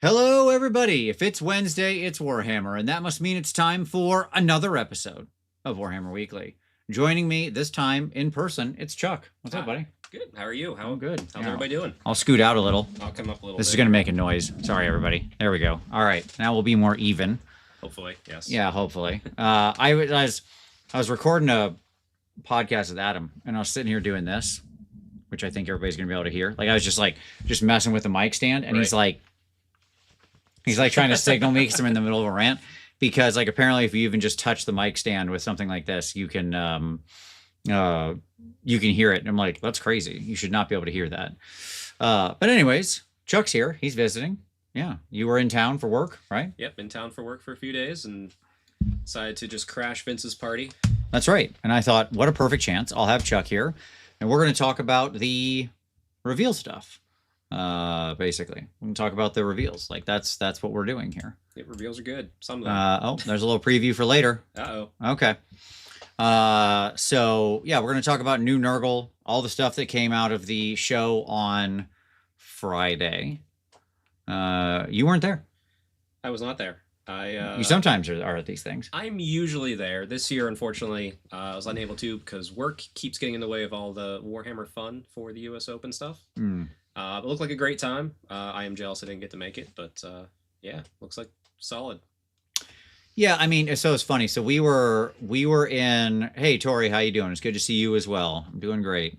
Hello, everybody. If it's Wednesday, it's Warhammer, and that must mean it's time for another episode of Warhammer Weekly. Joining me this time in person, it's Chuck. What's up, buddy? Good. How are you? I'm good. How's everybody doing? I'll scoot out a little. I'll come up a little This bit. is going to make a noise. Sorry, everybody. There we go. All right. Now we'll be more even. Hopefully, yes. Yeah, hopefully. I was recording a podcast with Adam, and I was sitting here doing this, which I think everybody's going to be able to hear. Like, I was just messing with the mic stand, and Right. he's like trying to signal me because I'm in the middle of a rant. Because like apparently, if you even just touch the mic stand with something like this, you can hear it. And I'm like, that's crazy. You should not be able to hear that. But anyways, Chuck's here. He's visiting. Yeah, you were in town for work, right? Yep, in town for work for a few days and decided to just crash Vince's party. That's right. And I thought, what a perfect chance. I'll have Chuck here, and we're going to talk about the reveal stuff. Basically, we're going to talk about the reveals. Like that's what we're doing here. It reveals are good. Some of them. Oh, there's a little preview for later. Uh-oh. Okay. So yeah, we're going to talk about new Nurgle, all the stuff that came out of the show on Friday. You weren't there. I was not there. You sometimes are at these things. I'm usually there. This year, unfortunately, I was unable to because work keeps getting in the way of all the Warhammer fun for the US Open stuff. It looked like a great time. I am jealous I didn't get to make it, but yeah, looks like solid. Yeah, I mean, so it's funny. So we were in. Hey, Tori, how you doing? It's good to see you as well. I'm doing great.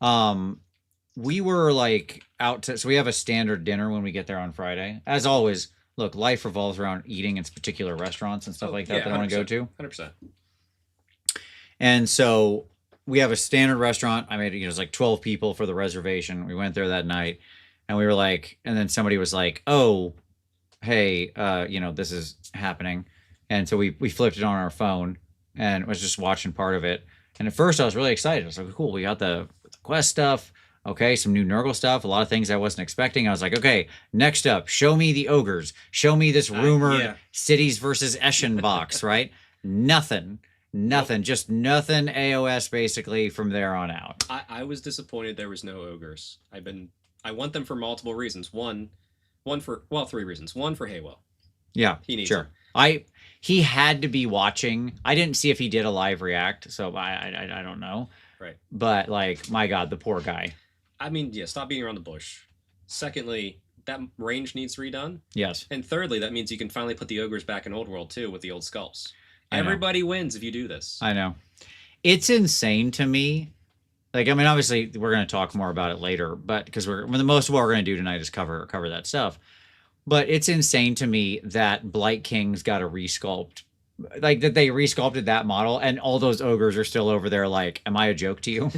We were like out to. So we have a standard dinner when we get there on Friday. As always, look, life revolves around eating in particular restaurants and stuff like that that I want to go to. 100%. And so we have a standard restaurant. I made, it's like 12 people for the reservation. We went there that night, and we were like, and then somebody was like, "Oh, hey, this is happening." And so we flipped it on our phone and was just watching part of it. And at first I was really excited. I was like, cool, we got the Quest stuff. Okay, some new Nurgle stuff. A lot of things I wasn't expecting. I was like, okay, next up, show me the ogres. Show me this rumored Cities versus Eshin box, right? Nothing. Nothing. Nope. Just nothing AOS basically from there on out. I was disappointed there was no ogres. I want them for multiple reasons. One for, well, 3 reasons. One for Haywell. Yeah, he needs sure. He had to be watching. I didn't see if he did a live react, so I don't know. Right. But like, my God, the poor guy. I mean, yeah, stop beating around the bush. Secondly, that range needs redone. Yes. And thirdly, that means you can finally put the ogres back in Old World too with the old skulls. Everybody wins if you do this. I know. It's insane to me. Like, I mean, obviously we're going to talk more about it later, but because the most of what we're going to do tonight is cover that stuff. But it's insane to me that Blight King's got a resculpt. Like, that they resculpted that model, and all those ogres are still over there like, am I a joke to you?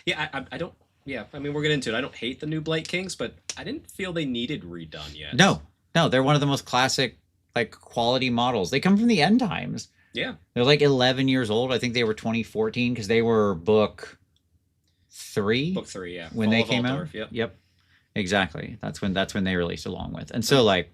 Yeah, I don't... Yeah, I mean, we'll get into it. I don't hate the new Blight Kings, but I didn't feel they needed redone yet. No, they're one of the most classic, like, quality models. They come from the end times. Yeah. They're like 11 years old. I think they were 2014 because they were book 3. Book 3, yeah. When Fall they of came Altdorf, out. Yep. Exactly. That's when they released along with. And so like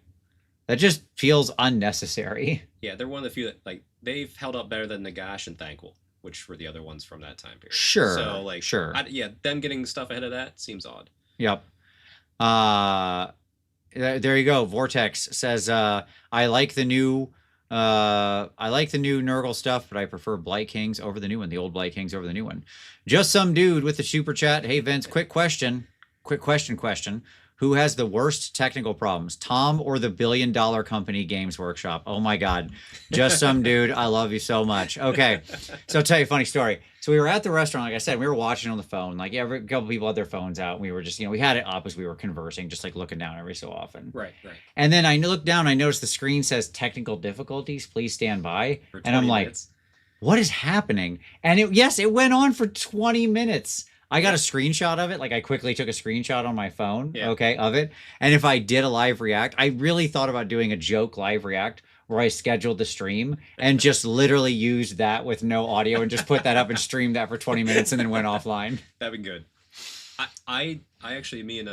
that just feels unnecessary. Yeah, they're one of the few that like they've held up better than Nagash and Thankful, which were the other ones from that time period. Sure. So like sure. Them getting stuff ahead of that seems odd. Yep. There you go. Vortex says I like the new Nurgle stuff, but I prefer Blight Kings over the new one, the old Blight Kings over the new one. Just some dude with the super chat. Hey Vince, quick question. Who has the worst technical problems, Tom or the $1 billion company Games Workshop? Oh my God. Just some dude. I love you so much. Okay. So I'll tell you a funny story. So we were at the restaurant, like I said, we were watching on the phone. Like every couple people had their phones out. And we were just, we had it up as we were conversing, just like looking down every so often. Right. And then I looked down, I noticed the screen says technical difficulties, please stand by. And I'm like, what is happening? And it went on for 20 minutes. I got a screenshot of it. Like I quickly took a screenshot on my phone, okay, of it. And if I did a live react, I really thought about doing a joke live react where I scheduled the stream and just literally used that with no audio and just put that up and streamed that for 20 minutes and then went offline. That'd be good. I actually, me and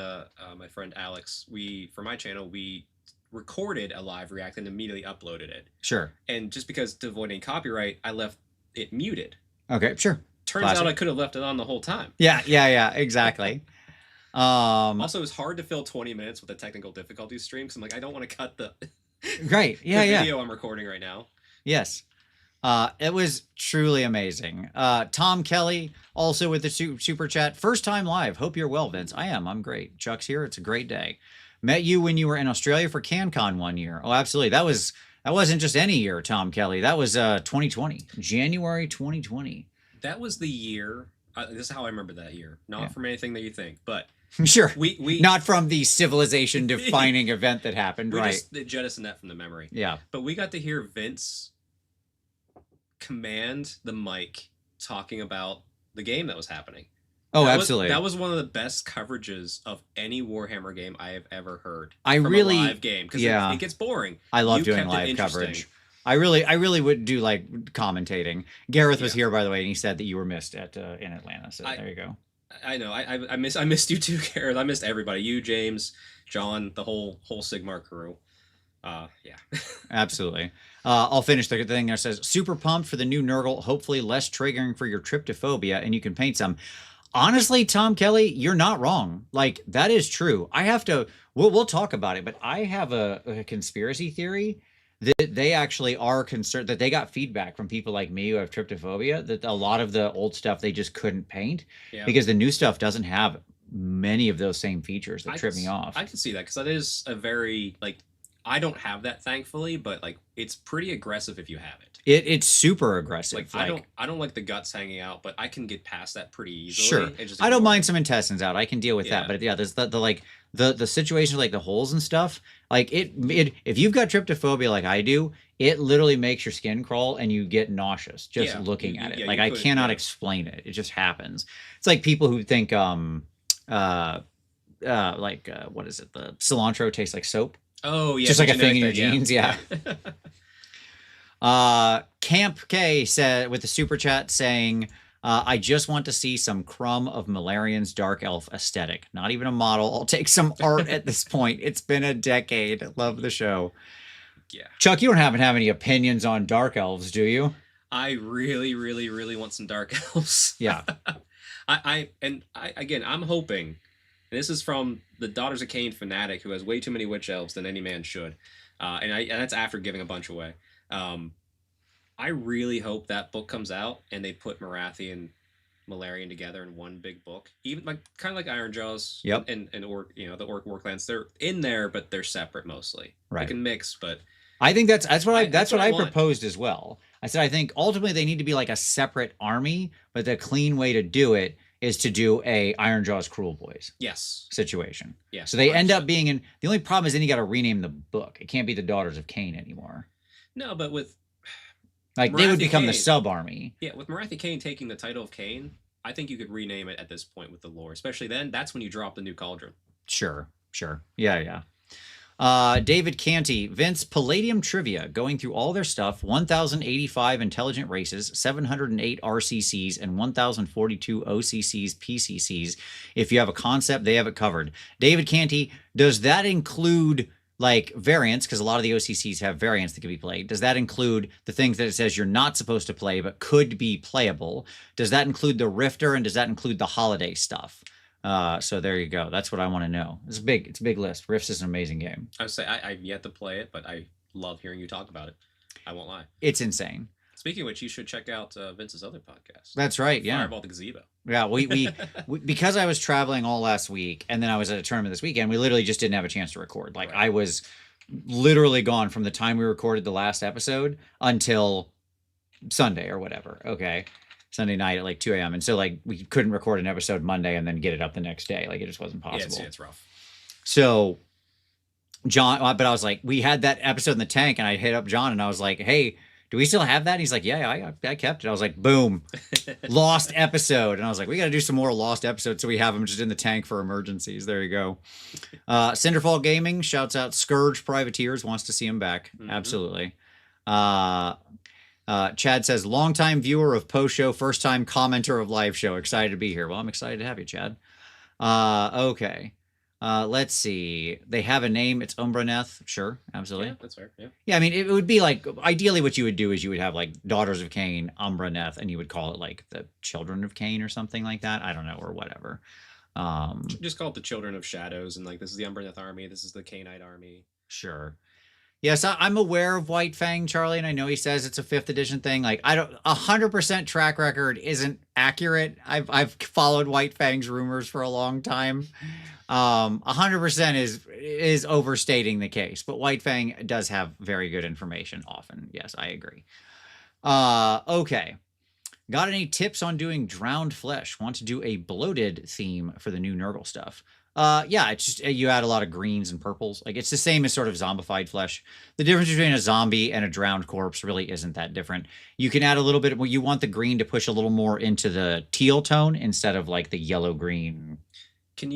my friend Alex, for my channel, we recorded a live react and immediately uploaded it. Sure. And just because to avoid any copyright, I left it muted. Okay, sure. Turns out I could have left it on the whole time. Yeah, exactly. Also, it's hard to fill 20 minutes with a technical difficulty stream because I'm like, I don't want to cut the right. Yeah, the yeah. video I'm recording right now. Yes. It was truly amazing. Tom Kelly also with the super chat. First time live. Hope you're well, Vince. I am. I'm great. Chuck's here. It's a great day. Met you when you were in Australia for CanCon one year. Oh, absolutely. That wasn't just any year, Tom Kelly. That was 2020, January 2020. That was the year. This is how I remember that year. Not from anything that you think, but sure. We not from the civilization defining event that happened, we right? Just jettisoned that from the memory. Yeah. But we got to hear Vince command the mic talking about the game that was happening. Oh, absolutely. That was one of the best coverages of any Warhammer game I have ever heard. A live game, because it gets boring. I love doing live coverage. I really would do like commentating. Gareth was here, by the way, and he said that you were missed in Atlanta. So there you go. I know. I missed you too, Gareth. I missed everybody. You, James, John, the whole Sigmar crew. Yeah. Absolutely. I'll finish the thing that says, super pumped for the new Nurgle, hopefully less triggering for your tryptophobia, and you can paint some. Honestly, Tom Kelly, you're not wrong. Like, that is true. I have to, we'll talk about it, but I have a conspiracy theory that they actually are concerned, that they got feedback from people like me who have tryptophobia, that a lot of the old stuff they just couldn't paint because the new stuff doesn't have many of those same features that trip me off. I can see that, because that is a very, like, I don't have that, thankfully, but like it's pretty aggressive if you have it. It's super aggressive. Like I don't like the guts hanging out, but I can get past that pretty easily. Sure, I don't mind some intestines out. I can deal with that. But yeah, there's the situation like the holes and stuff. Like it if you've got tryptophobia like I do, it literally makes your skin crawl and you get nauseous just looking at it. Like I cannot explain it. It just happens. It's like people who think what is it? The cilantro tastes like soap. Oh, yeah. Just like a thing in your jeans, yeah. Camp K said with the super chat saying, I just want to see some crumb of Malarian's Dark Elf aesthetic. Not even a model. I'll take some art at this point. It's been a decade. Love the show. Yeah. Chuck, you don't happen to have any opinions on Dark Elves, do you? I really, really, really want some Dark Elves. Yeah. Again, I'm hoping, and this is from the Daughters of Cain fanatic who has way too many witch elves than any man should. And that's after giving a bunch away. I really hope that book comes out and they put Marathi and Malarian together in one big book. Even like kind of like Ironjawz and Orc, the Orc Warclans. They're in there, but they're separate mostly. Right. They can mix, but I think that's what I proposed as well. I said I think ultimately they need to be like a separate army, but the clean way to do it is to do a Ironjawz Cruel Boys situation. Yeah. So they 100%. End up being in. The only problem is then you got to rename the book. It can't be the Daughters of Cain anymore. No, but with like Marathi they would become the sub army. Yeah, with Marathi Cain taking the title of Cain, I think you could rename it at this point with the lore. Especially then, that's when you drop the new cauldron. Sure. Yeah. David Canty, Vince, Palladium Trivia, going through all their stuff, 1,085 intelligent races, 708 RCCs, and 1,042 OCCs, PCCs. If you have a concept, they have it covered. David Canty, does that include like variants? Because a lot of the OCCs have variants that can be played. Does that include the things that it says you're not supposed to play but could be playable? Does that include the Rifter, and does that include the holiday stuff? So there you go. That's what I want to know. It's a big list. Rifts is an amazing game. I would say I've yet to play it, but I love hearing you talk about it. I won't lie. It's insane. Speaking of which, you should check out Vince's other podcast. That's right. Yeah. Fireball the Gazebo. Yeah. We because I was traveling all last week and then I was at a tournament this weekend, we literally just didn't have a chance to record. Like I was literally gone from the time we recorded the last episode until Sunday or whatever. Okay. Sunday night at like 2 a.m. And so like we couldn't record an episode Monday and then get it up the next day. Like it just wasn't possible. Yeah, it's rough. So John, but I was like, we had that episode in the tank and I hit up John and I was like, hey, do we still have that? And he's like, yeah, I kept it. I was like, boom, lost episode. And I was like, we got to do some more lost episodes so we have them just in the tank for emergencies. There you go. Cinderfall Gaming shouts out Scourge Privateers, wants to see him back. Mm-hmm. Absolutely. Chad says, longtime viewer of post show, first time commenter of live show. Excited to be here. Well, I'm excited to have you, Chad. Okay. Let's see. They have a name. It's Umbraneth. Sure. Absolutely. Yeah, that's fair. Yeah. Yeah. I mean, it would be like, ideally what you would do is you would have like Daughters of Cain, Umbraneth, and you would call it like the Children of Cain or something like that. I don't know, or whatever. Just call it the Children of Shadows, and like this is the Umbreneth army, this is the Cainite army. Sure. Yes, I'm aware of White Fang, Charlie, and I know he says it's a 5th edition thing. Like, I don't 100% track record isn't accurate. I've followed White Fang's rumors for a long time. 100% is overstating the case, but White Fang does have very good information often. Yes, I agree. Okay. Got any tips on doing drowned flesh? Want to do a bloated theme for the new Nurgle stuff? Yeah, it's just you add a lot of greens and purples. Like it's the same as sort of zombified flesh. The difference between a zombie and a drowned corpse really isn't that different. You can add a little bit. Well, you want the green to push a little more into the teal tone instead of like the yellow green.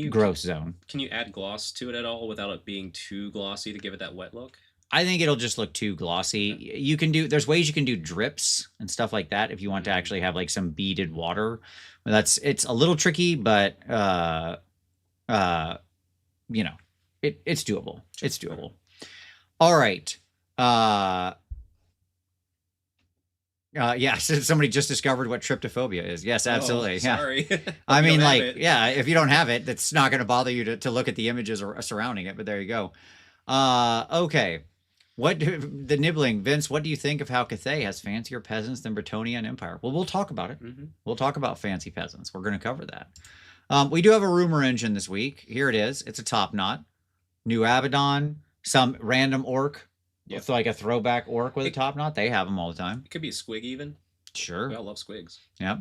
Gross zone? Can you add gloss to it at all without it being too glossy to give it that wet look? I think it'll just look too glossy. You can there's ways you can do drips and stuff like that if you want to actually have like some beaded water. It's a little tricky, but you know, it's doable. It's doable. All right. Yeah, so somebody just discovered what tryptophobia is. Yes, absolutely. Sorry. Yeah. I mean, like, yeah, if you don't have it, that's not going to bother you to look at the images surrounding it, but there you go. Okay. The nibbling, Vince, what do you think of how Cathay has fancier peasants than Bretonnia and Empire? Well, we'll talk about it. We'll talk about fancy peasants. We're going to cover that. We do have a rumor engine this week. Here it is. It's a top knot. New Abaddon, some random orc. With like a throwback orc with a top knot. They have them all the time. It could be a squig even. Sure. We all love squigs. Yeah.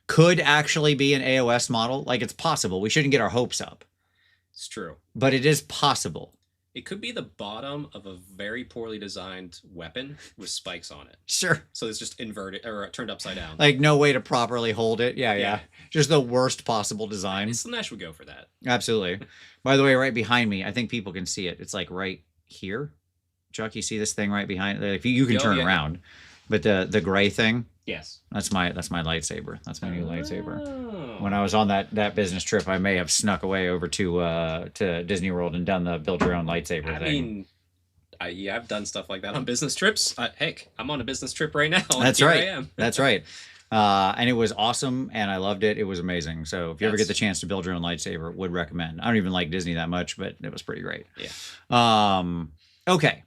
Could actually be an AOS model. Like it's possible. We shouldn't get our hopes up. It's true. But it is possible. It could be the bottom of a very poorly designed weapon with spikes on it. Sure. So it's just inverted or turned upside down. Like no way to properly hold it. Yeah. Just the worst possible design. Slaanesh would go for that. Absolutely. By the way, right behind me, I think people can see it. It's like right here. Chuck, you see this thing right behind? If you can turn around, but the gray thing. Yes. That's my lightsaber. That's my new lightsaber. When I was on that business trip, I may have snuck away over to Disney World and done the build your own lightsaber thing. I mean, I've done stuff like that on business trips. Heck, I'm on a business trip right now. That's right. I am. That's right. And it was awesome, and I loved it. It was amazing. So if you ever get the chance to build your own lightsaber, would recommend. I don't even like Disney that much, but it was pretty great. Yeah. Okay.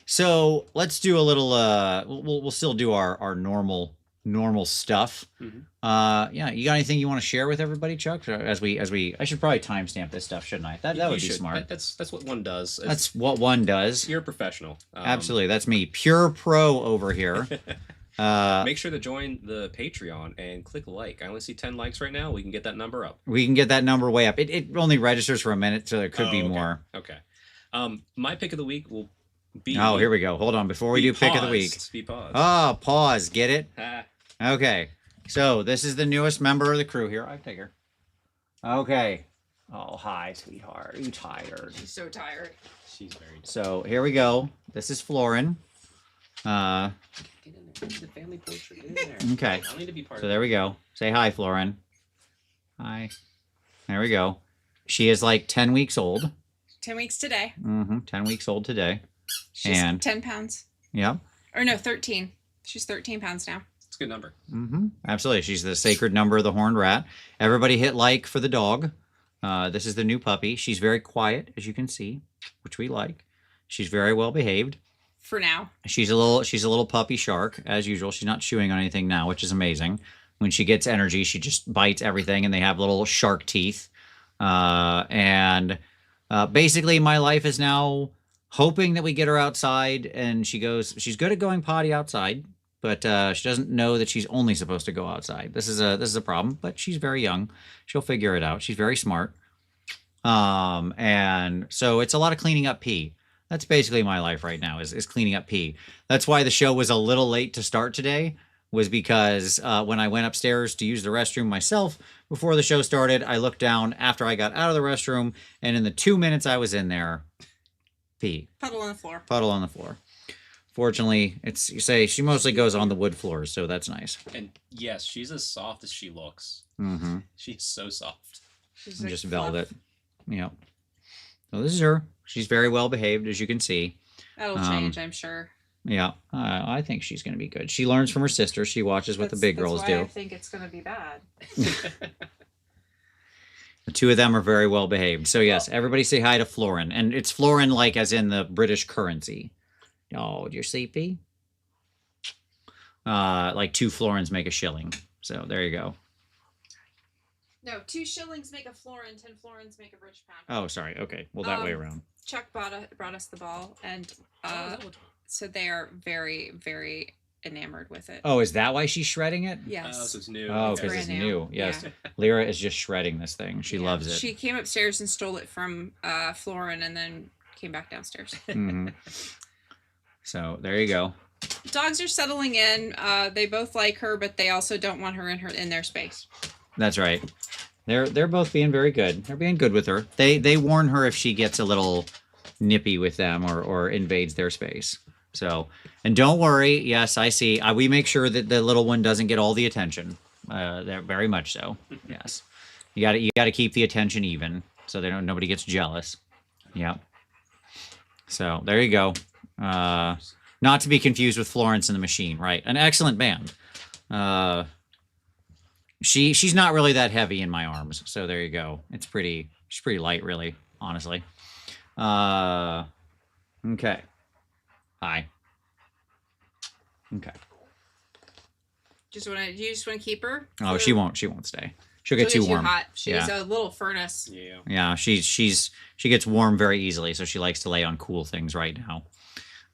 So let's do a little. We'll still do our normal stuff. Yeah. You got anything you want to share with everybody, Chuck? As we, I should probably timestamp this stuff, shouldn't I? That would be smart. That's what one does. That's what one does. You're a professional. Absolutely. That's me, pure pro over here. Make sure to join the Patreon and click like. I only see 10 likes right now. We can get that number up. We can get that number way up. It only registers for a minute, so there could be more. Okay. My pick of the week will be. Oh, here we go. Hold on. Before we do pick of the week. Be paused. Oh, pause. Get it? Okay. So this is the newest member of the crew here. I take her. Okay. Oh, hi, sweetheart. Are you tired? She's so tired. She's very tired. So here we go. This is Florin. Get in there. The family portrait. Get in there. Okay. I need to be part So there we go. Say hi, Florin. Hi. There we go. She is like 10 weeks old. 10 weeks today. 10 weeks old today. She's and 10 pounds. Yep. Or no, 13. She's 13 pounds now. It's a good number. Absolutely. She's the sacred number of the horned rat. Everybody hit like for the dog. This is the new puppy. She's very quiet, as you can see, which we like. She's very well behaved. For now. She's a little puppy shark, as usual. She's not chewing on anything now, which is amazing. When she gets energy, she just bites everything, and they have little shark teeth. Basically, my life is now hoping that we get her outside, and she's good at going potty outside, but she doesn't know that she's only supposed to go outside. This is a problem, but she's very young. She'll figure it out. She's very smart. And so it's a lot of cleaning up pee. That's basically my life right now is cleaning up pee. That's why the show was a little late to start today, was because when I went upstairs to use the restroom myself before the show started, I looked down after I got out of the restroom, and in the 2 minutes I was in there, pee. Puddle on the floor. Puddle on the floor. Fortunately, you say she mostly goes on the wood floors, so that's nice. And yes, she's as soft as she looks. She's so soft. She's like just velvet. Yep. So this is her. She's very well behaved, as you can see. That'll change, I'm sure. Yeah, I think she's going to be good. She learns from her sister. She watches what the big girls do. I think it's going to be bad. The two of them are very well behaved. So yes, everybody say hi to Florin. And it's Florin like as in the British currency. Oh, you're sleepy? Like 2 florins make a shilling. So there you go. No, 2 shillings make a florin, 10 florins make a British pound. Oh, sorry. Okay. Well, that way around. Chuck brought us the ball, and so they are very, very enamored with it. Oh, is that why she's shredding it? Yes. Oh, so it's new. Oh, It's because brand it's new. new. Yes. Yeah. Lyra is just shredding this thing. She loves it. She came upstairs and stole it from Florin, and then came back downstairs. Mhm. So there you go. Dogs are settling in. They both like her, but they also don't want her in their space. That's right. They're both being very good. They're being good with her. They warn her if she gets a little nippy with them or invades their space. So, and don't worry. Yes, I see. We make sure that the little one doesn't get all the attention. They're very much so. Yes, you got to keep the attention even so nobody gets jealous. Yeah. So there you go. Not to be confused with Florence and the Machine, right? An excellent band. She's not really that heavy in my arms, so there you go. She's pretty light, really, honestly. Okay. Hi. Okay. You just want to keep her? Oh, she won't stay. She'll get too warm. Hot. She's Yeah. a little furnace. Yeah. Yeah, she gets warm very easily, so she likes to lay on cool things right now.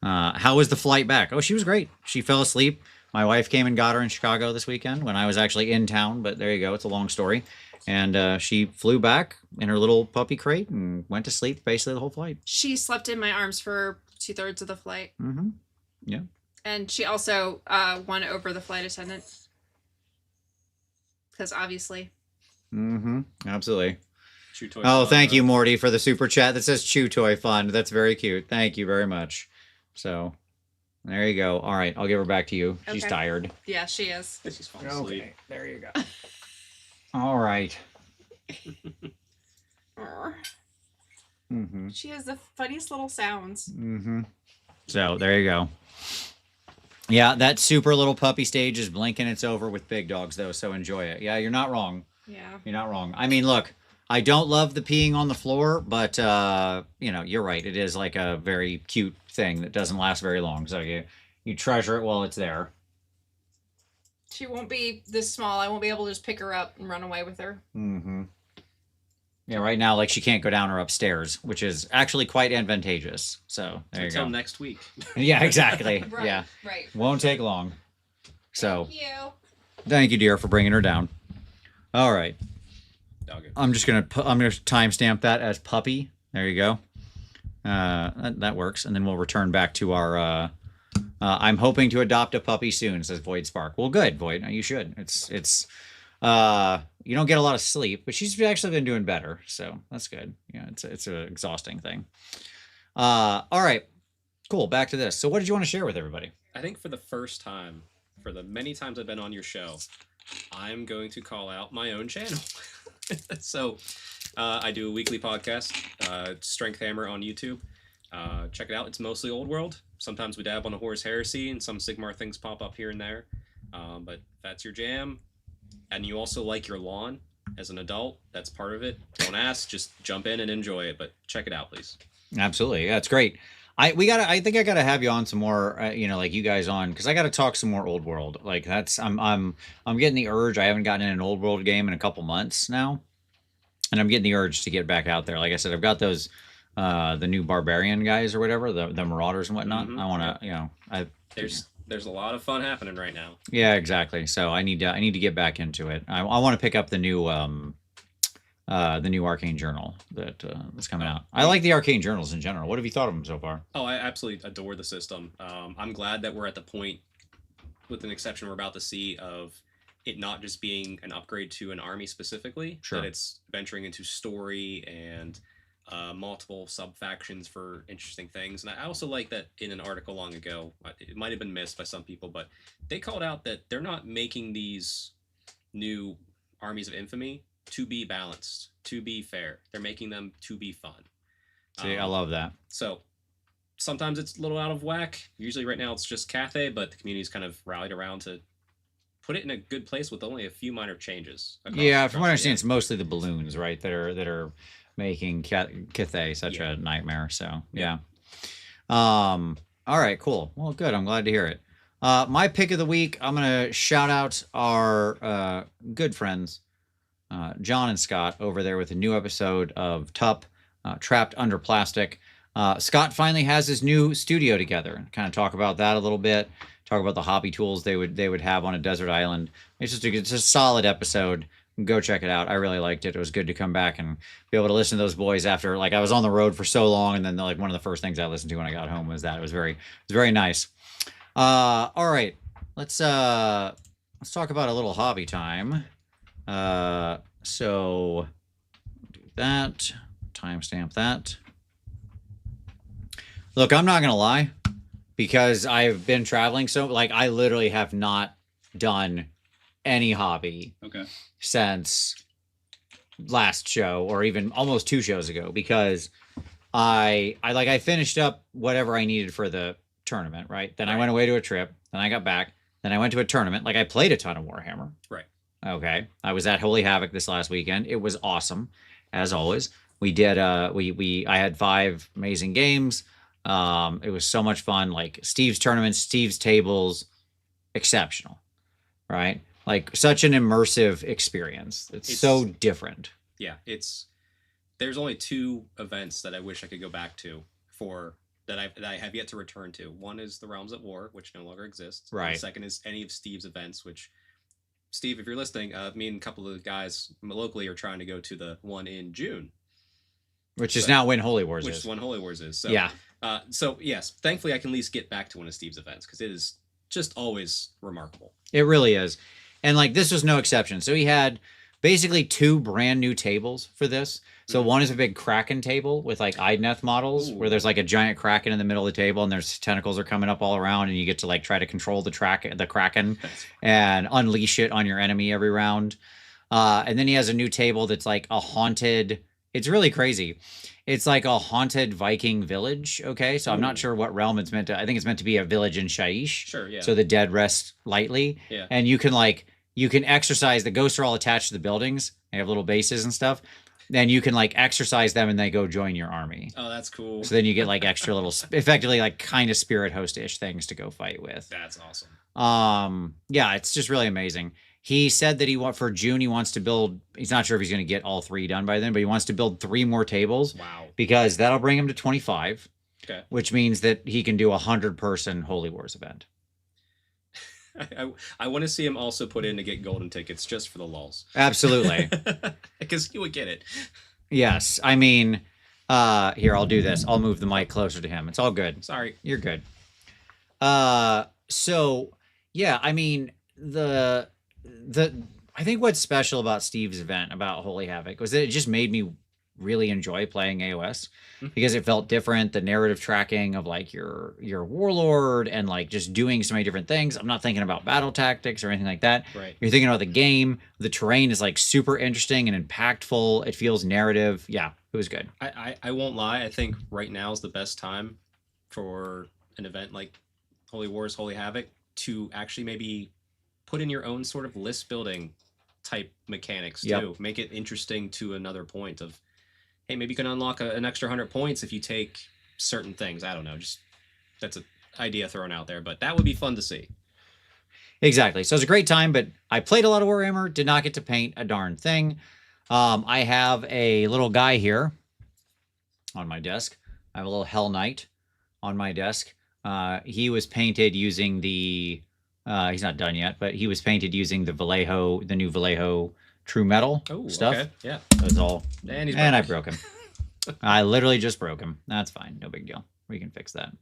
How was the flight back? Oh, she was great. She fell asleep. My wife came and got her in Chicago this weekend when I was actually in town, but there you go. It's a long story. And she flew back in her little puppy crate and went to sleep basically the whole flight. She slept in my arms for 2/3 of the flight. Mm-hmm. Yeah. And she also won over the flight attendant. Because obviously. Mm-hmm. Absolutely. Chew Toy Oh, Fun, thank you, Morty, for the super chat that says Chew Toy Fund. That's very cute. Thank you very much. So, there you go. All right, I'll give her back to you. She's Okay. tired. Yeah, she is. She's falling asleep. There you go. All right. Mm-hmm. She has the funniest little sounds. Mm-hmm. So, there you go. Yeah, that super little puppy stage is blinking. It's over with big dogs, though, so enjoy it. Yeah, you're not wrong. Yeah. You're not wrong. I mean, look, I don't love the peeing on the floor, but, you're right. It is like a very cute thing that doesn't last very long. So you treasure it while it's there. She won't be this small. I won't be able to just pick her up and run away with her. Mm-hmm. Yeah, right now, like, she can't go down or upstairs, which is actually quite advantageous. So there you go. Until next week. Yeah, exactly. Right. Yeah. Right. Won't take long. So Thank thank you, dear, for bringing her down. All right. Doggo. I'm gonna timestamp that as puppy. There you go. That works, and then we'll return back to our. I'm hoping to adopt a puppy soon, says Void Spark. Well, good, Void. You should. It's. You don't get a lot of sleep, but she's actually been doing better, so that's good. Yeah, it's an exhausting thing. All right, cool. Back to this. So, what did you want to share with everybody? I think for the first time, for the many times I've been on your show, I'm going to call out my own channel. So, I do a weekly podcast, Strength Hammer on YouTube. Check it out. It's mostly old world. Sometimes we dab on the Horus Heresy, and some Sigmar things pop up here and there. But if that's your jam, and you also like your lawn as an adult, that's part of it. Don't ask, just jump in and enjoy it. But check it out, please. Absolutely, yeah, it's great. I think I gotta have you on some more, like you guys on, because I gotta talk some more old world. Like I'm getting the urge. I haven't gotten in an old world game in a couple months now, and I'm getting the urge to get back out there. Like I said, I've got those the new barbarian guys or whatever, the marauders and whatnot. Mhm. I want to, There's a lot of fun happening right now. Yeah, exactly. So I need to get back into it. I want to pick up the new Arcane Journal that's coming out. I like the Arcane Journals in general. What have you thought of them so far? Oh, I absolutely adore the system. I'm glad that we're at the point, with an exception we're about to see, of it not just being an upgrade to an army specifically, Sure. that it's venturing into story and multiple sub-factions for interesting things. And I also like that in an article long ago, it might have been missed by some people, but they called out that they're not making these new armies of infamy to be balanced, to be fair. They're making them to be fun. See, I love that. So sometimes it's a little out of whack. Usually right now it's just Cathay, but the community's kind of rallied around to put it in a good place with only a few minor changes. Yeah, from what I understand, it's mostly the balloons, right, that are making Cathay such a nightmare. So yeah. All right, cool. Well, good. I'm glad to hear it. My pick of the week, I'm gonna shout out our good friends, John and Scott, over there with a new episode of TUP, Trapped Under Plastic. Scott finally has his new studio together. Kind of talk about that a little bit. Talk about the hobby tools they would have on a desert island. It's just a solid episode. Go check it out. I really liked it. It was good to come back and be able to listen to those boys after, like, I was on the road for so long, and then like one of the first things I listened to when I got home was that. It was very nice. All right, let's talk about a little hobby time. So do that. Timestamp that. Look, I'm not gonna lie, because I've been traveling, so like I literally have not done any hobby since last show, or even almost 2 shows ago, because I finished up whatever I needed for the tournament, right? Then I went away to a trip, then I got back, then I went to a tournament. Like, I played a ton of Warhammer. Right. Okay. I was at Holy Havoc this last weekend. It was awesome, as always. We did I had 5 amazing games. It was so much fun. Like, Steve's tournaments, Steve's tables, exceptional, right? Like, such an immersive experience. It's so different. Yeah, there's only 2 events that I wish I could go back to that I have yet to return to. One is the Realms at War, which no longer exists. Right. And the second is any of Steve's events, which, Steve, if you're listening, me and a couple of the guys locally are trying to go to the one in June. Which is now when Holy Wars is. Which is when Holy Wars is. So, yeah. So, yes, thankfully I can at least get back to one of Steve's events, because it is just always remarkable. It really is. And, like, this was no exception. So he had basically 2 brand new tables for this. So one is a big Kraken table with, like, Idneth models, where there's, like, a giant Kraken in the middle of the table, and there's tentacles are coming up all around, and you get to, like, try to control the Kraken and unleash it on your enemy every round. And then he has a new table that's, like, a haunted... It's really crazy. It's like a haunted Viking village, okay? So I'm not sure what realm it's meant to... I think it's meant to be a village in Shaiish. Sure, yeah. So the dead rest lightly. Yeah. And you can exercise... The ghosts are all attached to the buildings. They have little bases and stuff. Then you can, like, exercise them, and they go join your army. Oh, that's cool. So then you get, like, extra little... effectively, like, kind of spirit host-ish things to go fight with. That's awesome. Yeah, it's just really amazing. He said that for June, he wants to build... He's not sure if he's going to get all 3 done by then, but he wants to build 3 more tables. Wow. Because that'll bring him to 25. Okay. Which means that he can do a 100-person Holy Wars event. I want to see him also put in to get golden tickets just for the lulz. Absolutely. Because he would get it. Yes. I mean, here, I'll do this. I'll move the mic closer to him. It's all good. Sorry. You're good. So, yeah, I mean, I think what's special about Steve's event, about Holy Havoc, was that it just made me really enjoy playing AOS, because it felt different. The narrative tracking of, like, your warlord, and, like, just doing so many different things. I'm not thinking about battle tactics or anything like that. Right. You're thinking about the game. The terrain is, like, super interesting and impactful. It feels narrative. Yeah, it was good. I won't lie. I think right now is the best time for an event like Holy Wars, Holy Havoc, to actually maybe put in your own sort of list building type mechanics too. Make it interesting to another point of, hey, maybe you can unlock an extra 100 points if you take certain things. I don't know. Just that's an idea thrown out there, but that would be fun to see. Exactly. So it was a great time, but I played a lot of Warhammer, did not get to paint a darn thing. I have a little guy here on my desk. I have a little Hell Knight on my desk. He was painted using the... he's not done yet, but he was painted using the new Vallejo True Metal stuff. Okay. Yeah. That's all. And I broke him. I literally just broke him. That's fine. No big deal. We can fix that.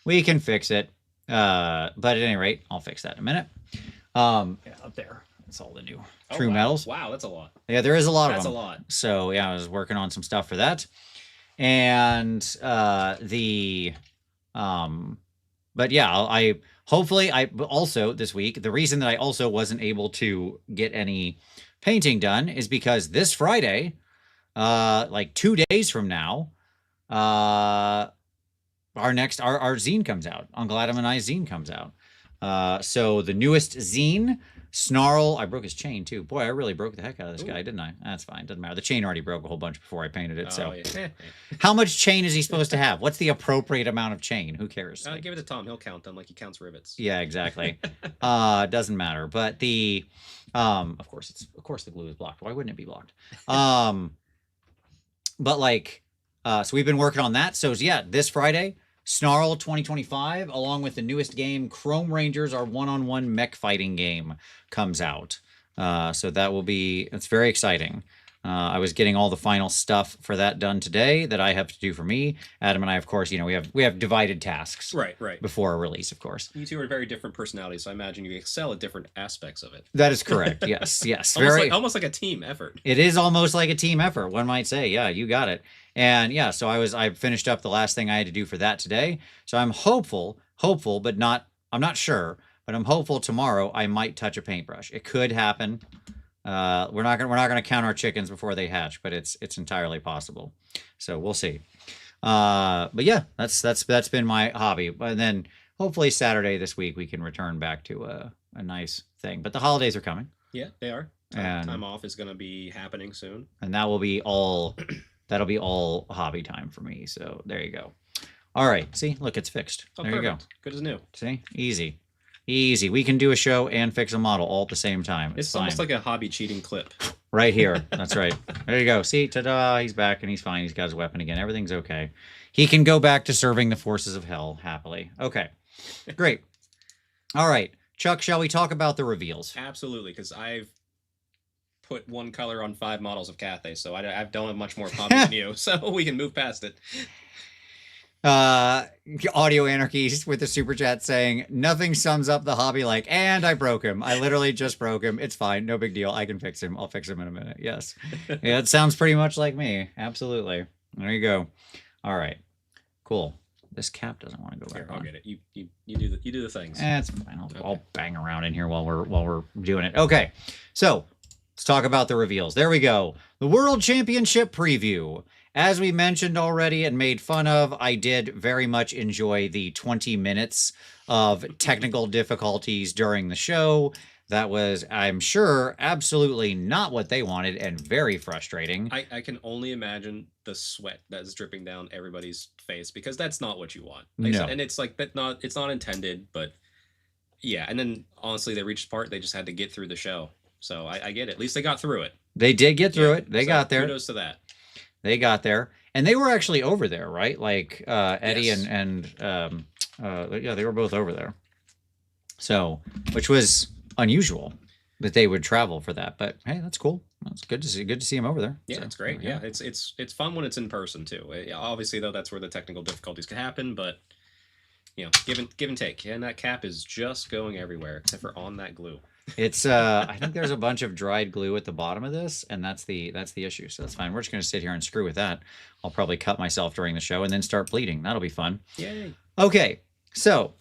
We can fix it. But at any rate, I'll fix that in a minute. Up there. That's all the new True Metals. Wow, that's a lot. Yeah, there is a lot of them. That's a lot. So, yeah, I was working on some stuff for that. And but yeah, I also this week, the reason that I also wasn't able to get any painting done is because this Friday, like 2 days from now, our zine comes out. Uncle Adam and I zine comes out. So the newest zine Snarl, I broke his chain too. Boy, I really broke the heck out of this guy, didn't I? That's fine. Doesn't matter. The chain already broke a whole bunch before I painted it. So, yeah. How much chain is he supposed to have? What's the appropriate amount of chain? Who cares? Give it to Tom. He'll count them like he counts rivets. Yeah, exactly. Doesn't matter. But the, of course the glue is blocked. Why wouldn't it be blocked? But like, so we've been working on that. So yeah, this Friday, Snarl 2025, along with the newest game, Chrome Rangers, our one-on-one mech fighting game, comes out. So that will be, it's very exciting. I was getting all the final stuff for that done today that I have to do for me. Adam and I, of course, we have divided tasks. Right. Before a release, of course. You two are very different personalities, so I imagine you excel at different aspects of it. That is correct. Yes. Almost like a team effort. It is almost like a team effort, one might say. Yeah, you got it. And yeah, so I finished up the last thing I had to do for that today. So I'm hopeful, but I'm not sure, but I'm hopeful tomorrow I might touch a paintbrush. It could happen. We're not gonna count our chickens before they hatch, but it's entirely possible. So we'll see. But yeah, that's been my hobby. And then hopefully Saturday this week we can return back to a nice thing. But the holidays are coming. Yeah, they are. Time off is gonna be happening soon. And that will be all that'll be all hobby time for me. So there you go. All right. See, look, it's fixed. There perfect. You go. Good as new. See, easy. We can do a show and fix a model all at the same time. It's almost like a hobby cheating clip. Right here. That's right. There you go. See, ta-da, he's back and he's fine. He's got his weapon again. Everything's okay. He can go back to serving the forces of hell happily. Okay, great. All right, Chuck, shall we talk about the reveals? Absolutely, because I've put one color on 5 models of Cathay, so I don't have much more hobby than you, so we can move past it. Audio Anarchies with the super chat saying nothing sums up the hobby like, and I broke him. I literally just broke him. It's fine. No big deal. I can fix him. I'll fix him in a minute. Yes. Yeah, it sounds pretty much like me. Absolutely. There you go. All right. Cool. This cap doesn't want to go back on. I'll get it. You do the things. It's fine. I'll bang around in here while we're doing it. Okay. So let's talk about the reveals. There we go. The World Championship preview. As we mentioned already and made fun of, I did very much enjoy the 20 minutes of technical difficulties during the show. That was, I'm sure, absolutely not what they wanted and very frustrating. I can only imagine the sweat that is dripping down everybody's face because that's not what you want. No. And it's like it's not intended, but yeah. And then honestly, they reached the part they just had to get through the show. So I get it. At least they got through it. They did get through it. They got there. Kudos to that. They got there, and they were actually over there, right? Like Eddie yes. and yeah, they were both over there. So, which was unusual that they would travel for that, but hey, that's cool. It's good to see. Good to see him over there. Yeah, so, it's great. Yeah, it's fun when it's in person too. Obviously, though, that's where the technical difficulties can happen, but give and take. And that cap is just going everywhere except for on that glue. It's I think there's a bunch of dried glue at the bottom of this, and that's the issue. So that's fine. We're just gonna sit here and screw with that. I'll probably cut myself during the show and then start bleeding. That'll be fun. Yay. Okay, so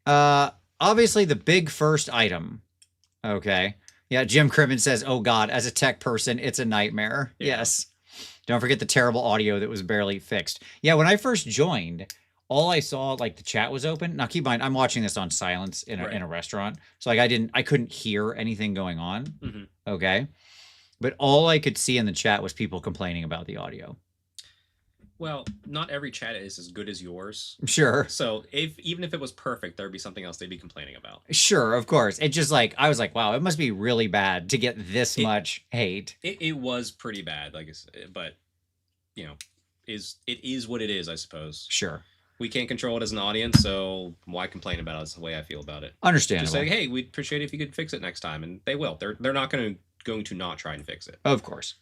obviously the big first item. Okay. Yeah, Jim Cribbin says, "Oh God, as a tech person, it's a nightmare." Yeah. Yes. Don't forget the terrible audio that was barely fixed. Yeah, when I first joined, all I saw, like, the chat was open. Now, keep in mind, I'm watching this on silence in a restaurant. So, like, I couldn't hear anything going on. Mm-hmm. Okay. But all I could see in the chat was people complaining about the audio. Well, not every chat is as good as yours. Sure. So, even if it was perfect, there'd be something else they'd be complaining about. Sure, of course. It just, like, I was like, wow, it must be really bad to get this much hate. It was pretty bad, but, it is what it is, I suppose. Sure. We can't control it as an audience, so why complain about it? Is the way I feel about it. Understandable. Just say, hey, we'd appreciate it if you could fix it next time, and they will. They're not going to not try and fix it. Of course.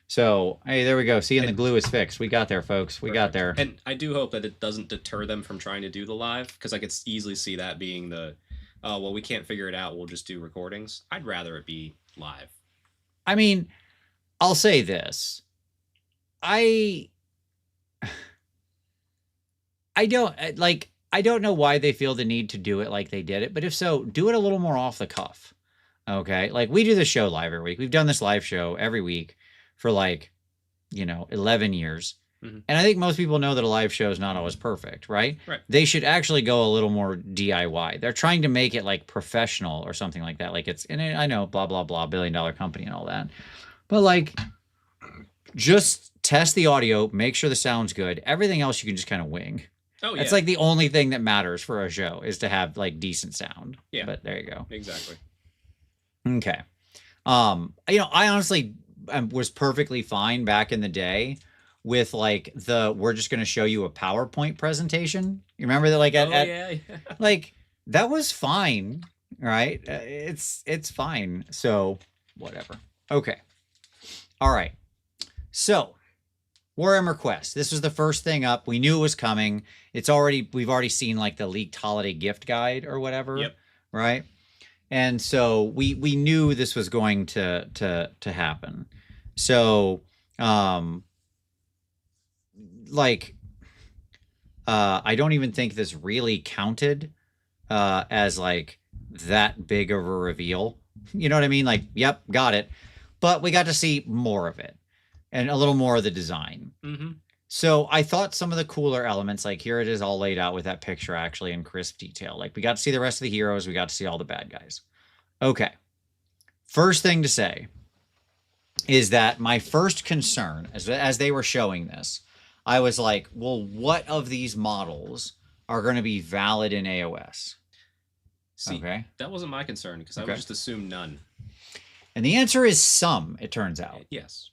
So, hey, there we go. See, and the glue is fixed. We got there, folks. We got there. And I do hope that it doesn't deter them from trying to do the live, because I could easily see that being we can't figure it out. We'll just do recordings. I'd rather it be live. I mean, I'll say this. I don't know why they feel the need to do it like they did it, but if so, do it a little more off the cuff. Okay? Like, we do the show live every week. We've done this live show every week for 11 years. Mhm. And I think most people know that a live show is not always perfect, right? Right. They should actually go a little more DIY. They're trying to make it like professional or something like that. Like it's, and I know, blah, blah, blah, billion-dollar company and all that. But like, just test the audio, make sure the sound's good. Everything else you can just kind of wing. Oh, yeah. It's like the only thing that matters for a show is to have like decent sound. Yeah. But there you go. Exactly. Okay. I honestly was perfectly fine back in the day with like we're just going to show you a PowerPoint presentation. You remember that? Like yeah. like that was fine, right? It's fine. So whatever. Okay. All right. So Warhammer Quest. This was the first thing up. We knew it was coming. We've already seen like the leaked holiday gift guide or whatever. Yep. Right. And so we knew this was going to happen. So I don't even think this really counted as like that big of a reveal. You know what I mean? Like, yep, got it. But we got to see more of it and a little more of the design. Mm-hmm. So I thought some of the cooler elements, like here it is all laid out with that picture actually in crisp detail. Like we got to see the rest of the heroes. We got to see all the bad guys. Okay. First thing to say is that my first concern as they were showing this, I was like, well, what of these models are going to be valid in AOS? See, okay. That wasn't my concern because I would just assume none. And the answer is some, it turns out. Yes.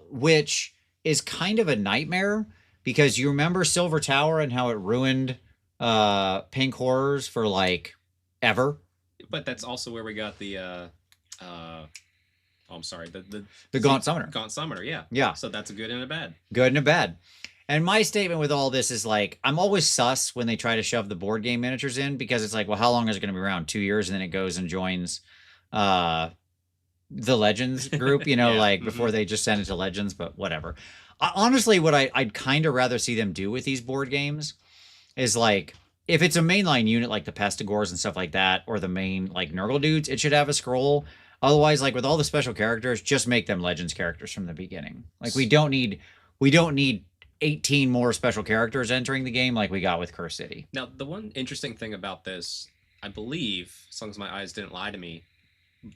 Which is kind of a nightmare because you remember Silver Tower and how it ruined Pink Horrors for like ever. But that's also where we got the I'm sorry, the Gaunt Summoner. Gaunt Summoner, yeah. Yeah. So that's a good and a bad. Good and a bad. And my statement with all this is like, I'm always sus when they try to shove the board game miniatures in because it's like, well, how long is it going to be around? 2 years, and then it goes and joins the Legends group, you know, like before they just send it to Legends, but whatever. Honestly, what I'd kind of rather see them do with these board games is like, if it's a mainline unit like the Pestigors and stuff like that, or the main like Nurgle dudes, it should have a scroll. Otherwise, like with all the special characters, just make them Legends characters from the beginning. Like we don't need 18 more special characters entering the game like we got with Curse City. Now, the one interesting thing about this, I believe, as long as my eyes didn't lie to me,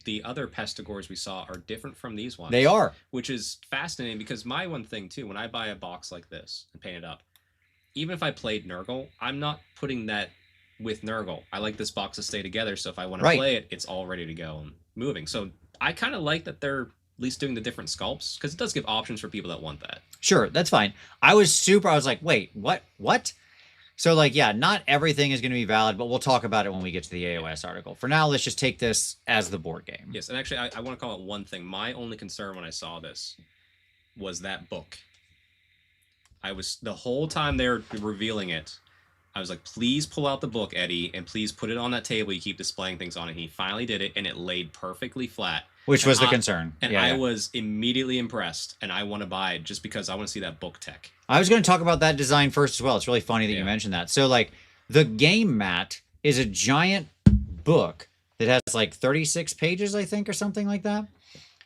the other Pestigors we saw are different from these ones. They are. Which is fascinating because my one thing, too, when I buy a box like this and paint it up, even if I played Nurgle, I'm not putting that with Nurgle. I like this box to stay together, so if I want to play it, it's all ready to go and moving. So I kind of like that they're at least doing the different sculpts because it does give options for people that want that. Sure, that's fine. I was like, wait, what? So like, yeah, not everything is going to be valid, but we'll talk about it when we get to the AOS article. For now, let's just take this as the board game. Yes, and actually, I want to call it one thing. My only concern when I saw this was that book. The whole time they were revealing it, I was like, please pull out the book, Eddie, and please put it on that table you keep displaying things on. And he finally did it, and it laid perfectly flat. Which was the concern. And I was immediately impressed, and I want to buy it just because I want to see that book tech. I was going to talk about that design first as well. It's really funny that you mentioned that. So, like, the game mat is a giant book that has, like, 36 pages, I think, or something like that.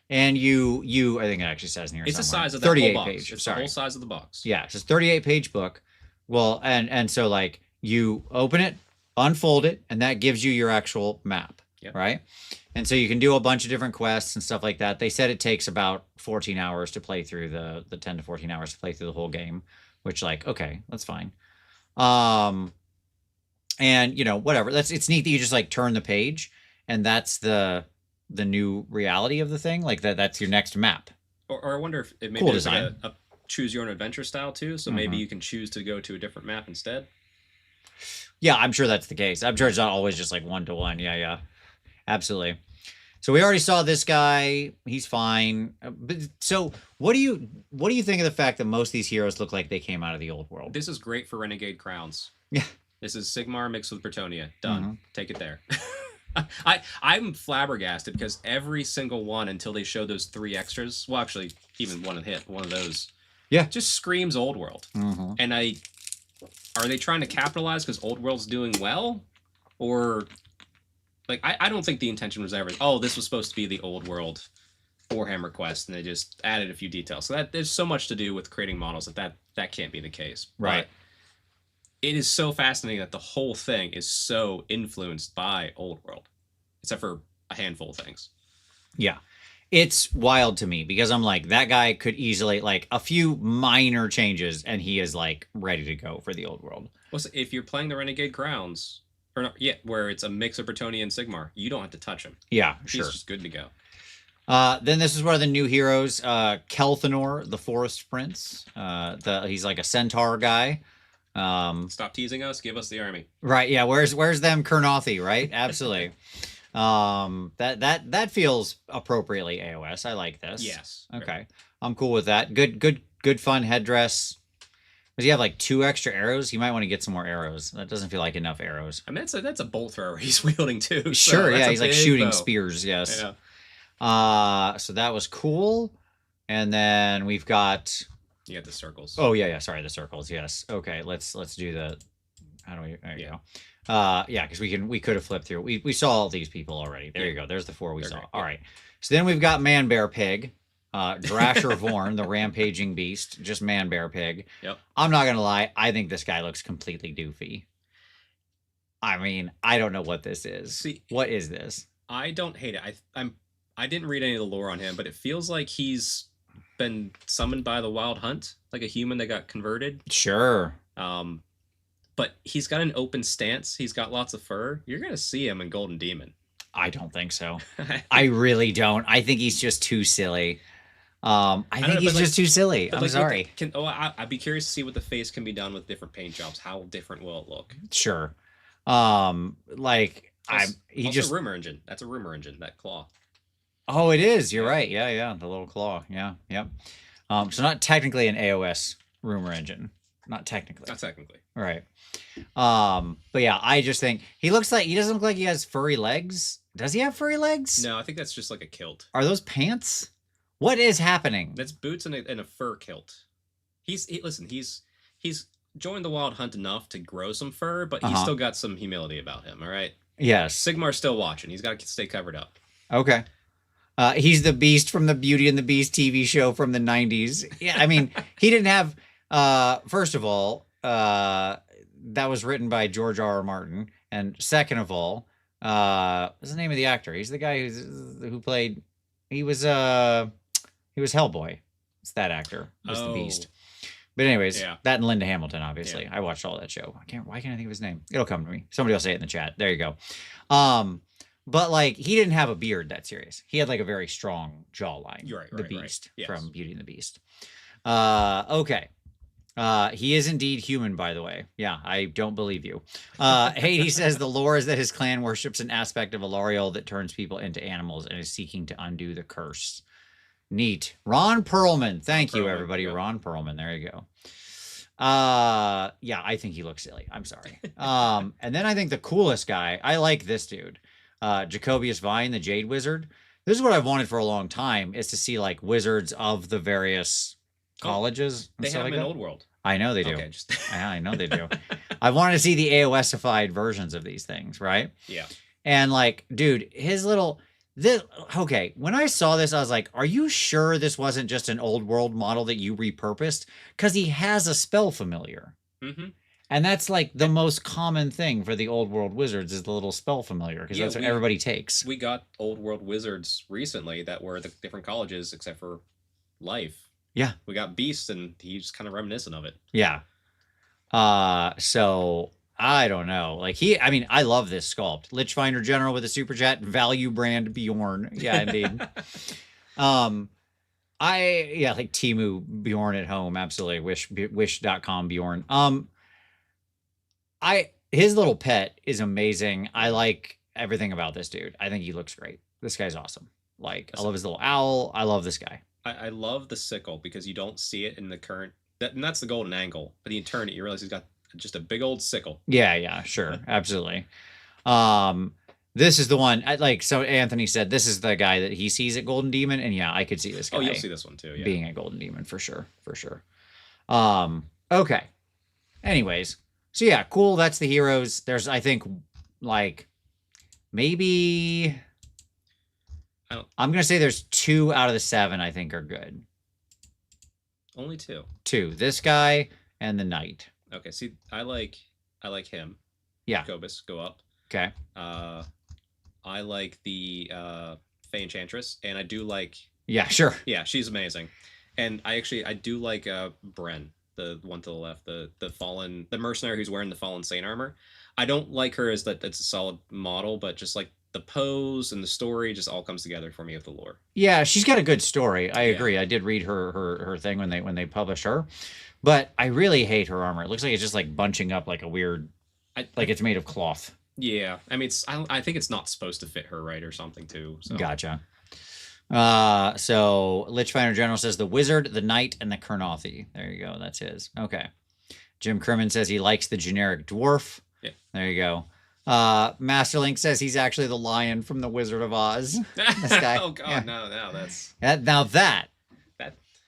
And I think it actually says in here it's somewhere. the size of that whole box. Page. It's the whole size of the box. Yeah, it's a 38-page book. Well, and so, like, you open it, unfold it, and that gives you your actual map, right? And so you can do a bunch of different quests and stuff like that. They said it takes about 14 hours to play through the 10 to 14 hours to play through the whole game, which, like, okay, that's fine. And, you know, whatever. It's neat that you just, like, turn the page, and that's the new reality of the thing. Like, that's your next map. Or I wonder if it maybe cool there's design. Like a choose your own adventure style, too, so maybe you can choose to go to a different map instead. Yeah, I'm sure that's the case. I'm sure it's not always just, like, one-to-one. Yeah. Absolutely. So we already saw this guy. He's fine. So what do you think of the fact that most of these heroes look like they came out of the old world? This is great for Renegade Crowns. Yeah. This is Sigmar mixed with Bretonnia. Done. Take it there. I'm flabbergasted because every single one until they show those 3 extras. Well, actually, even one of those. Yeah. Just screams old world. And are they trying to capitalize because old world's doing well, or? Like, I don't think the intention was ever, this was supposed to be the old world Warhammer Quest, and they just added a few details. So that there's so much to do with creating models that can't be the case. Right. But it is so fascinating that the whole thing is so influenced by Old World, except for a handful of things. Yeah. It's wild to me because I'm like, that guy could easily, like, a few minor changes and he is, like, ready to go for the Old World. Well, so if you're playing the Renegade Crowns, or not, yeah, where it's a mix of Bretonnia and Sigmar, you don't have to touch him. Yeah, sure. He's just good to go. Then this is one of the new heroes, Kelthanor, the Forest Prince. He's like a centaur guy. Stop teasing us. Give us the army. Right. Yeah. Where's them Kurnothi? Right. Absolutely. That feels appropriately AOS. I like this. Yes. Okay. Right. I'm cool with that. Good fun headdress. Does he have like 2 extra arrows? You might want to get some more arrows. That doesn't feel like enough arrows. I mean, that's a bolt thrower he's wielding too. Sure. So Yeah. He's like shooting bow. spears. Yes. Yeah. So that was cool. And then we've got. You got the circles. Oh yeah. Sorry, the circles. Yes. Okay. Let's do the. How do we? There you go. Yeah, because we could have flipped through. We saw all these people already. There you go. There's the 4 we saw. Great. All right. So then we've got Man Bear Pig, Drasher Vorn, the rampaging beast, just Man Bear Pig. Yep. I'm not gonna lie. I think this guy looks completely doofy. I mean, I don't know what this is. See, what is this? I don't hate it. I didn't read any of the lore on him, but it feels like he's been summoned by the Wild Hunt, like a human that got converted. Sure. But he's got an open stance. He's got lots of fur. You're gonna see him in Golden Demon. I don't think so. I really don't. I think he's just too silly. I think he's just too silly. I'm sorry. I'd be curious to see what the face can be done with different paint jobs. How different will it look? Sure. Rumor engine. That's a rumor engine. That claw. Oh, it is. You're right. Yeah. The little claw. Yeah. Yep. So not technically an AOS rumor engine. Not technically. Right. But yeah, I just think he doesn't look like he has furry legs. Does he have furry legs? No, I think that's just like a kilt. Are those pants? What is happening? That's boots and a fur kilt. He's joined the Wild Hunt enough to grow some fur, but he's still got some humility about him. All right. Yes. Sigmar's still watching. He's got to stay covered up. Okay. He's the Beast from the Beauty and the Beast TV show from the 90s. Yeah, I mean, he didn't have. First of all, that was written by George R.R. Martin, and second of all, what's the name of the actor? He's the guy who played. He was Hellboy. It's that actor. Was the Beast. But anyways, that and Linda Hamilton, obviously. Yeah. I watched all that show. Why can't I think of his name? It'll come to me. Somebody will say it in the chat. There you go. But like he didn't have a beard that serious. He had like a very strong jawline. The Beast from Beauty and the Beast. Okay. He is indeed human, by the way. Yeah, I don't believe you. Hades says the lore is that his clan worships an aspect of Alariel that turns people into animals and is seeking to undo the curse. Neat. Ron Perlman. Thank you, everybody. Yeah. Ron Perlman. There you go. Yeah, I think he looks silly. I'm sorry. And then I think the coolest guy, I like this dude. Jacobius Vine, the Jade Wizard. This is what I've wanted for a long time, is to see like wizards of the various colleges. They have them in Old World. I know they do. Okay, I know they do. I wanted to see the AOSified versions of these things, right? Yeah. And like, dude, when I saw this, I was like, are you sure this wasn't just an Old World model that you repurposed? Because he has a spell familiar. Mm-hmm. And that's like the most common thing for the Old World wizards is the little spell familiar, because that's what everybody takes. We got Old World wizards recently that were the different colleges except for life. Yeah. We got Beast, and he's kind of reminiscent of it. Yeah. So I don't know. Like I love this sculpt. Lichfinder General with a super chat, value brand Bjorn. Yeah, indeed. Like Timu Bjorn at home. Absolutely. Wish.com Bjorn. His little pet is amazing. I like everything about this dude. I think he looks great. This guy's awesome. Like, I love his little owl. I love this guy. I love the sickle because you don't see it in the current. And that's the golden angle. But you turn it, you realize he's got just a big old sickle. Yeah, sure. Absolutely. This is the one. So Anthony said this is the guy that he sees at Golden Demon. And yeah, I could see this guy. Oh, you'll see this one too. Yeah. Being a Golden Demon for sure. Okay. Anyways. So yeah, cool. That's the heroes. There's, I think, like, maybe I'm gonna say there's 2 out of the 7 I think are good. Only 2. 2. This guy and the knight. Okay, see, I like him. Yeah. Cobus, go up. Okay. I like the Fey Enchantress, and I do like... Yeah, sure. Yeah, she's amazing. And I do like Bren, the one to the left, the mercenary who's wearing the Fallen Saint armor. I don't like her as that's a solid model, but just like the pose and the story just all comes together for me with the lore. Yeah, she's got a good story. I agree. I did read her thing when they published her, but I really hate her armor. It looks like it's just like bunching up like a weird, like it's made of cloth. Yeah, I mean, I think it's not supposed to fit her right or something too. So. Gotcha. So Lichfinder General says the wizard, the knight, and the Kurnothi. There you go. That's his. Okay. Jim Kerman says he likes the generic dwarf. Yeah. There you go. Masterlink says he's actually the lion from the Wizard of Oz. This guy. Oh God, yeah. No, that's now that.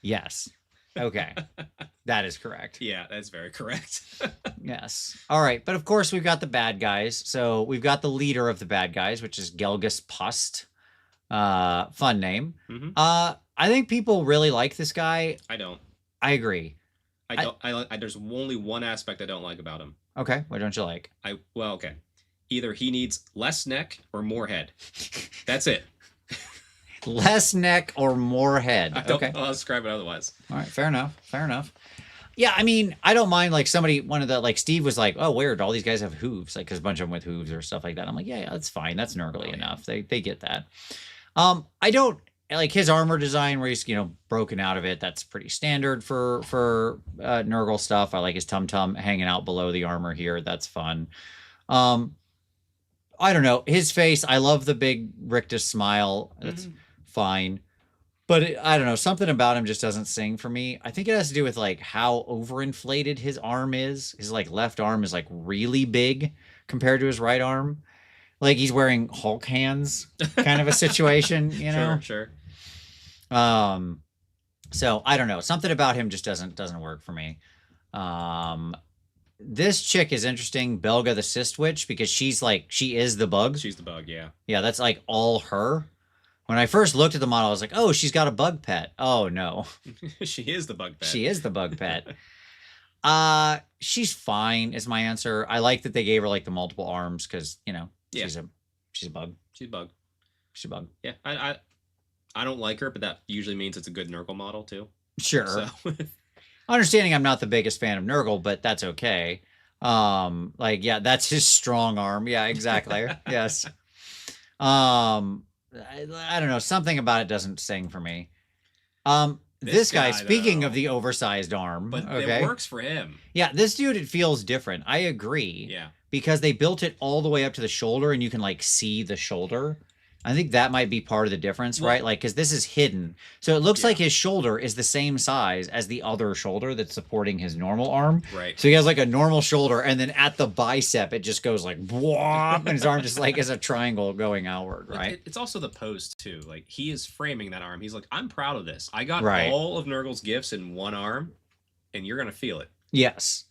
Yes. Okay. That is correct. Yeah, that's very correct. Yes. All right. But of course, we've got the bad guys. So we've got the leader of the bad guys, which is Gelgus Pust. Fun name. Mm-hmm. I think people really like this guy. I don't. I agree. There's only one aspect I don't like about him. Okay. What don't you like? Okay. Either he needs less neck or more head. That's it. Less neck or more head. Okay. I'll describe it otherwise. All right. Fair enough. Yeah, I mean, I don't mind, like, Steve was like, oh, weird, all these guys have hooves, like, because a bunch of them with hooves or stuff like that. I'm like, yeah, that's fine. That's Nurgle enough. They get that. I don't, like, his armor design where he's, broken out of it, that's pretty standard for Nurgle stuff. I like his tum-tum hanging out below the armor here. That's fun. I don't know. His face, I love the big rictus smile. That's fine. But I don't know, something about him just doesn't sing for me. I think it has to do with like how overinflated his arm is. His like left arm is like really big compared to his right arm. Like he's wearing Hulk hands kind of a situation, Sure. So I don't know. Something about him just doesn't work for me. This chick is interesting, Belga the Cyst Witch, because she is the bug. She's the bug, yeah. Yeah, that's like all her. When I first looked at the model, I was like, oh, she's got a bug pet. Oh, no. She is the bug pet. She is the bug pet. She's fine is my answer. I like that they gave her like the multiple arms because, she's a bug. She's a bug. She's a bug. Yeah, I don't like her, but that usually means it's a good Nurgle model too. Sure. So. Understanding I'm not the biggest fan of Nurgle, but that's okay. That's his strong arm. Yeah, exactly. Yes. I don't know. Something about it doesn't sing for me. This guy, speaking of the oversized arm. But it works for him. Yeah, this dude, it feels different. I agree. Yeah. Because they built it all the way up to the shoulder and you can like see the shoulder. I think that might be part of the difference, right? Like, because this is hidden. So it looks like his shoulder is the same size as the other shoulder that's supporting his normal arm. Right. So he has like a normal shoulder, and then at the bicep, it just goes like, whoop, and his arm just like is a triangle going outward, right? It's also the pose, too. Like, he is framing that arm. He's like, I'm proud of this. I got all of Nurgle's gifts in one arm, and you're going to feel it. Yes.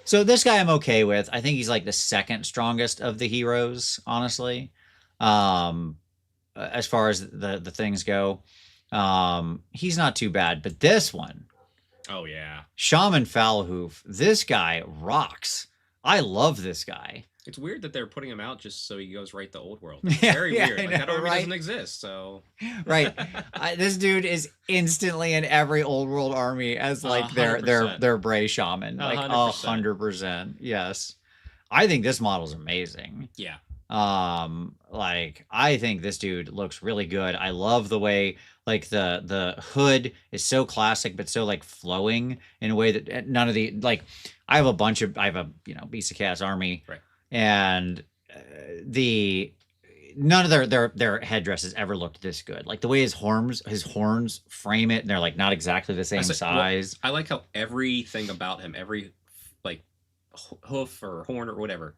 So this guy I'm okay with. I think he's like the second strongest of the heroes, honestly. As far as the things go, he's not too bad, but this one, oh yeah, Shaman Foulhoof, this guy rocks. I love this guy. It's weird that they're putting him out just so he goes right to old world. Very weird. Like, that army doesn't exist, so right. This dude is instantly in every old world army as like their Bray shaman, like 100%. Yes, I think this model's amazing. Yeah. I think this dude looks really good. I love the way like the hood is so classic but so like flowing in a way that none of the like I have a Beast of Chaos army, right, and none of their headdresses ever looked this good. Like the way his horns frame it, and they're like not exactly the same size. I like how everything about him, every like hoof or horn or whatever,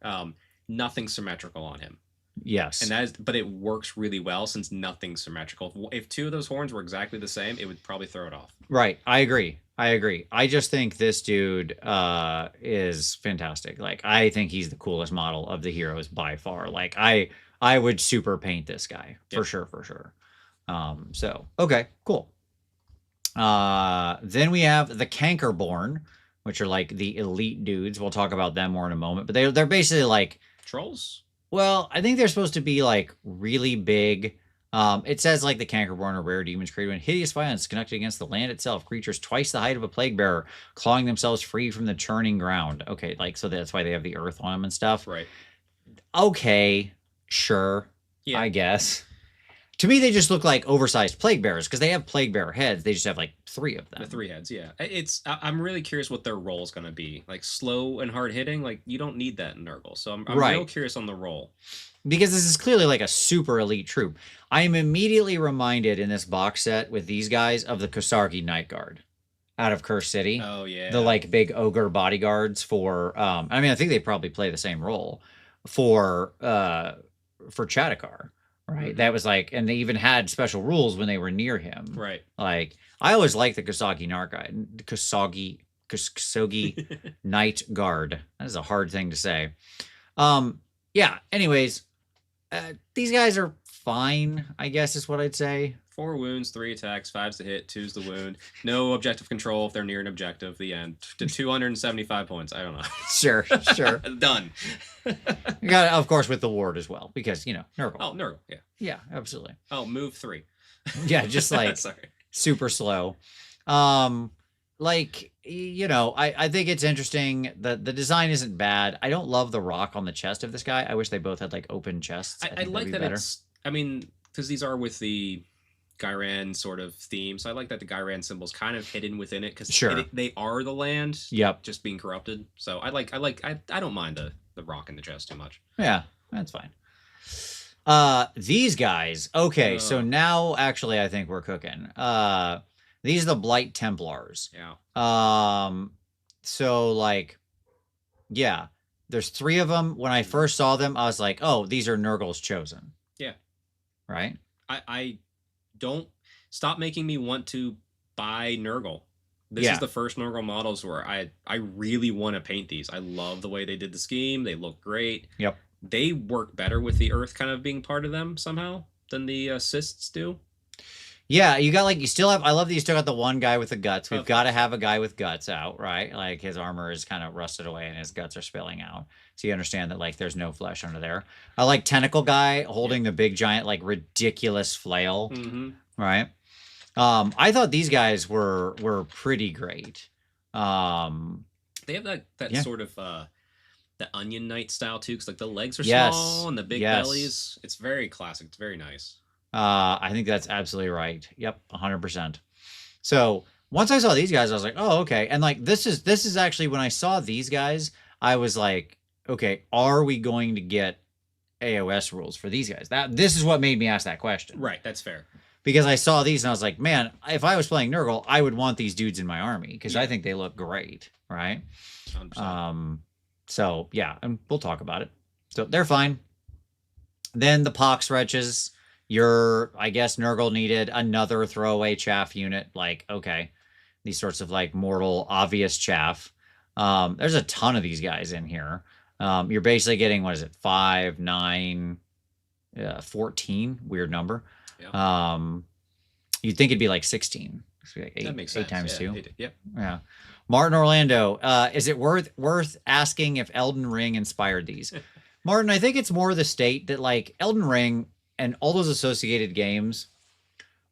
nothing's symmetrical on him. Yes. But it works really well since nothing's symmetrical. If two of those horns were exactly the same, it would probably throw it off. Right. I agree. I just think this dude is fantastic. Like, I think he's the coolest model of the heroes by far. Like, I I would super paint this guy for sure, for sure. So okay, cool. Then we have the Cankerborn, which are like the elite dudes. We'll talk about them more in a moment, but they're basically like trolls. Well, I think they're supposed to be like really big. It says like the Cankerborn are rare demons created when hideous violence conducted against the land itself. Creatures twice the height of a plague bearer, clawing themselves free from the churning ground. Okay, like so that's why they have the earth on them and stuff. Right. Okay, sure. Yeah. I guess. To me, they just look like oversized plague bearers because they have plague bearer heads. They just have like 3 of them. The 3 heads, yeah. I'm really curious what their role is going to be. Like slow and hard hitting, like you don't need that in Nurgle. So I'm real curious on the role. Because this is clearly like a super elite troop. I am immediately reminded in this box set with these guys of the Kosargi Night Guard out of Curse City. Oh yeah. The like big ogre bodyguards for I mean I think they probably play the same role for Chadakar. Right. Mm-hmm. That was like, and they even had special rules when they were near him. Right. Like, I always liked the Kosagi Night Guard. That is a hard thing to say. Yeah. Anyways, these guys are fine, I guess is what I'd say. 4 wounds, 3 attacks, 5's the hit, 2's the wound. No objective control if they're near an objective. The end. To 275 points. I don't know. Sure. Done. You got, of course, with the ward as well, because, you know, Nurgle. Oh, Nurgle, yeah. Yeah, absolutely. Oh, move 3. Yeah, just like super slow. Like, you know, I think it's interesting. The design isn't bad. I don't love the rock on the chest of this guy. I wish they both had like open chests. I like that better. It's, I mean, because these are with the Gyran sort of theme. So I like that the Gyran symbol's kind of hidden within it because they are the land. Yep. Just being corrupted. So I don't mind the rock in the chest too much. Yeah, that's fine. These guys. Okay, so now actually I think we're cooking. These are the Blight Templars. Yeah. So like, yeah, there's 3 of them. When I first saw them, I was like, oh, these are Nurgle's chosen. Yeah. Right? I don't stop making me want to buy Nurgle. This is the first Nurgle models where I really want to paint these. I love the way they did the scheme. They look great. Yep. They work better with the earth kind of being part of them somehow than the assists do. Yeah, you got like, you still have, I love that you still got the one guy with the guts. We've got to have a guy with guts out, right? Like his armor is kind of rusted away and his guts are spilling out. So you understand that like there's no flesh under there. I like Tentacle Guy holding the big giant, like ridiculous flail, right? I thought these guys were pretty great. They have that sort of the Onion Knight style too, because like the legs are small and the big bellies. It's very classic. It's very nice. I think that's absolutely right. Yep, 100%. So once I saw these guys, I was like, oh, okay. And like this is actually when I saw these guys, I was like, okay, are we going to get AOS rules for these guys? This is what made me ask that question. Right, that's fair. Because I saw these and I was like, man, if I was playing Nurgle, I would want these dudes in my army because I think they look great, right? 100%. So yeah, and we'll talk about it. So they're fine. Then the Pox Wretches. I guess Nurgle needed another throwaway chaff unit. Like, okay, these sorts of like mortal obvious chaff. There's a ton of these guys in here. You're basically getting, what is it? 5, 9, 14, weird number. Yeah. You'd think it'd be like 16. Like 8, that makes 8 sense. times 2. Yep. Yeah. Martin Orlando, is it worth asking if Elden Ring inspired these? Martin, I think it's more the state that like Elden Ring and all those associated games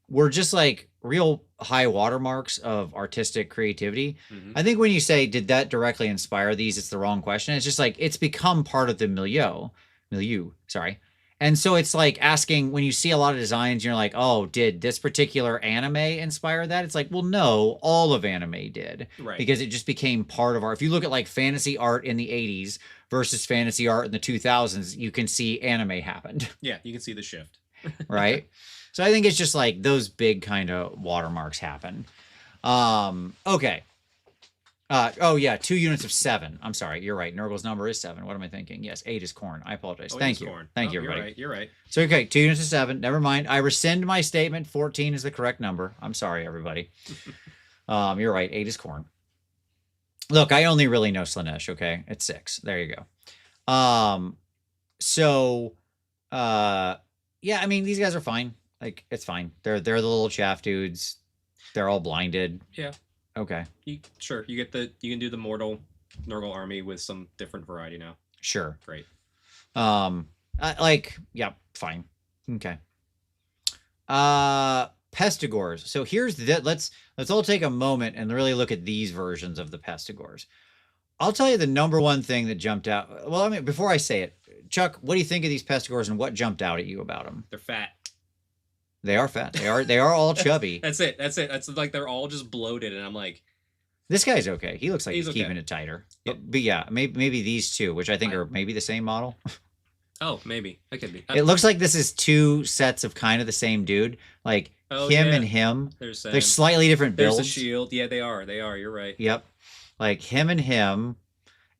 were just like real high watermarks of artistic creativity. I think when you say, did that directly inspire these, it's the wrong question. It's just like, it's become part of the milieu, sorry. And so it's like asking, when you see a lot of designs, you're like, oh, did this particular anime inspire that? It's like, well, no, all of anime did. Right. Because it just became part of if you look at like fantasy art in the 80s versus fantasy art in the 2000s, you can see anime happened. Yeah, you can see the shift. Right? So I think it's just like those big kind of watermarks happen. Okay. Oh yeah, 2 units of 7. I'm sorry, you're right. Nurgle's number is 7. What am I thinking? Yes, 8 is corn. I apologize. Thank you. Thank you, everybody. You're right. So okay, 2 units of 7. Never mind. I rescind my statement. 14 is the correct number. I'm sorry, everybody. You're right. 8 is corn. Look, I only really know Slanesh, okay? It's 6. There you go. So Yeah, I mean, these guys are fine. Like, it's fine. They're the little chaff dudes. They're all blinded. Yeah. Okay. You can do the mortal Nurgle army with some different variety now. Sure. Great. Yeah, fine. Okay. Pestigores. So here's let's all take a moment and really look at these versions of the Pestigores. I'll tell you the number one thing that jumped out. Well, I mean, before I say it, Chuck, what do you think of these Pestigores and what jumped out at you about them? They're fat. They are fat. They are all chubby. That's it. That's like they're all just bloated, and I'm like, this guy's okay. He looks like he's okay. keeping it tighter. Yep. But yeah, maybe these two, which I think are maybe the same model. Oh, maybe. That could be. It looks like this is two sets of kind of the same dude. Like him and him. They're slightly different builds. There's a shield. Yeah, they are. You're right. Yep. Like him and him.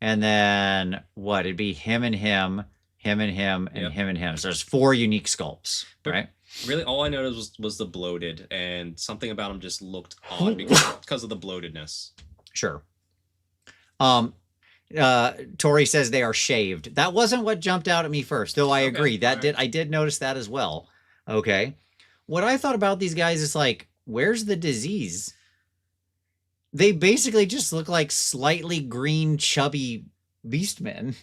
And then what? It'd be him and him, him and him, and him and him. So there's 4 unique sculpts, right? Really, all I noticed was the bloated, and something about them just looked odd because of the bloatedness. Sure. Tori says they are shaved. That wasn't what jumped out at me first, though I agree. I did notice that as well. Okay. What I thought about these guys is like, where's the disease? They basically just look like slightly green, chubby beastmen.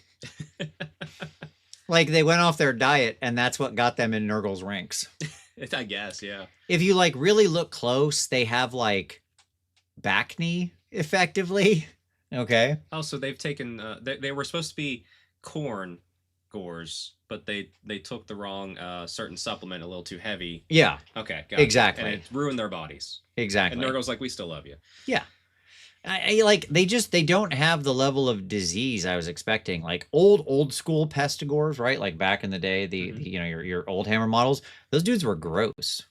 Like they went off their diet, and that's what got them in Nurgle's ranks. I guess, yeah. If you like really look close, they have like back knee, effectively. Okay. Oh, so they've taken. They were supposed to be corn gores, but they took the wrong certain supplement, a little too heavy. Yeah. Okay. Got exactly. And it ruined their bodies. Exactly. And Nurgle's like, we still love you. Yeah. I like they don't have the level of disease I was expecting. Like old school Pestigores, right? Like back in the day, the your old Hammer models, those dudes were gross.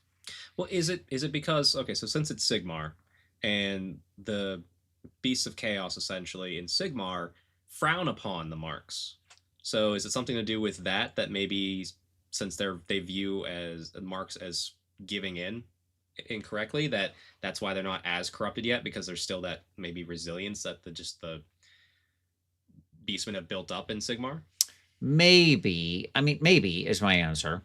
Well, is it because so since it's Sigmar, and the Beasts of Chaos essentially in Sigmar frown upon the marks. So is it something to do with that maybe since they view as marks as giving in incorrectly, that's why they're not as corrupted yet, because there's still that maybe resilience that the beastmen have built up in Sigmar? Maybe. I mean, maybe is my answer.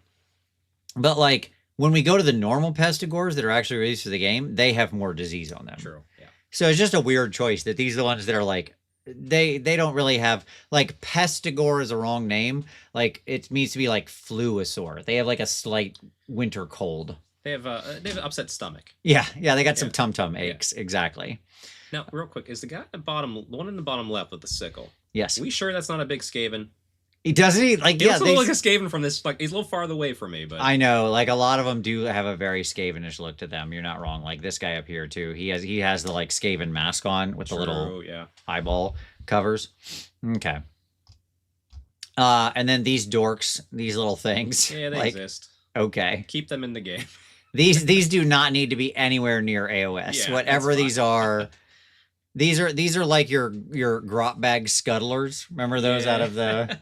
But like when we go to the normal Pestigores that are actually released for the game, they have more disease on them. True. Yeah. So it's just a weird choice that these are the ones that are like they don't really have like Pestigore is a wrong name. Like it needs to be like Fluosaur. They have like a slight winter cold. They have an upset stomach. Yeah, they got some tum-tum aches. Yeah. Exactly. Now, real quick, is the one in the bottom left with the sickle? Yes. Are we sure that's not a big Skaven? He doesn't like. He looks a little like a Skaven from this. Like he's a little farther away from me, but I know. Like a lot of them do have a very Skavenish look to them. You're not wrong. Like this guy up here too. He has the like Skaven mask on with the little eyeball covers. Okay. And then these dorks, these little things. Yeah, they exist. Okay. Keep them in the game. These do not need to be anywhere near AOS. Yeah, whatever these are, these are like your grot bag scuttlers. Remember those out of the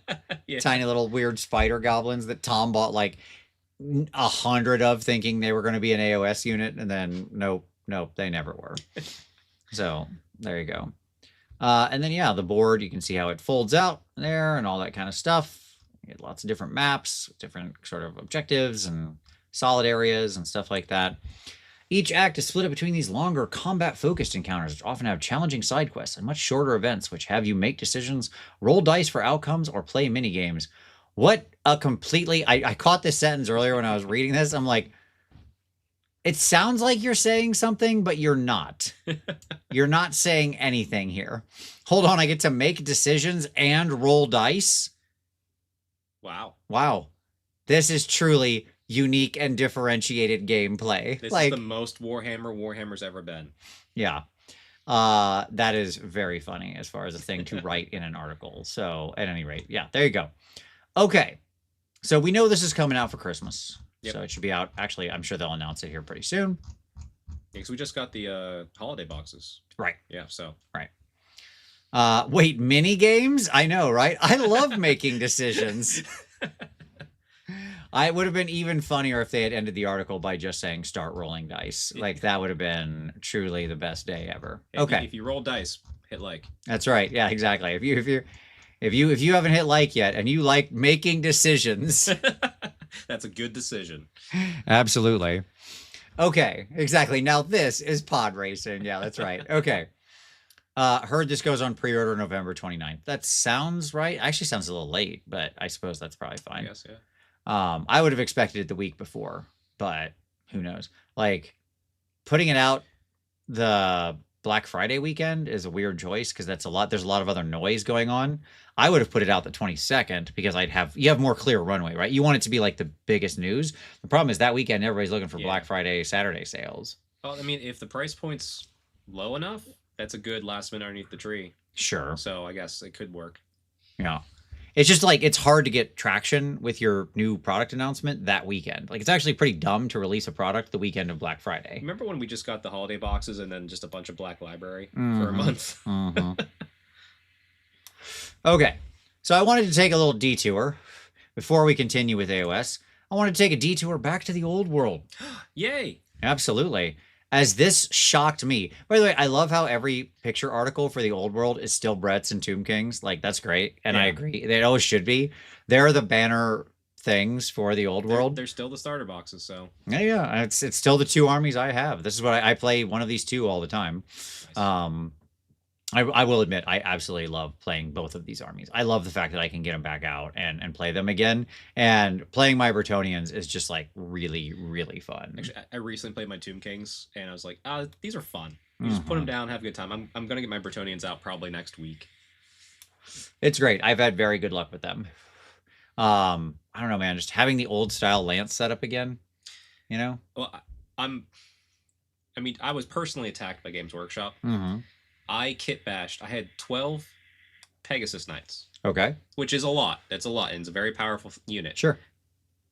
tiny little weird spider goblins that Tom bought like 100 of, thinking they were going to be an AOS unit, and then nope, they never were. So there you go. And then the board, you can see how it folds out there and all that kind of stuff. You get lots of different maps, different sort of objectives and solid areas and stuff like that. Each act is split up between these longer combat-focused encounters, which often have challenging side quests and much shorter events, which have you make decisions, roll dice for outcomes, or play mini-games. What a completely... I caught this sentence earlier when I was reading this. I'm like, it sounds like you're saying something, but you're not. You're not saying anything here. Hold on, I get to make decisions and roll dice? Wow. This is truly unique and differentiated gameplay. This is the most Warhammer's ever been. Yeah. That is very funny as far as a thing to write in an article. So at any rate, there you go. Okay. So we know this is coming out for Christmas. Yep. So it should be out. Actually, I'm sure they'll announce it here pretty soon. Yeah, because we just got the holiday boxes. Right. Yeah, so. Right. Wait, mini games? I know, right? I love making decisions. It would have been even funnier if they had ended the article by just saying start rolling dice. Like that would have been truly the best day ever. Okay. If you roll dice, hit like. That's right. Yeah, exactly. If If you haven't hit like yet and you like making decisions, That's a good decision. absolutely. Okay, exactly. Now this is pod racing. Yeah, that's right. Okay. Heard this goes on pre-order November 29th. That sounds right. Actually sounds a little late, but I suppose that's probably fine. Yes, yeah. I would have expected it the week before, but who knows? Like putting it out the Black Friday weekend is a weird choice because there's a lot of other noise going on. I would have put it out the 22nd because you have more clear runway, right? You want it to be like the biggest news. The problem is that weekend everybody's looking for Black Friday, Saturday sales. Well, I mean, if the price point's low enough, that's a good last minute underneath the tree. Sure. So I guess it could work. Yeah. It's just like it's hard to get traction with your new product announcement that weekend. Like it's actually pretty dumb to release a product the weekend of Black Friday. Remember when we just got the holiday boxes and then just a bunch of Black Library for a month? Okay. So I wanted to take a little detour before we continue with AOS. I wanted to take a detour back to the old world. Yay! Absolutely. As this shocked me. By the way, I love how every picture article for the old world is still Brett's and Tomb Kings. Like, that's great. And I agree. They always should be. They're the banner things for the old world. They're still the starter boxes, so. Yeah. It's still the two armies I have. This is what I play one of these two all the time. Nice. I will admit, I absolutely love playing both of these armies. I love the fact that I can get them back out and play them again. And playing my Bretonnians is just like really, really fun. Actually, I recently played my Tomb Kings, and I was like, these are fun. You just put them down, have a good time. I'm going to get my Bretonnians out probably next week. It's great. I've had very good luck with them. I don't know, man. Just having the old style lance set up again, you know? Well, I was personally attacked by Games Workshop. I kit bashed. I had 12 Pegasus Knights. Okay. Which is a lot. That's a lot, and it's a very powerful unit. Sure.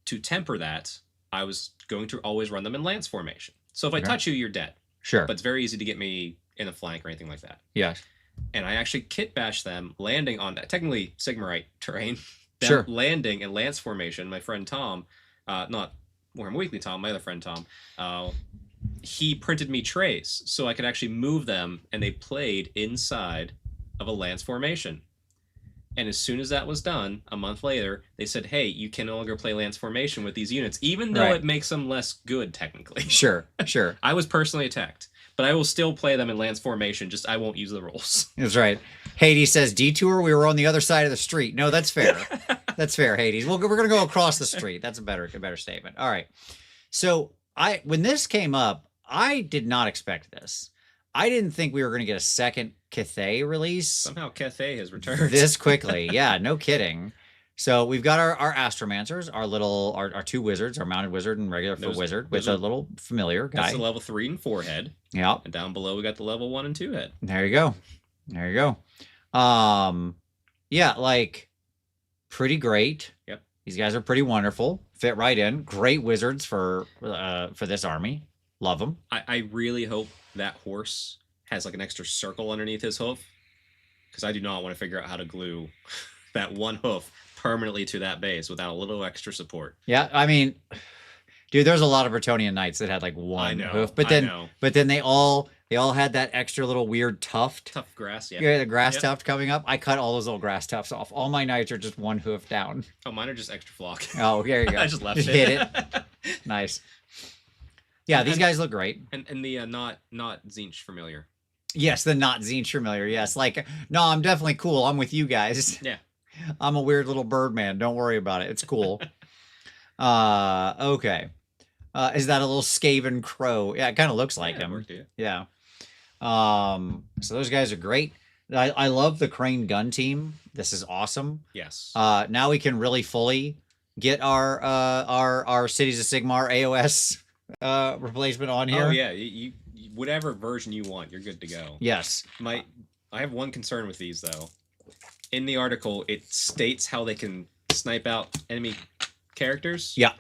To temper that, I was going to always run them in lance formation. So if I touch you, you're dead. Sure. But it's very easy to get me in the flank or anything like that. Yes. And I actually kit bashed them, landing on that technically Sigmarite terrain. Sure. Landing in lance formation. My friend Tom, not Warhammer Weekly Tom, my other friend Tom, he printed me trays so I could actually move them, and they played inside of a lance formation. And as soon as that was done, a month later, they said, hey, you can no longer play lance formation with these units, even though it makes them less good, technically. Sure. I was personally attacked, but I will still play them in lance formation, just I won't use the rules. That's right. Hades says, detour, we were on the other side of the street. No, that's fair. That's fair, Hades. We're going to go across the street. That's a better statement. All right. So when this came up, I did not expect this. I didn't think we were going to get a second Cathay release. Somehow Cathay has returned. This quickly. Yeah, no kidding. So we've got our Astromancers, our two wizards, our mounted wizard and regular foot wizard with a little familiar guy. That's the level 3 and 4 head. Yeah. And down below we got the level 1 and 2 head. There you go. There you go. Yeah, like pretty great. Yep. These guys are pretty wonderful. Fit right in. Great wizards for this army. Love them. I really hope that horse has like an extra circle underneath his hoof, because I do not want to figure out how to glue that one hoof permanently to that base without a little extra support. Yeah, I mean, dude, there's a lot of Bretonnian knights that had like one hoof, but then they all had that extra little weird tuft. Tough grass, yeah. Yeah, the grass tuft coming up. I cut all those little grass tufts off. All my knights are just one hoof down. Oh, mine are just extra flock. Oh, here you go. I just left it. Hit it. Nice. Yeah, these guys look great. And the not Zinch familiar. Yes, the not Zinch familiar. Yes, like, no, I'm definitely cool. I'm with you guys. Yeah. I'm a weird little bird man. Don't worry about it. It's cool. Okay. Is that a little Skaven crow? Yeah, it kind of looks like him. Worked, yeah. So those guys are great. I love the Crane gun team. This is awesome. Yes. Now we can really fully get our Cities of Sigmar AOS replacement on here. Oh yeah, you whatever version you want, you're good to go. Yes. I have one concern with these though. In the article, it states how they can snipe out enemy characters. Yeah.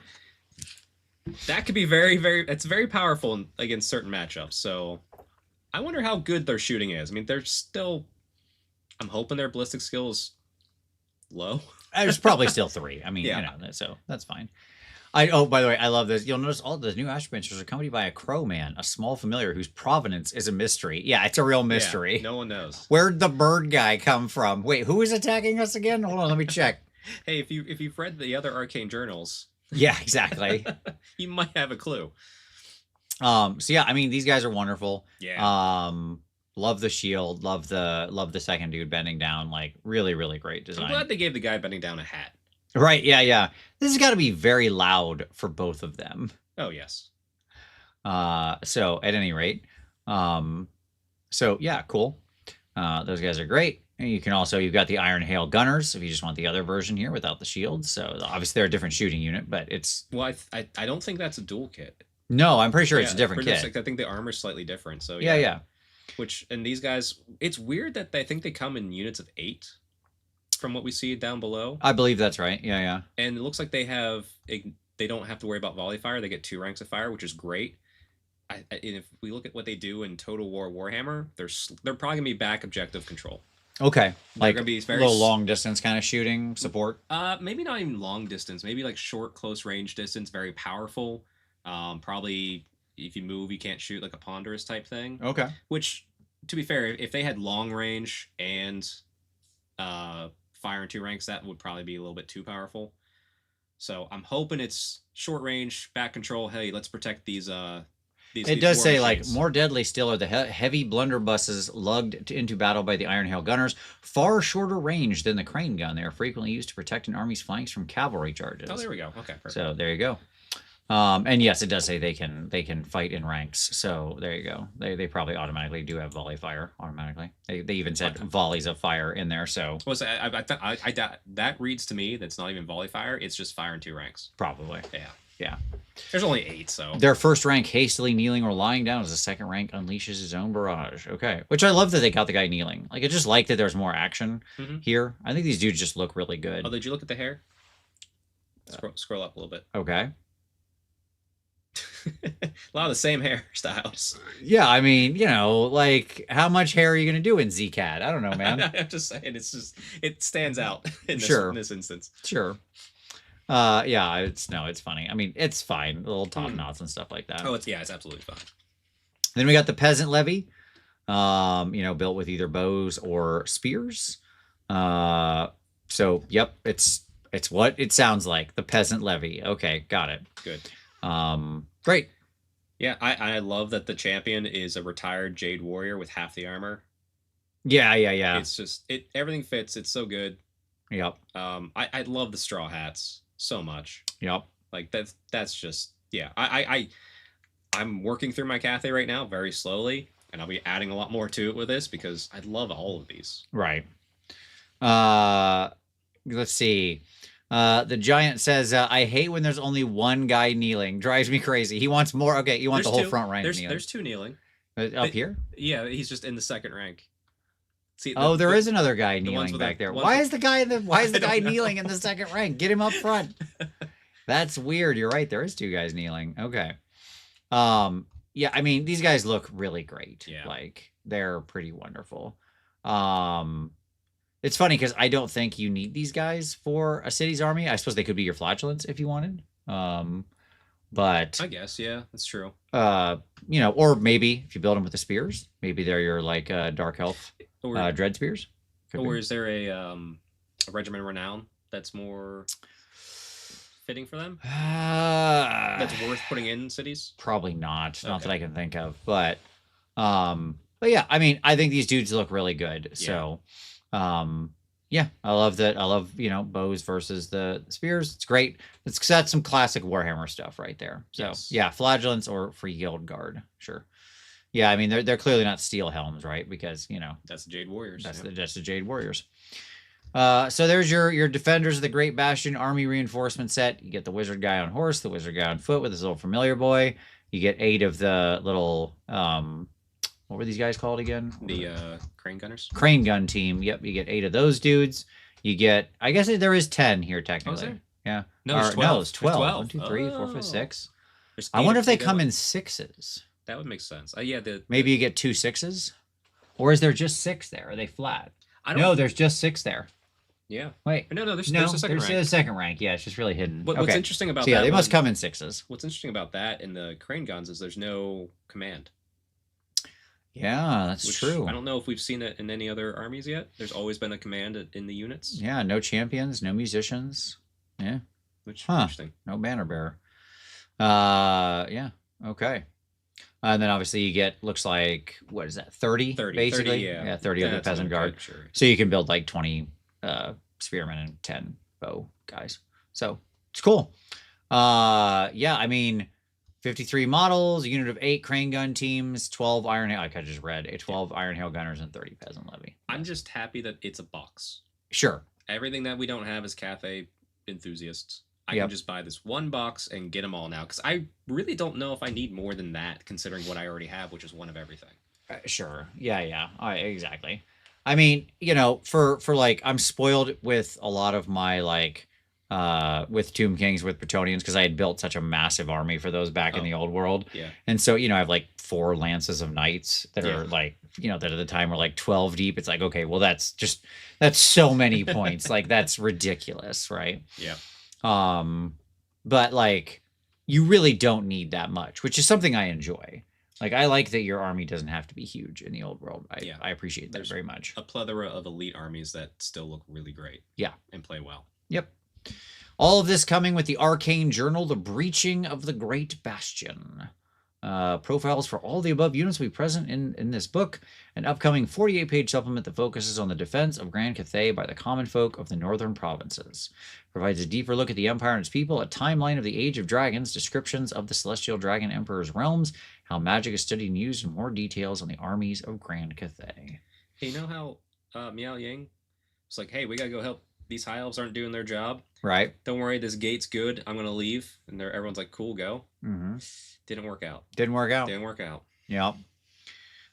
That could be it's very powerful against certain matchups. So I wonder how good their shooting is. I mean, I'm hoping their ballistic skill is low. There's probably still 3. I mean, yeah. so that's fine. Oh, by the way, I love this. You'll notice all the new Ashbenchers are accompanied by a crow man, a small familiar whose provenance is a mystery. Yeah, it's a real mystery. Yeah, no one knows. Where'd the bird guy come from? Wait, who is attacking us again? Hold on, let me check. Hey, if you've read the other arcane journals, Yeah, exactly. you might have a clue. So yeah, I mean, these guys are wonderful. Yeah. Love the shield, love the second dude bending down, like really, really great design. I'm glad they gave the guy bending down a hat. Right, yeah. This has got to be very loud for both of them. Oh yes. So at any rate, so yeah, cool. Those guys are great. And you can also, you've got the Iron Hail Gunners if you just want the other version here without the shield. So obviously they're a different shooting unit, but it's... Well, I don't think that's a dual kit. No, I'm pretty sure it's a different kit. I think the armor's slightly different. So yeah. And these guys, it's weird that I think they come in units of 8 from what we see down below. I believe that's right. Yeah. And it looks like they don't have to worry about volley fire. They get 2 ranks of fire, which is great. And if we look at what they do in Total War Warhammer, they're probably gonna be back objective control. Okay, like gonna be very little long distance kind of shooting support. Maybe not even long distance. Maybe like short, close range distance. Very powerful. Probably if you move, you can't shoot, like a ponderous type thing. Okay. Which, to be fair, if they had long range and fire in 2 ranks, that would probably be a little bit too powerful. So I'm hoping it's short range, back control. Hey, let's protect these. It does say, like, more deadly still are the heavy blunderbusses lugged into battle by the Iron Hail Gunners. Far shorter range than the Crane Gun. They are frequently used to protect an army's flanks from cavalry charges. Oh, there we go. Okay, perfect. So there you go. And yes, it does say they can fight in ranks. So there you go. They probably automatically do have volley fire automatically. They even said volleys of fire in there. So well, that reads to me that's not even volley fire. It's just fire in 2 ranks. Probably. Yeah. There's only 8, so their first rank hastily kneeling or lying down as the second rank unleashes his own barrage. Okay, which I love that they got the guy kneeling. Like, I just like that there's more action here. I think these dudes just look really good. Oh, did you look at the hair? Scroll up a little bit. Okay. A lot of the same hairstyles. Yeah, I mean, like, how much hair are you gonna do in ZCAT? I don't know, man. I'm just saying, it stands out in this instance. Sure. Yeah, it's funny. I mean, it's fine. Little top knots and stuff like that. Oh, it's absolutely fine. Then we got the peasant levy, built with either bows or spears. So yep, it's what it sounds like. The peasant levy. Okay, got it. Good. Great. Yeah, I love that the champion is a retired Jade warrior with half the armor. Yeah. It's just everything fits. It's so good. Yep. I love the straw hats so much. Yep. Like that's just I'm working through my Cathay right now very slowly, and I'll be adding a lot more to it with this because I love all of these. Right. Let's see. The giant says, I hate when there's only one guy kneeling. Drives me crazy. He wants more. Okay, you want the whole front rank kneeling. There's 2 kneeling. Up here? Yeah, he's just in the second rank. See, there is another guy kneeling back there. Why is the guy kneeling in the second rank? Get him up front. That's weird. You're right. There is 2 guys kneeling. Okay. Yeah, I mean, these guys look really great. Yeah. Like, they're pretty wonderful. It's funny because I don't think you need these guys for a city's army. I suppose they could be your flatulence if you wanted. But I guess, yeah, that's true. Or maybe if you build them with the spears, maybe they're your like dark elf dread spears. Or is there a regiment of renown that's more fitting for them? That's worth putting in cities? Probably not. Not that I can think of. But yeah, I mean, I think these dudes look really good. Yeah. So yeah, I love that. I love, bows versus the spears. It's great. That's some classic Warhammer stuff right there. So yes. Yeah, flagellants or free guild guard. Sure. Yeah, I mean, they're clearly not steel helms, right? Because, that's the Jade Warriors. That's the Jade Warriors. So there's your Defenders of the Great Bastion army reinforcement set. You get the wizard guy on horse, the wizard guy on foot with his little familiar boy. You get 8 of the little what were these guys called again? The crane gunners. Crane gun team. Yep, you get 8 of those dudes. You get, I guess there is 10 here technically. Oh, is there? Yeah. No, it's 12. No, it's 12. 12. 1, 2, 3, 4, 5, 6. There's I wonder if they come in 6s. That would make sense. Yeah, maybe you get 2 6s, or is there just 6 there? Are they flat? No, there's just 6 there. Yeah. Wait. No, there's No, a second there's rank. a second rank. Yeah, it's just really hidden. What's Okay. interesting about So yeah, that they must one- come in 6s. What's interesting about that in the crane guns is there's no command. Yeah, that's Which true. I don't know if we've seen it in any other armies yet. There's always been a command in the units. Yeah, no champions, no musicians. Yeah. Which Huh. interesting. No banner bearer. Yeah. Okay. And then obviously you get, looks like, what is that, 30? 30, basically? 30, yeah. 30 of the That's a peasant little guard. good, sure. So you can build like 20 spearmen and 10 bow guys. So it's cool. Yeah, I mean, 53 models, a unit of 8 crane gun teams, 12 iron hail, like I just read, 12 iron hail gunners and 30 peasant levy. I'm just happy that it's a box. Sure. Everything that we don't have as Cathay enthusiasts. I Yep. can just buy this one box and get them all now, because I really don't know if I need more than that, considering what I already have, which is one of everything. Sure. Yeah. Exactly. I mean, you know, for like, I'm spoiled with a lot of my like, with Tomb Kings, with Bretonnians, because I had built such a massive army for those back in the old world. Yeah. And so, you know, I have like 4 lances of knights that Yeah. are like, you know, that at the time were like 12 deep. It's like, okay, well, that's so many points. Like, that's ridiculous, right? Yeah. But like, you really don't need that much, which is something I enjoy. Like, I like that your army doesn't have to be huge in the old world. I appreciate that very much. A plethora of elite armies that still look really great. Yeah. And play well. Yep. All of this coming with the Arcane Journal, The Breaching of the Great Bastion. Profiles for all the above units will be present in this book. An upcoming 48-page supplement that focuses on the defense of Grand Cathay by the common folk of the northern provinces. Provides a deeper look at the Empire and its people, a timeline of the Age of Dragons, descriptions of the Celestial Dragon Emperor's realms, how magic is studied and used, and more details on the armies of Grand Cathay. Hey, you know how Miao Yang was like, hey, we gotta go help. These high elves aren't doing their job. Right. Don't worry, this gate's good. I'm gonna leave. And everyone's like, cool, go. Mm-hmm. Didn't work out. Didn't work out. Didn't work out. Yep.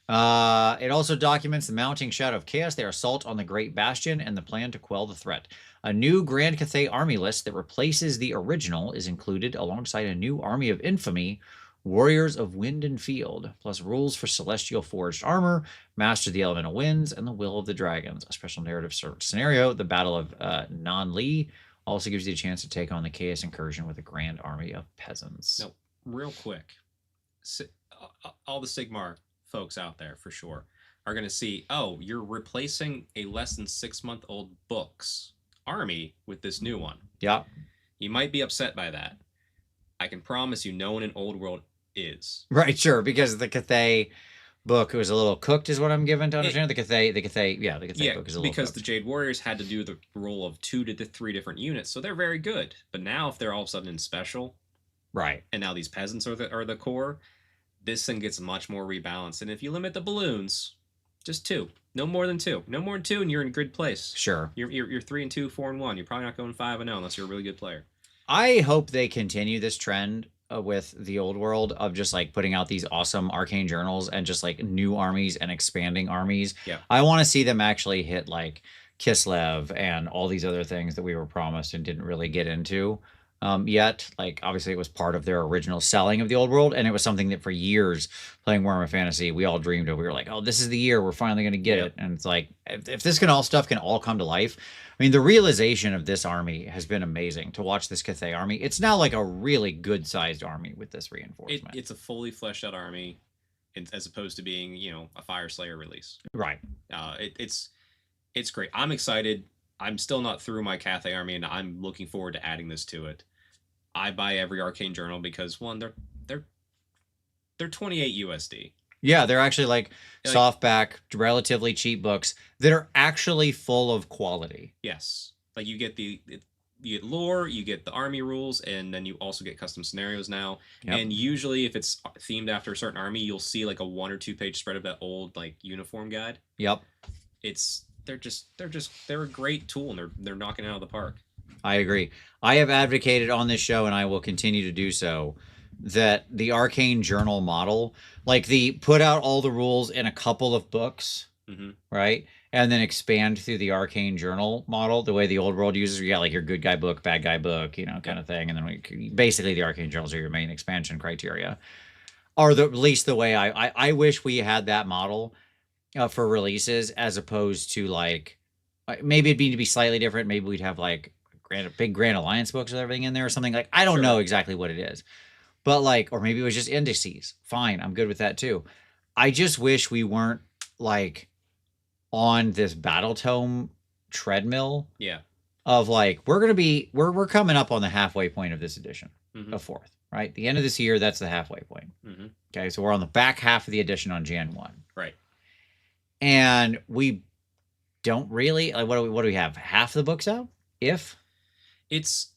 It also documents the mounting shadow of chaos, their assault on the Great Bastion, and the plan to quell the threat. A new Grand Cathay army list that replaces the original is included alongside a new army of infamy, Warriors of Wind and Field, plus rules for Celestial Forged Armor, Master the Elemental Winds, and the Will of the Dragons. A special narrative scenario, the Battle of Nan Li, also gives you a chance to take on the Chaos Incursion with a grand army of peasants. Now, real quick, all the Sigmar folks out there, for sure, are going to see, oh, you're replacing a less than 6-month-old book's army with this new one. Yeah. You might be upset by that. I can promise you no one in Old World is. Right, sure, because the Cathay book was a little cooked, is what I'm given to understand. The Cathay book is a little because cooked. the Jade Warriors had to do the role of 2 to 3 different units, so they're very good. But now, if they're all of a sudden in special, right, and now these peasants are the core, this thing gets much more rebalanced. And if you limit the balloons, just 2, no more than 2, no more than 2, and you're in good place. Sure, you're 3 and 2, 4 and 1. You're probably not going 5 and 0 unless you're a really good player. I hope they continue this trend with the old world of just like putting out these awesome arcane journals and just like new armies and expanding armies. Yeah, I want to see them actually hit like Kislev and all these other things that we were promised and didn't really get into yet. Like, obviously it was part of their original selling of the old world, and it was something that for years playing Warhammer Fantasy we all dreamed of. We were like, oh, this is the year we're finally going to get it. And it's like, if this stuff can all come to life. I mean, the realization of this army has been amazing. To watch this Cathay army, it's now like a really good sized army with this reinforcement. it's a fully fleshed out army, as opposed to being, you know, a Fire Slayer release. Right. It's great. I'm excited. I'm still not through my Cathay army, and I'm looking forward to adding this to it. I buy every Arcane Journal because, one, they're 28 USD. Yeah, they're actually like softback, relatively cheap books that are actually full of quality. Yes, like you get you get lore, you get the army rules, and then you also get custom scenarios now. Yep. And usually, if it's themed after a certain army, you'll see like a 1 or 2 page spread of that old like uniform guide. Yep. They're a great tool, and they're knocking it out of the park. I agree. I have advocated on this show, and I will continue to do so, that the Arcane Journal model, like the put out all the rules in a couple of books, right? And then expand through the Arcane Journal model, the way the old world uses. You got like your good guy book, bad guy book, you know, kind of thing. And then basically the Arcane Journals are your main expansion criteria. Or at least the way I wish we had that model for releases, as opposed to like maybe it'd be to be slightly different. Maybe we'd have like big Grand Alliance books with everything in there or something. Like, I don't know exactly what it is, but like, or maybe it was just indices. Fine, I'm good with that too. I just wish we weren't like on this battle tome treadmill. Yeah. Of like, we're coming up on the halfway point of this edition of fourth, right? The end of this year, that's the halfway point. Okay, so we're on the back half of the edition on Jan 1. Right. And we don't really like, what do we have? Half the books out? If it's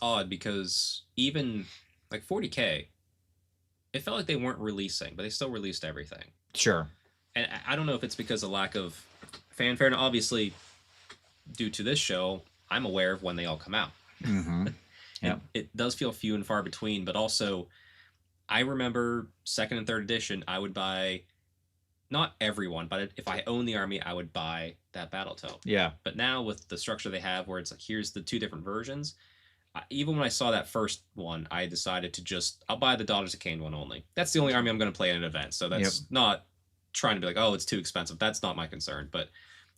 odd because even like 40K, it felt like they weren't releasing, but they still released everything. Sure. And I don't know if it's because of lack of fanfare. And obviously, due to this show, I'm aware of when they all come out. Yeah. It does feel few and far between, but also I remember second and third edition, I would buy, not everyone, but if I own the army, I would buy that battle tome. Yeah. But now with the structure they have where it's like, here's the 2 different versions, even when I saw that first one, I decided to I'll buy the Daughters of Cain one only. That's the only army I'm going to play in an event. So that's not trying to be like, oh, it's too expensive. That's not my concern. But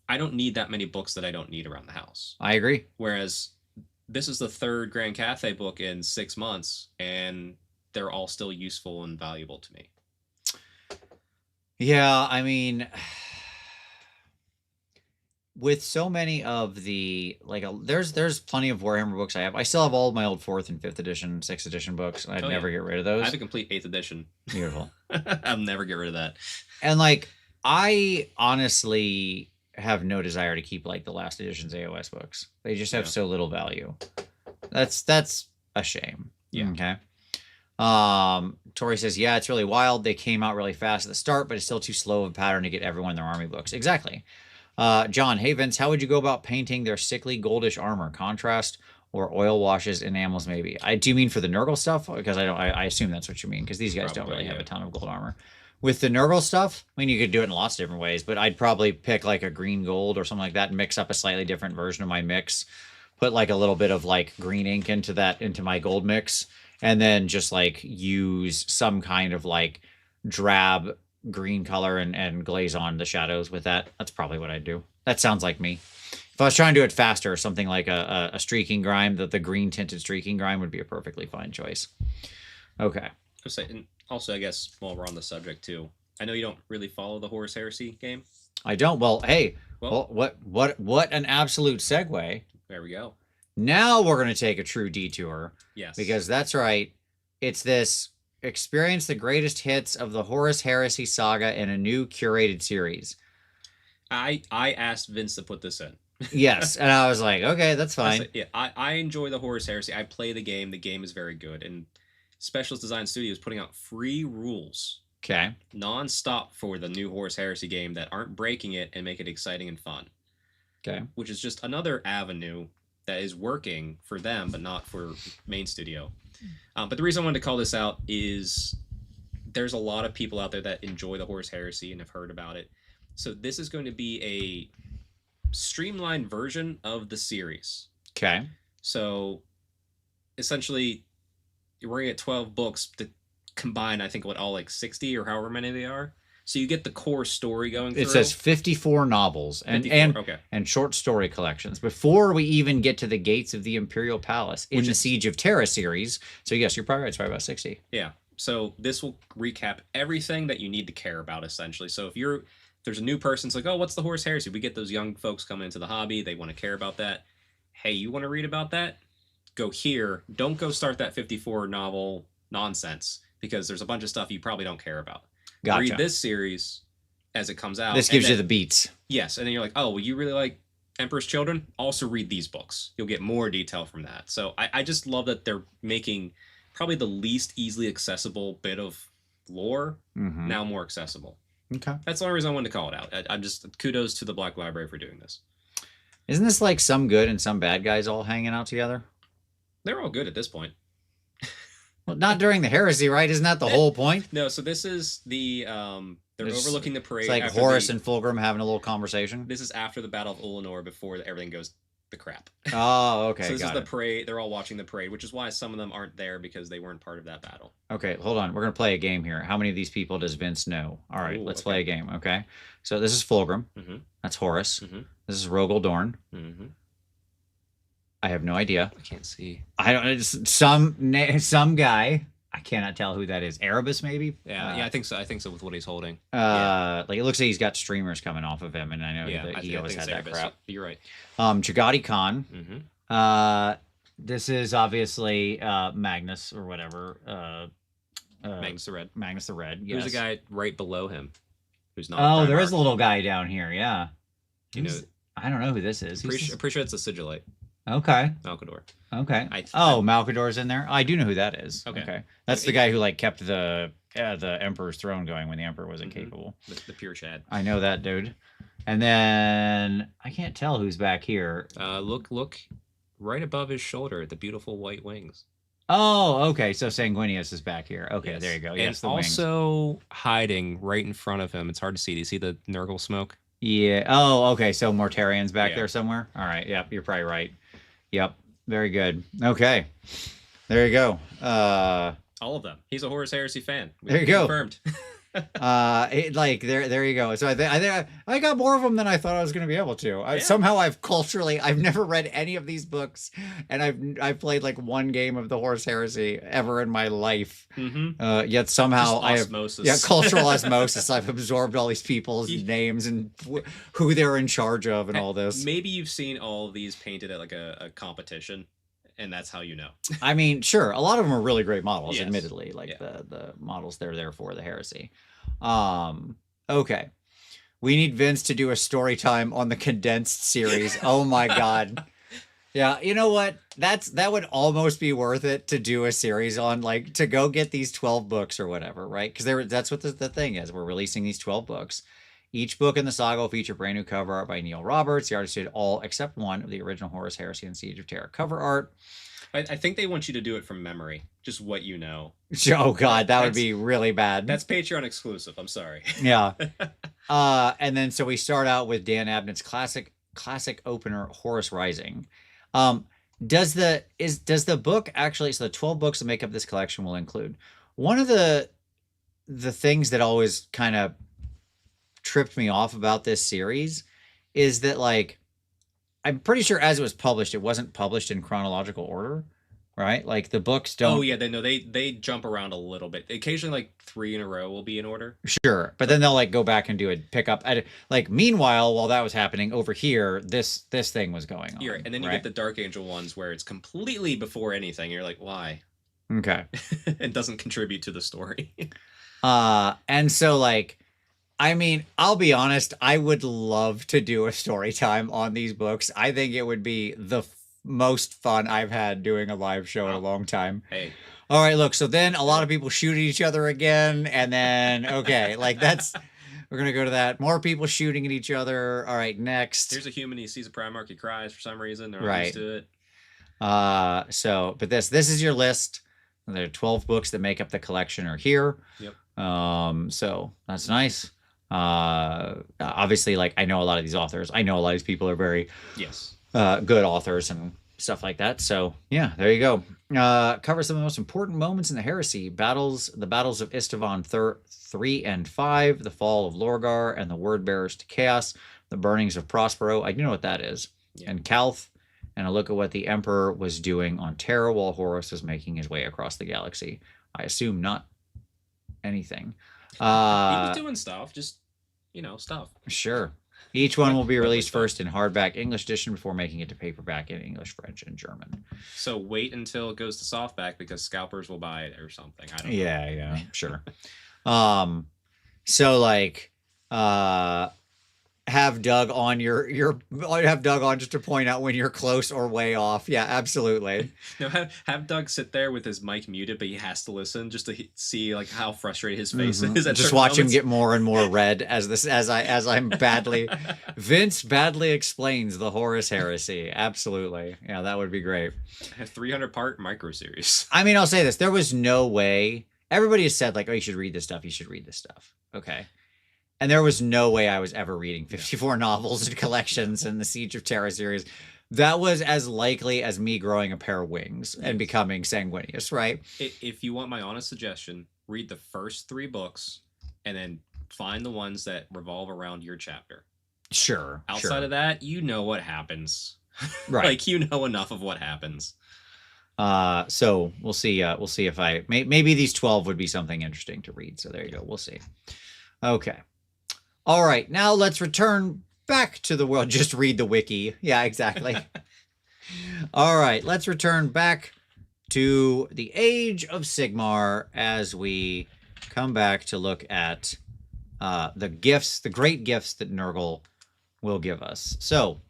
I don't need that many books that I don't need around the house. I agree. Whereas this is the 3rd Grand Cathay book in 6 months, and they're all still useful and valuable to me. Yeah, I mean, with so many of the like, there's plenty of Warhammer books I have. I still have all of my old 4th and 5th edition, 6th edition books. I'd never get rid of those. I have a complete 8th edition. Beautiful. I'll never get rid of that. And like, I honestly have no desire to keep like the last edition's AOS books. They just have so little value. That's a shame. Yeah. Okay. Tori says, yeah, it's really wild. They came out really fast at the start, but it's still too slow of a pattern to get everyone their army books. Exactly. John, hey Vince, how would you go about painting their sickly goldish armor? Contrast or oil washes, enamels maybe? Do you mean for the Nurgle stuff? Because I assume that's what you mean, because these guys don't really have a ton of gold armor. With the Nurgle stuff, I mean, you could do it in lots of different ways, but I'd probably pick like a green gold or something like that and mix up a slightly different version of my mix. Put like a little bit of like green ink into my gold mix, and then just like use some kind of like drab green color and glaze on the shadows with that. That's probably what I'd do. That sounds like me. If I was trying to do it faster, something like a streaking grime, the green tinted streaking grime would be a perfectly fine choice. Okay. And also, I guess while we're on the subject too, I know you don't really follow the Horus Heresy game. I don't. Well, hey, what an absolute segue. There we go. Now we're going to take a true detour. Yes. Because that's right. It's this experience the greatest hits of the Horus Heresy saga in a new curated series. I asked Vince to put this in. Yes, and I was like, okay, that's fine. I enjoy the Horus Heresy. I play the game. The game is very good. And Specialist Design Studio is putting out free rules. Okay. Non-stop for the new Horus Heresy game that aren't breaking it and make it exciting and fun. Okay. Which is just another avenue that is working for them, but not for main studio. But the reason I wanted to call this out is there's a lot of people out there that enjoy the Horus Heresy and have heard about it. So this is going to be a streamlined version of the series. Okay. So essentially, we're going to get 12 books to combine, I think, all like 60 or however many they are. So you get the core story going through. It says 54 novels and short story collections before we even get to the Gates of the Imperial Palace in the Siege of Terra series. So yes, you're probably right. It's probably about 60. Yeah. So this will recap everything that you need to care about, essentially. So if there's a new person, it's like, oh, what's the Horus Heresy? We get those young folks coming into the hobby. They want to care about that. Hey, you want to read about that? Go here. Don't go start that 54 novel nonsense, because there's a bunch of stuff you probably don't care about. Gotcha. Read this series as it comes out. This gives you the beats. Yes, and then you're like, oh, well, you really like Emperor's Children? Also read these books. You'll get more detail from that. So I just love that they're making probably the least easily accessible bit of lore now more accessible. Okay. That's the only reason I wanted to call it out. I'm just kudos to the Black Library for doing this. Isn't this like some good and some bad guys all hanging out together? They're all good at this point. Well, not during the heresy, right? Isn't that the whole point? No, so this is the they're overlooking the parade. It's like Horus and Fulgrim having a little conversation. This is after the Battle of Ulanor, before everything goes the crap. Oh, okay. So this is got the it. parade. They're all watching the parade, which is why some of them aren't there because they weren't part of that battle. Okay, hold on. We're gonna play a game here. How many of these people does Vince know? All right, Ooh, let's okay. play a game. Okay, so this is Fulgrim. Mm-hmm. That's Horus. Mm-hmm. This is Rogel Dorn. Mm-hmm. I have no idea. I can't see. I don't. It's some guy. I cannot tell who that is. Erebus, maybe. Yeah, I think so. I think so with what he's holding. Like it looks like he's got streamers coming off of him, and I know Yeah, that I he think always it's had that Erebus. crap. You're right. Jagati Khan. Mm-hmm. This is obviously Magnus or whatever. Magnus the Red. Magnus the Red. Yes. There's a guy right below him who's not. Oh, there is a little guy down here. Yeah. You know, I don't know who this is. pretty sure it's a Sigillite. Okay. Malcador. Okay. Malcador's in there. I do know who that is. Okay. That's the guy who like kept the Emperor's throne going when the Emperor wasn't capable. The pure Chad. I know that dude. And then I can't tell who's back here. Look right above his shoulder, the beautiful white wings. Oh, okay. So Sanguinius is back here. Okay, Yes. there you go. And Yes, the wings. also hiding right in front of him. It's hard to see. Do you see the Nurgle smoke? Yeah. Oh, okay. So Mortarian's back Yeah. there somewhere. All right. Yep. You're probably right. Yep. Very good. Okay. There you go. All of them. He's a Horus Heresy fan. There you go. Confirmed. There you go. So I think I got more of them than I thought I was going to be able to. Somehow I've never read any of these books, and I've played like one game of the Horus Heresy ever in my life. Mm-hmm. Yet somehow cultural osmosis. I've absorbed all these people's names and who they're in charge of and all this. Maybe you've seen all of these painted at like a competition. And that's how you know. I mean, sure, a lot of them are really great models, Yes. admittedly, like the models they're there for the Heresy. Okay. We need Vince to do a story time on the condensed series. Oh my god. Yeah, you know what? That would almost be worth it to do a series on, like, to go get these 12 books or whatever, right? Because that's what the thing is. We're releasing these 12 books. Each book in the saga will feature brand new cover art by Neil Roberts. The artist did all except one of the original Horus Heresy and Siege of Terra cover art. I think they want you to do it from memory, just what you know. Oh god, that would be really bad. That's Patreon exclusive. I'm sorry. Yeah. And then so we start out with Dan Abnett's classic opener, Horus Rising. Does the book actually? So the 12 books that make up this collection will include one of the things that always kind of tripped me off about this series is that, like, I'm pretty sure as it was published, it wasn't published in chronological order, right? Like the books don't. Oh yeah, they jump around a little bit. Occasionally, like 3 in a row will be in order. Sure, but then they'll like go back and do a pickup. Like meanwhile, while that was happening over here, this thing was going on. You're right. And then you get the Dark Angel ones where it's completely before anything. You're like, why? Okay. It doesn't contribute to the story. And so like, I mean, I'll be honest, I would love to do a story time on these books. I think it would be the most fun I've had doing a live show in a long time. Hey. All right, look, so then a lot of people shoot at each other again, and then, okay, like we're going to go to that. More people shooting at each other. All right, next. Here's a human, he sees a Primarch, he cries for some reason. They're not used to it. But this is your list. There are 12 books that make up the collection are here. Yep. So that's nice. Obviously, like, I know a lot of these authors. I know a lot of these people are very good authors and stuff like that. So yeah, there you go. Covers some of the most important moments in the Heresy. The battles of Istvan 3 and 5, the fall of Lorgar and the Word Bearers to Chaos, the burnings of Prospero. I do know what that is. Yeah. And Calth, and a look at what the Emperor was doing on Terra while Horus was making his way across the galaxy. I assume not anything. He was doing stuff, just, stuff. Sure. Each one will be released first in hardback English edition before making it to paperback in English, French, and German. So wait until it goes to softback because scalpers will buy it or something. I don't know. Yeah, sure. So like, have Doug on have Doug on just to point out when you're close or way off. Yeah, absolutely. No, have Doug sit there with his mic muted, but he has to listen just to see like how frustrated his face is. Just watch him get more and more red as I'm badly. Vince badly explains the Horus Heresy. Absolutely, yeah, that would be great. A 300-part micro series. I mean, I'll say this: there was no way. Everybody has said like, "Oh, you should read this stuff. You should read this stuff." Okay. And there was no way I was ever reading 54 novels and collections in the Siege of Terra series. That was as likely as me growing a pair of wings and becoming sanguineous, right? If you want my honest suggestion, read the first 3 books and then find the ones that revolve around your chapter. Sure. Outside of that, you know what happens. Right. Like, you know enough of what happens. So we'll see. We'll see if maybe these 12 would be something interesting to read. So there you go. We'll see. Okay. All right. Now let's return back to the world. Just read the wiki. Yeah, exactly. All right. Let's return back to the Age of Sigmar as we come back to look at the gifts, the great gifts that Nurgle will give us. So,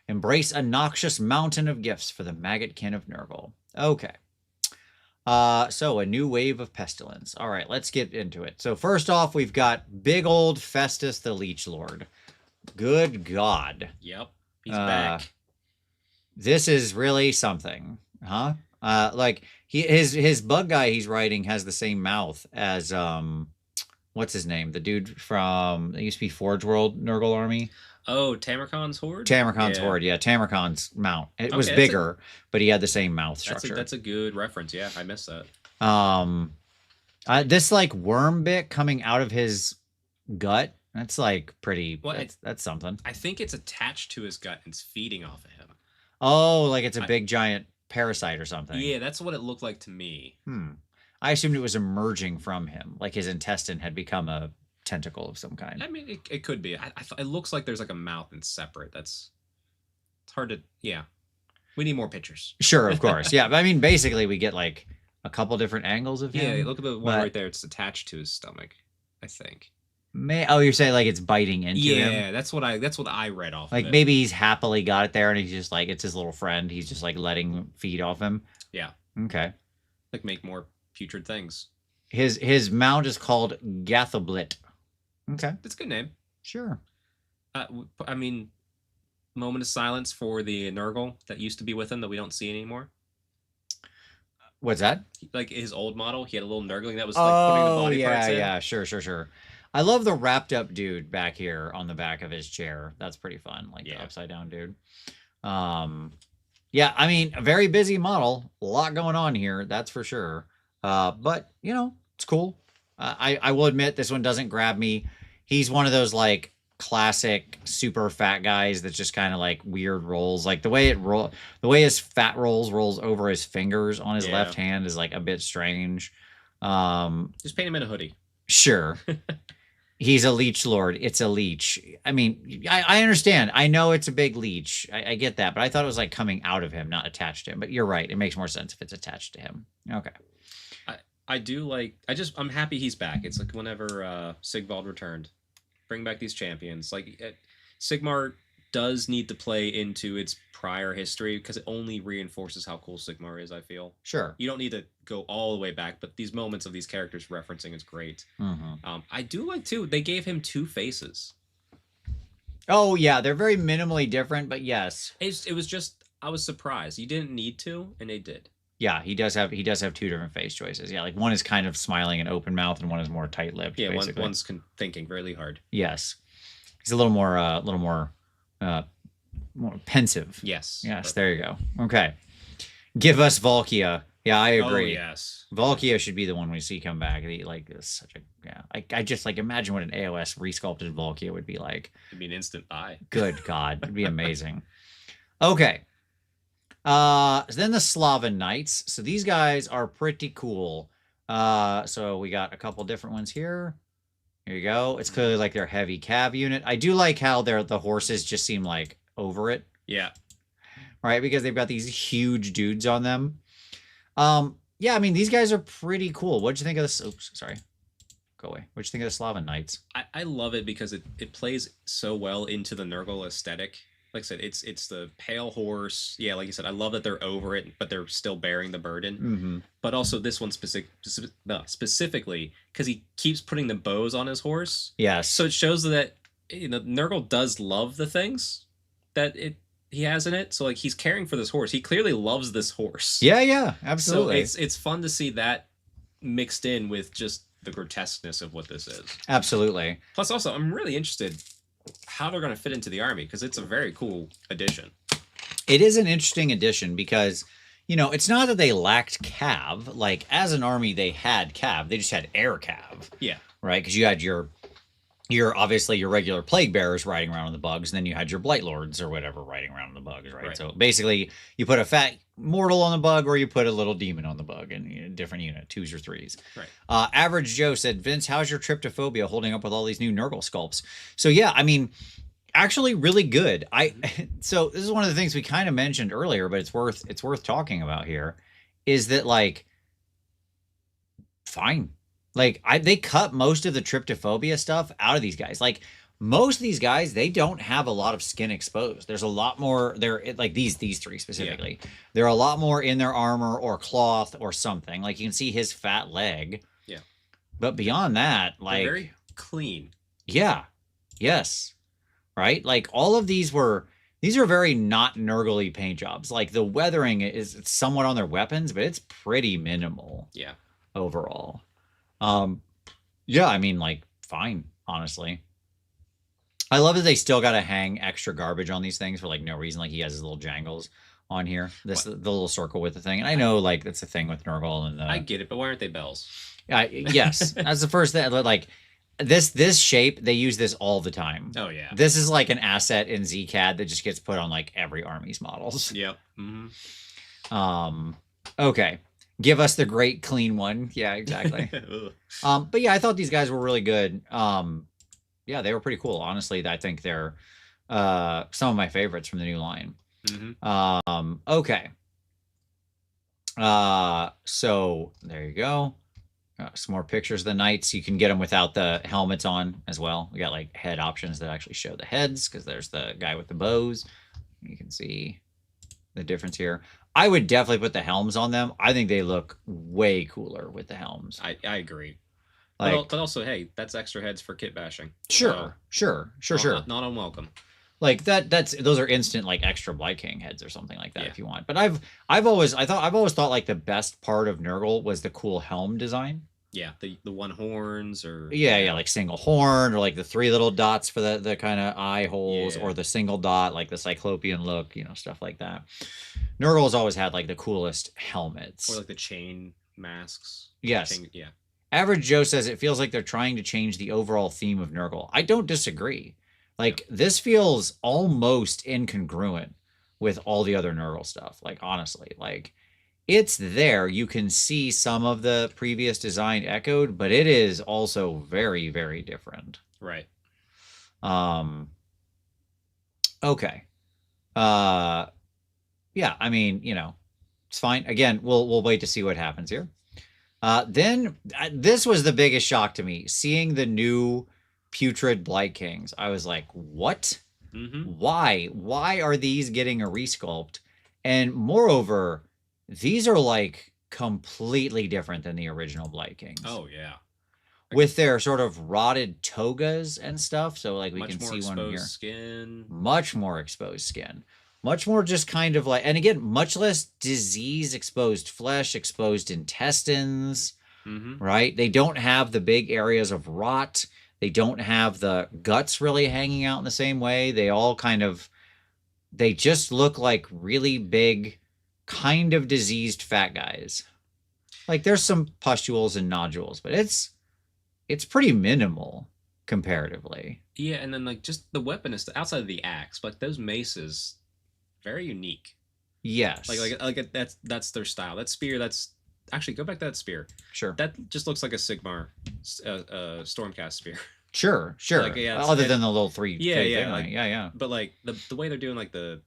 embrace a noxious mountain of gifts for the maggotkin of Nurgle. Okay. So a new wave of pestilence. All right, let's get into it. So first off, we've got big old Festus the Leech Lord. Good God. Yep. He's back. This is really something, huh? Like his bug guy he's writing has the same mouth as what's his name? The dude from it used to be Forge World Nurgle Army. Oh, Tamarkon's Horde? Tamarkon's Horde, yeah. Tamarkon's mount. It was bigger, but he had the same mouth structure. That's a good reference. Yeah, I missed that. This like worm bit coming out of his gut. That's like pretty. Well, that's something. I think it's attached to his gut and it's feeding off of him. Oh, like it's a big giant parasite or something. Yeah, that's what it looked like to me. I assumed it was emerging from him, like his intestine had become a tentacle of some kind. I mean, it could be. It looks like there's like a mouth and separate. It's hard to. Yeah, we need more pictures. Sure, of course. Yeah, but I mean, basically, we get like a couple different angles of him. Yeah, look at the one right there. It's attached to his stomach, I think. You're saying like it's biting into him? Yeah, that's what I read off. Like of it. Maybe he's happily got it there, and he's just like it's his little friend. He's just like letting feed off him. Yeah. Okay. Like make more putrid things. His mount is called Gathoblit. Okay. That's a good name. Sure. I mean, moment of silence for the Nurgle that used to be with him that we don't see anymore. What's that? Like his old model, he had a little Nurgling that was like putting the body parts in. Yeah, sure. I love the wrapped up dude back here on the back of his chair. That's pretty fun. Like the upside down dude. Yeah, I mean, a very busy model. A lot going on here, that's for sure. But, you know, it's cool. I will admit this one doesn't grab me. He's one of those like classic super fat guys that's just kind of like weird rolls. Like the way his fat rolls over his fingers on his left hand is like a bit strange. Just paint him in a hoodie. Sure. He's a leech lord. It's a leech. I mean, I understand. I know it's a big leech. I get that, but I thought it was like coming out of him, not attached to him. But you're right. It makes more sense if it's attached to him. Okay. I do like. I'm happy he's back. It's like whenever Sigvald returned, bring back these champions. Like Sigmar does need to play into its prior history because it only reinforces how cool Sigmar is. I feel. Sure. You don't need to go all the way back, but these moments of these characters referencing is great. Mm-hmm. I do like too. They gave him 2 faces. Oh yeah, they're very minimally different, but yes. It was just I was surprised. You didn't need to, and they did. Yeah, he does have 2 different face choices. Yeah, like one is kind of smiling and open mouth, and one is more tight lipped. Yeah, one's thinking really hard. Yes, he's a little more pensive. Yes. Yes, there you go. Okay, give us Valkia. Yeah, I agree. Oh yes, Valkia should be the one we see come back. I just like imagine what an AOS resculpted Valkia would be like. It'd be an instant buy. Good God, it'd be amazing. Okay. So then the Slaven Knights. So these guys are pretty cool. So we got a couple different ones here. Here you go. It's clearly like their heavy cav unit. I do like how the horses just seem like over it. Yeah. Right? Because they've got these huge dudes on them. Yeah, I mean, these guys are pretty cool. What'd you think of this? Oops, sorry. Go away. What'd you think of the Slaven Knights? I love it because it plays so well into the Nurgle aesthetic. Like I said, it's the pale horse. Yeah, like you said, I love that they're over it, but they're still bearing the burden. Mm-hmm. But also this one specifically because he keeps putting the bows on his horse. Yes. So it shows that Nurgle does love the things that he has in it. So like he's caring for this horse. He clearly loves this horse. Yeah, absolutely. So it's fun to see that mixed in with just the grotesqueness of what this is. Absolutely. Plus, also, I'm really interested how they're going to fit into the army because it's a very cool addition. it is an interesting addition because, you know, it's not that they lacked cav. Like, as an army, they had cav. They just had air cav. Yeah. Right? Because you had your obviously your regular plague bearers riding around on the bugs, and then you had your blight lords or whatever riding around on the bugs, right? So basically, you put a fat mortal on the bug, or you put a little demon on the bug, in a different unit, 2s or 3s. Right. Average Joe said, Vince, how's your tryptophobia holding up with all these new Nurgle sculpts? So yeah, I mean, actually really good. So this is one of the things we kind of mentioned earlier, but it's worth talking about here, is that like, fine. Like, they cut most of the tryptophobia stuff out of these guys. Like, most of these guys, they don't have a lot of skin exposed. There's a lot more, they're like these 3 specifically. Yeah. They're a lot more in their armor or cloth or something. Like, you can see his fat leg. Yeah. But beyond that, like, they're very clean. Yeah. Yes. Right? Like, all of these are very not Nurgle-y paint jobs. Like, the weathering is somewhat on their weapons, but it's pretty minimal. Yeah. Overall. Yeah, I mean, like, fine, honestly. I love that they still got to hang extra garbage on these things for, like, no reason. Like, he has his little jangles on here. The little circle with the thing. And I know, like, that's a thing with Nurgle. And I get it, but why aren't they bells? Yes, that's the first thing. Like, this shape, they use this all the time. Oh, yeah. This is, like, an asset in ZCAD that just gets put on, like, every army's models. Yep. Mm-hmm. Okay. Give us the great clean one. Yeah, exactly. But yeah, I thought these guys were really good. Yeah, they were pretty cool. Honestly, I think they're some of my favorites from the new line. Mm-hmm. Okay. So there you go. Some more pictures of the knights. You can get them without the helmets on as well. We got like head options that actually show the heads, because there's the guy with the bows. You can see the difference here. I would definitely put the helms on them. I think they look way cooler with the helms. I agree. Like, but also, hey, that's extra heads for kit bashing. Sure. Not unwelcome. Like those are instant, like, extra Blight King heads or something like that, if you want. But I've always thought like the best part of Nurgle was the cool helm design. Yeah, the one horns, or like single horn, or like the 3 little dots for the kind of eye holes, or the single dot, like the Cyclopean look, stuff like that. Nurgle's always had like the coolest helmets, or like the chain masks. Yes. Average Joe says it feels like they're trying to change the overall theme of Nurgle. I don't disagree. Like, this feels almost incongruent with all the other Nurgle stuff. Like, honestly, like, it's there. You can see some of the previous design echoed, but it is also very, very different. Right. Okay. Yeah, I mean, it's fine. Again, we'll wait to see what happens here. Then this was the biggest shock to me, seeing the new putrid Blight Kings. I was like, what? Mm-hmm. Why are these getting a resculpt? And moreover, these are like completely different than the original Blight Kings. Oh yeah. With their sort of rotted togas and stuff. So like we can see one here. Skin. Much more exposed skin. Much more just kind of like, and again, much less disease exposed flesh, exposed intestines, right? They don't have the big areas of rot. They don't have the guts really hanging out in the same way. They all they just look like really big, kind of diseased fat guys. Like, there's some pustules and nodules, but it's pretty minimal comparatively. Yeah, and then like just the weapon is outside of the axe, like those maces, very unique. Yes. Like that's their style. That spear, that's actually, go back to that spear. Sure. That just looks like a Sigmar Stormcast spear. Sure. Like, other than the little 3 yeah, thing, like, yeah. But like the way they're doing like the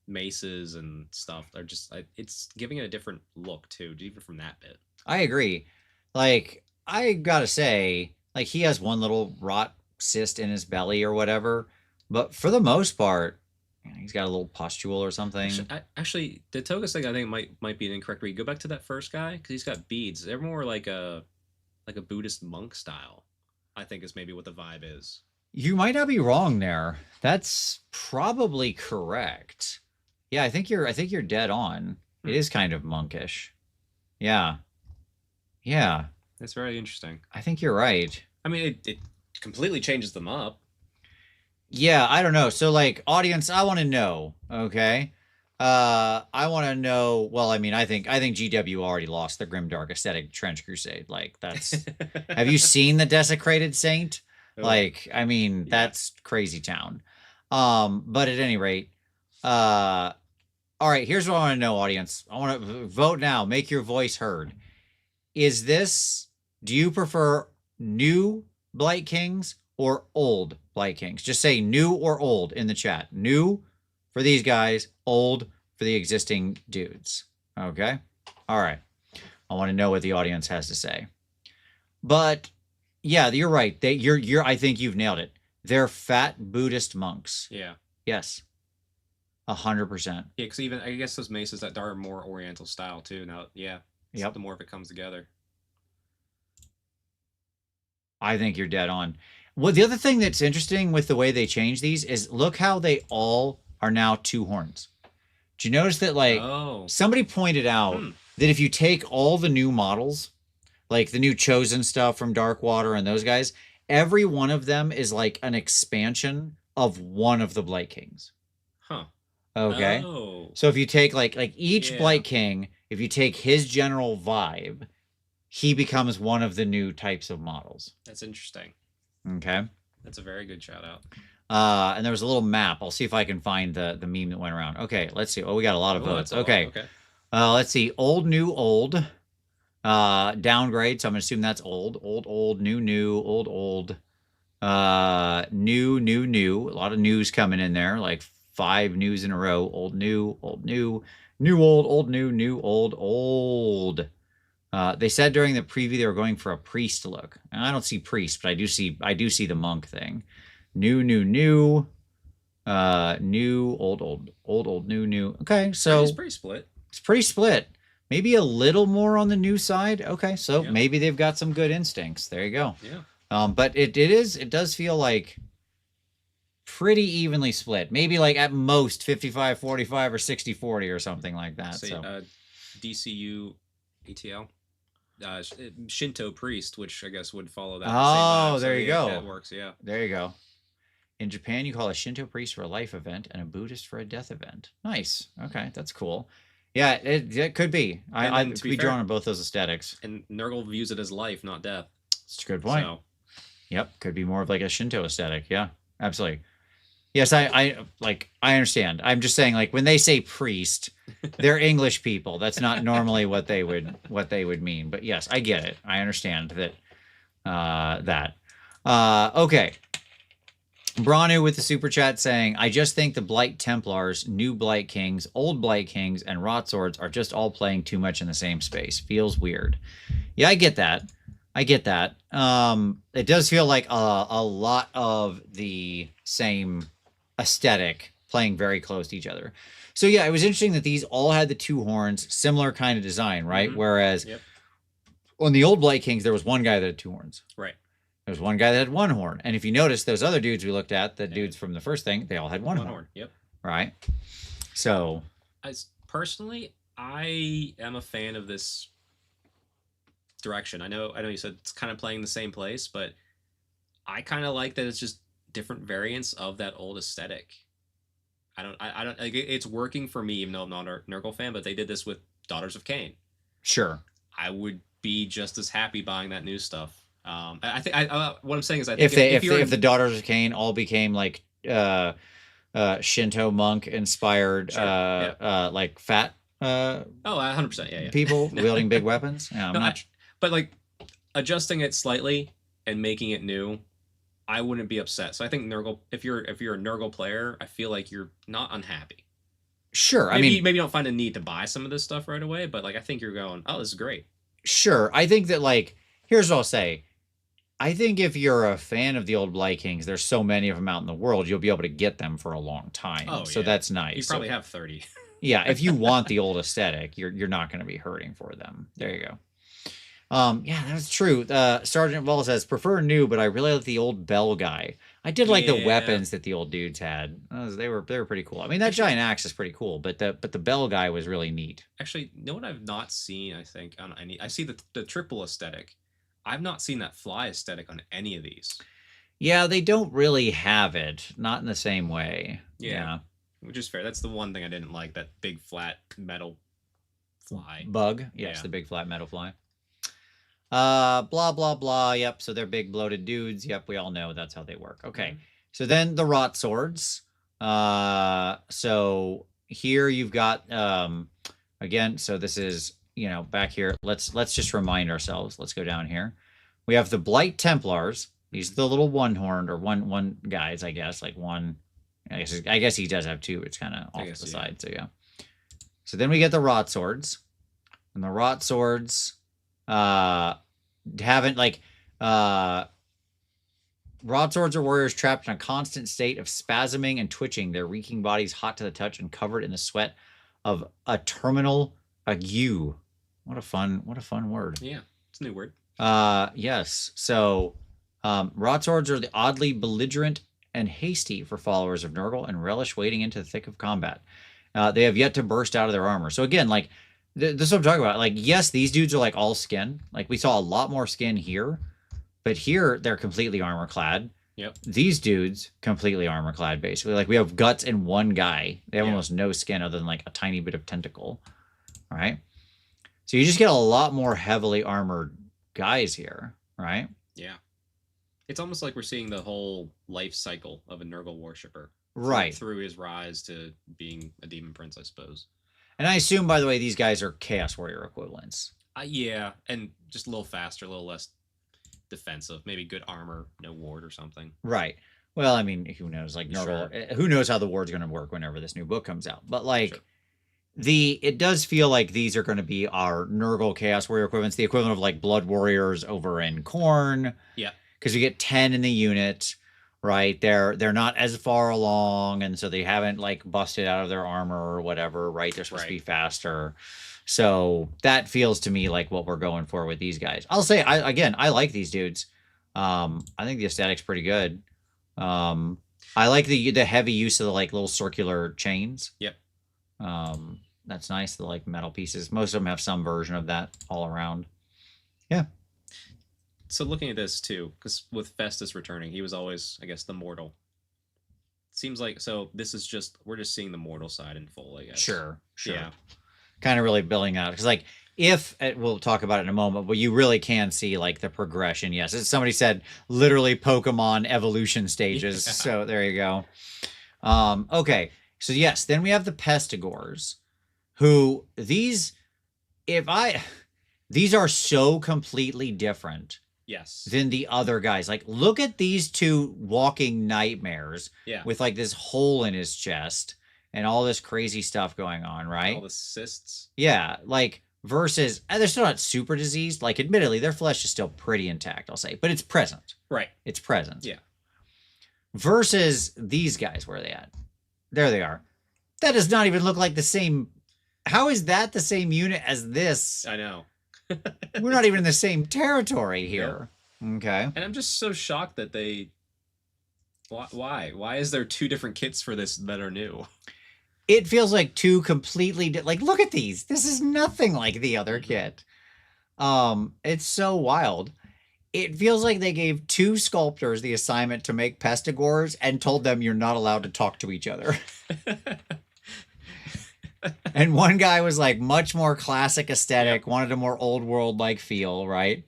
maces and stuff, are just it's giving it a different look too, even from that bit. I agree. Like, I gotta say, like, he has one little rot cyst in his belly or whatever, but for the most part, he's got a little pustule or something. Actually, the togas thing I think might be an incorrect read. Go back to that first guy, because he's got beads. They're more like a Buddhist monk style, I think, is maybe what the vibe is. You might not be wrong there. That's probably correct. Yeah, I think you're dead on. It is kind of monkish. Yeah. That's very interesting. I think you're right. I mean, it completely changes them up. Yeah, I don't know. So, like, audience, I want to know, okay? I want to know. Well, I mean, I think GW already lost the grimdark aesthetic Trench Crusade. Like that's. Have you seen the Desecrated Saint? Oh, Like, I mean, yeah. that's crazy town. But at any rate, all right. Here's what I want to know, audience. I want to vote now. Make your voice heard. Is this? Do you prefer new Blight Kings or old Blight Kings? Just say new or old in the chat. New for these guys, old for the existing dudes. Okay? All right. I want to know what the audience has to say. But yeah, you're right. You're I think you've nailed it. They're fat Buddhist monks. Yeah. Yes. 100%. Yeah, because even I guess those maces that are more Oriental style too. Now, yeah. Yep. The more of it comes together. I think you're dead on. Well, the other thing that's interesting with the way they change these is look how they all are now 2 horns. Did you notice that, like, somebody pointed out that if you take all the new models, like the new Chosen stuff from Darkwater and those guys, every one of them is like an expansion of one of the Blight Kings. Huh. Okay. Oh. So if you take like each Blight King, if you take his general vibe, he becomes one of the new types of models. That's interesting. Okay. That's a very good shout out. And there was a little map. I'll see if I can find the meme that went around. Okay, let's see. Oh, we got a lot of votes. Okay. Okay. Let's see. Old, new, old. Downgrade. So I'm gonna assume that's old. Old, old, new, new, old, old. New, new, new. A lot of news coming in there. Like 5 news in a row. Old, new, old, new, new, old, new, old, old. They said during the preview they were going for a priest look. And I don't see priest, but I do see the monk thing. New, new, new, new, old, old, old, old, new, new. Okay, so it's pretty split. It's pretty split. Maybe a little more on the new side. Okay, so maybe they've got some good instincts. There you go. Yeah. But it does feel like pretty evenly split. Maybe like at most 55-45 or 60-40 or something like that. Say, so DCU ATL. Shinto priest, which I guess would follow that. Oh, there you go. That works, yeah. There you go. In Japan, you call a Shinto priest for a life event and a Buddhist for a death event. Nice. Okay, that's cool. Yeah, it could be. I could be drawn on both those aesthetics. And Nurgle views it as life, not death. That's a good point. So. Yep, could be more of like a Shinto aesthetic. Yeah, absolutely. Yes, I understand. I'm just saying, like when they say priest, they're English people. That's not normally what they would mean. But yes, I get it. I understand that. Okay. Branu with the super chat saying, I just think the Blight Templars, new Blight Kings, old Blight Kings, and Rot Swords are just all playing too much in the same space. Feels weird. Yeah, I get that. It does feel like a lot of the same aesthetic playing very close to each other. So yeah, it was interesting that these all had the 2 horns, similar kind of design, right? Mm-hmm. Whereas on the old Blight Kings, there was one guy that had 2 horns. Right. There was one guy that had 1 horn. And if you notice, those other dudes we looked at, the dudes from the first thing, they all had one horn. Yep. Right? So... Personally, I am a fan of this direction. I know you said it's kind of playing the same place, but I kind of like that it's just different variants of that old aesthetic. I don't like it's working for me, even though I'm not a Nurgle fan, but they did this with Daughters of Cain. Sure. I would be just as happy buying that new stuff. I think what I'm saying is I think if the Daughters of Cain all became like Shinto monk inspired like fat 100% people wielding big weapons. Yeah, but like adjusting it slightly and making it new, I wouldn't be upset. So I think Nurgle, if you're a Nurgle player, I feel like you're not unhappy. Sure. Maybe you don't find a need to buy some of this stuff right away, but like I think you're going, oh, this is great. Sure. I think that like here's what I'll say. I think if you're a fan of the old Blight Kings, there's so many of them out in the world, you'll be able to get them for a long time. Oh, so that's nice. You probably have 30. Yeah, if you want the old aesthetic, you're not going to be hurting for them. There you go. Yeah, that's true. Sergeant Wall says, prefer new, but I really like the old bell guy. I did like the weapons that the old dudes had. They were pretty cool. I mean, that giant axe is pretty cool, but the bell guy was really neat. Actually, you know what I've not seen, I think, on any... I see the triple aesthetic. I've not seen that fly aesthetic on any of these. Yeah, they don't really have it. Not in the same way. Yeah. Which is fair. That's the one thing I didn't like, that big flat metal fly. Bug. Yes, Yeah. the big flat metal fly. Blah, blah, blah. Yep, so they're big bloated dudes. Yep, we all know that's how they work. Okay, so then the rot swords. So here you've got, again, so this is, you know, back here. Let's just remind ourselves. Let's go down here. We have the Blight Templars. These are the little one-horned, or one guys, I guess, like one. I guess he does have two. It's kind of off to the side, so yeah. So then we get the rot swords, and the rot swords haven't like rod swords are warriors trapped in a constant state of spasming and twitching, their reeking bodies hot to the touch and covered in the sweat of a terminal ague. What a fun word. Yeah, it's a new word. Yes. So rod swords are the oddly belligerent and hasty for followers of Nurgle and relish wading into the thick of combat. They have yet to burst out of their armor. So again, like this is what I'm talking about. Like, yes, these dudes are like all skin. Like we saw a lot more skin here, but here they're completely armor clad. Yep. These dudes completely armor clad, basically. Like we have guts in one guy. They have almost no skin other than like a tiny bit of tentacle. All right. So you just get a lot more heavily armored guys here, right? Yeah. It's almost like we're seeing the whole life cycle of a Nurgle worshipper. Right. Through his rise to being a demon prince, I suppose. And I assume, by the way, these guys are Chaos Warrior equivalents. Yeah, and just a little faster, a little less defensive. Maybe good armor, no ward or something. Right. Well, I mean, who knows? Like Nurgle, who knows how the ward's going to work whenever this new book comes out. But like it does feel like these are going to be our Nurgle Chaos Warrior equivalents, the equivalent of like Blood Warriors over in Khorne. Yeah. Because we get 10 in the unit, right? They're not as far along, and so they haven't like busted out of their armor or whatever, right? They're supposed to be faster. So that feels to me like what we're going for with these guys. I'll say, I like these dudes. I think the aesthetic's pretty good. I like the heavy use of the like little circular chains. Yep. That's nice. The like metal pieces. Most of them have some version of that all around. Yeah. So looking at this too, because with Festus returning, he was always, I guess, the mortal. Seems like, so this is just, we're just seeing the mortal side in full, I guess. Sure. Yeah. Kind of really building out. Because like, if, we'll talk about it in a moment, but you really can see like the progression. Yes. As somebody said, literally Pokemon evolution stages. Yeah. So there you go. Okay. So yes, then we have the Pestigors, who these are so completely different. Yes. Than the other guys. Like, look at these two walking nightmares with like this hole in his chest and all this crazy stuff going on, right? All the cysts. Yeah, like versus they're still not super diseased. Like, admittedly, their flesh is still pretty intact, I'll say, but it's present. Right. It's present. Yeah. Versus these guys, where are they at? There they are. That does not even look like the same. How is that the same unit as this? I know. We're not even in the same territory here. Yep. Okay. And I'm just so shocked that they... Why? Why is there two different kits for this that are new? It feels like two completely... like, look at these. This is nothing like the other kit. It's so wild. It feels like they gave two sculptors the assignment to make Pestigors and told them you're not allowed to talk to each other. And one guy was like much more classic aesthetic, wanted a more old world like feel, right?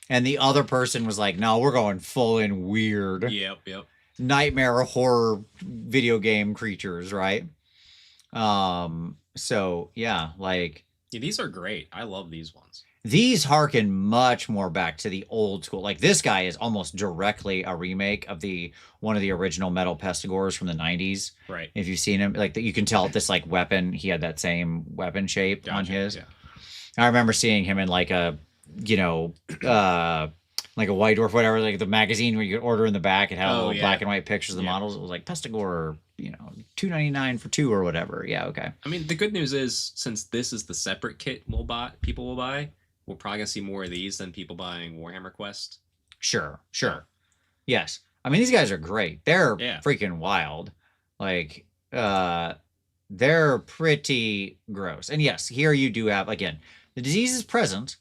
And the other person was like, no, we're going full in weird. Yep. Nightmare horror video game creatures, right? So yeah, like these are great. I love these ones. These harken much more back to the old school. Like this guy is almost directly a remake of one of the original metal Pestigors from the 90s. Right. If you've seen him, like you can tell this like weapon, he had that same weapon shape on his. Yeah. I remember seeing him in like a, like a White Dwarf, whatever, like the magazine where you could order in the back, it had little black and white pictures of the models. It was like Pestigor, $2.99 for two or whatever. Yeah, okay. I mean, the good news is, since this is the separate kit people will buy, we're probably gonna see more of these than people buying Warhammer Quest. Sure. Yes. I mean, these guys are great. They're freaking wild. Like, they're pretty gross. And yes, here you do have, again, the disease is present.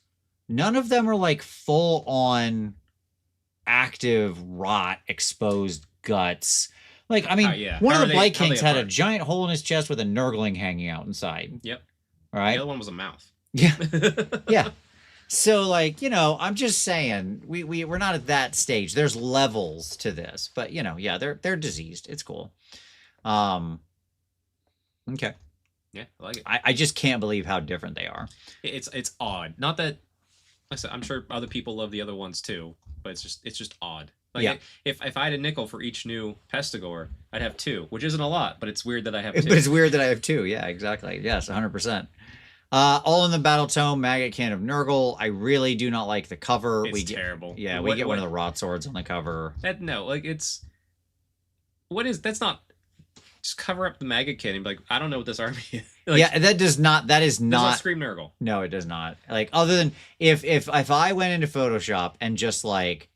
None of them are like full on active rot, exposed guts. Like, I mean, yeah. one How of the are Blight they Kings had a apart? giant hole in his chest with a Nurgling hanging out inside. Yep. Right? The other one was a mouth. Yeah. Yeah. So, like, you know, I'm just saying, we're not at that stage. There's levels to this, but you know, yeah, they're diseased. It's cool. Okay. Yeah, I like it. I just can't believe how different they are. It's odd. Not that, like I said, I'm sure other people love the other ones too, but it's just odd. Like, Yeah. If I had a nickel for each new Pestigore, I'd have 2, which isn't a lot, but it's weird that I have 2. But it's weird that I have 2. Yeah, exactly. Yes, 100%. All in the Battle Tome, Maggot Can of Nurgle. I really do not like the cover. It's terrible. Yeah, we get one of the rot swords on the cover. That's not, just cover up the Maggot Can and be like, I don't know what this army is. Like, yeah, that does not scream Nurgle. No, it does not. Like, other than if I went into Photoshop and just like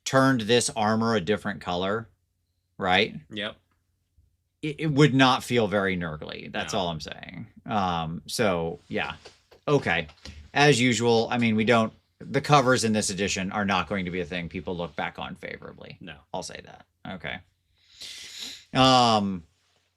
turned this armor a different color, right? Yep. It would not feel very Nurgly. That's No. all I'm saying. So yeah. Okay. As usual, I mean, the covers in this edition are not going to be a thing people look back on favorably. No. I'll say that. Okay.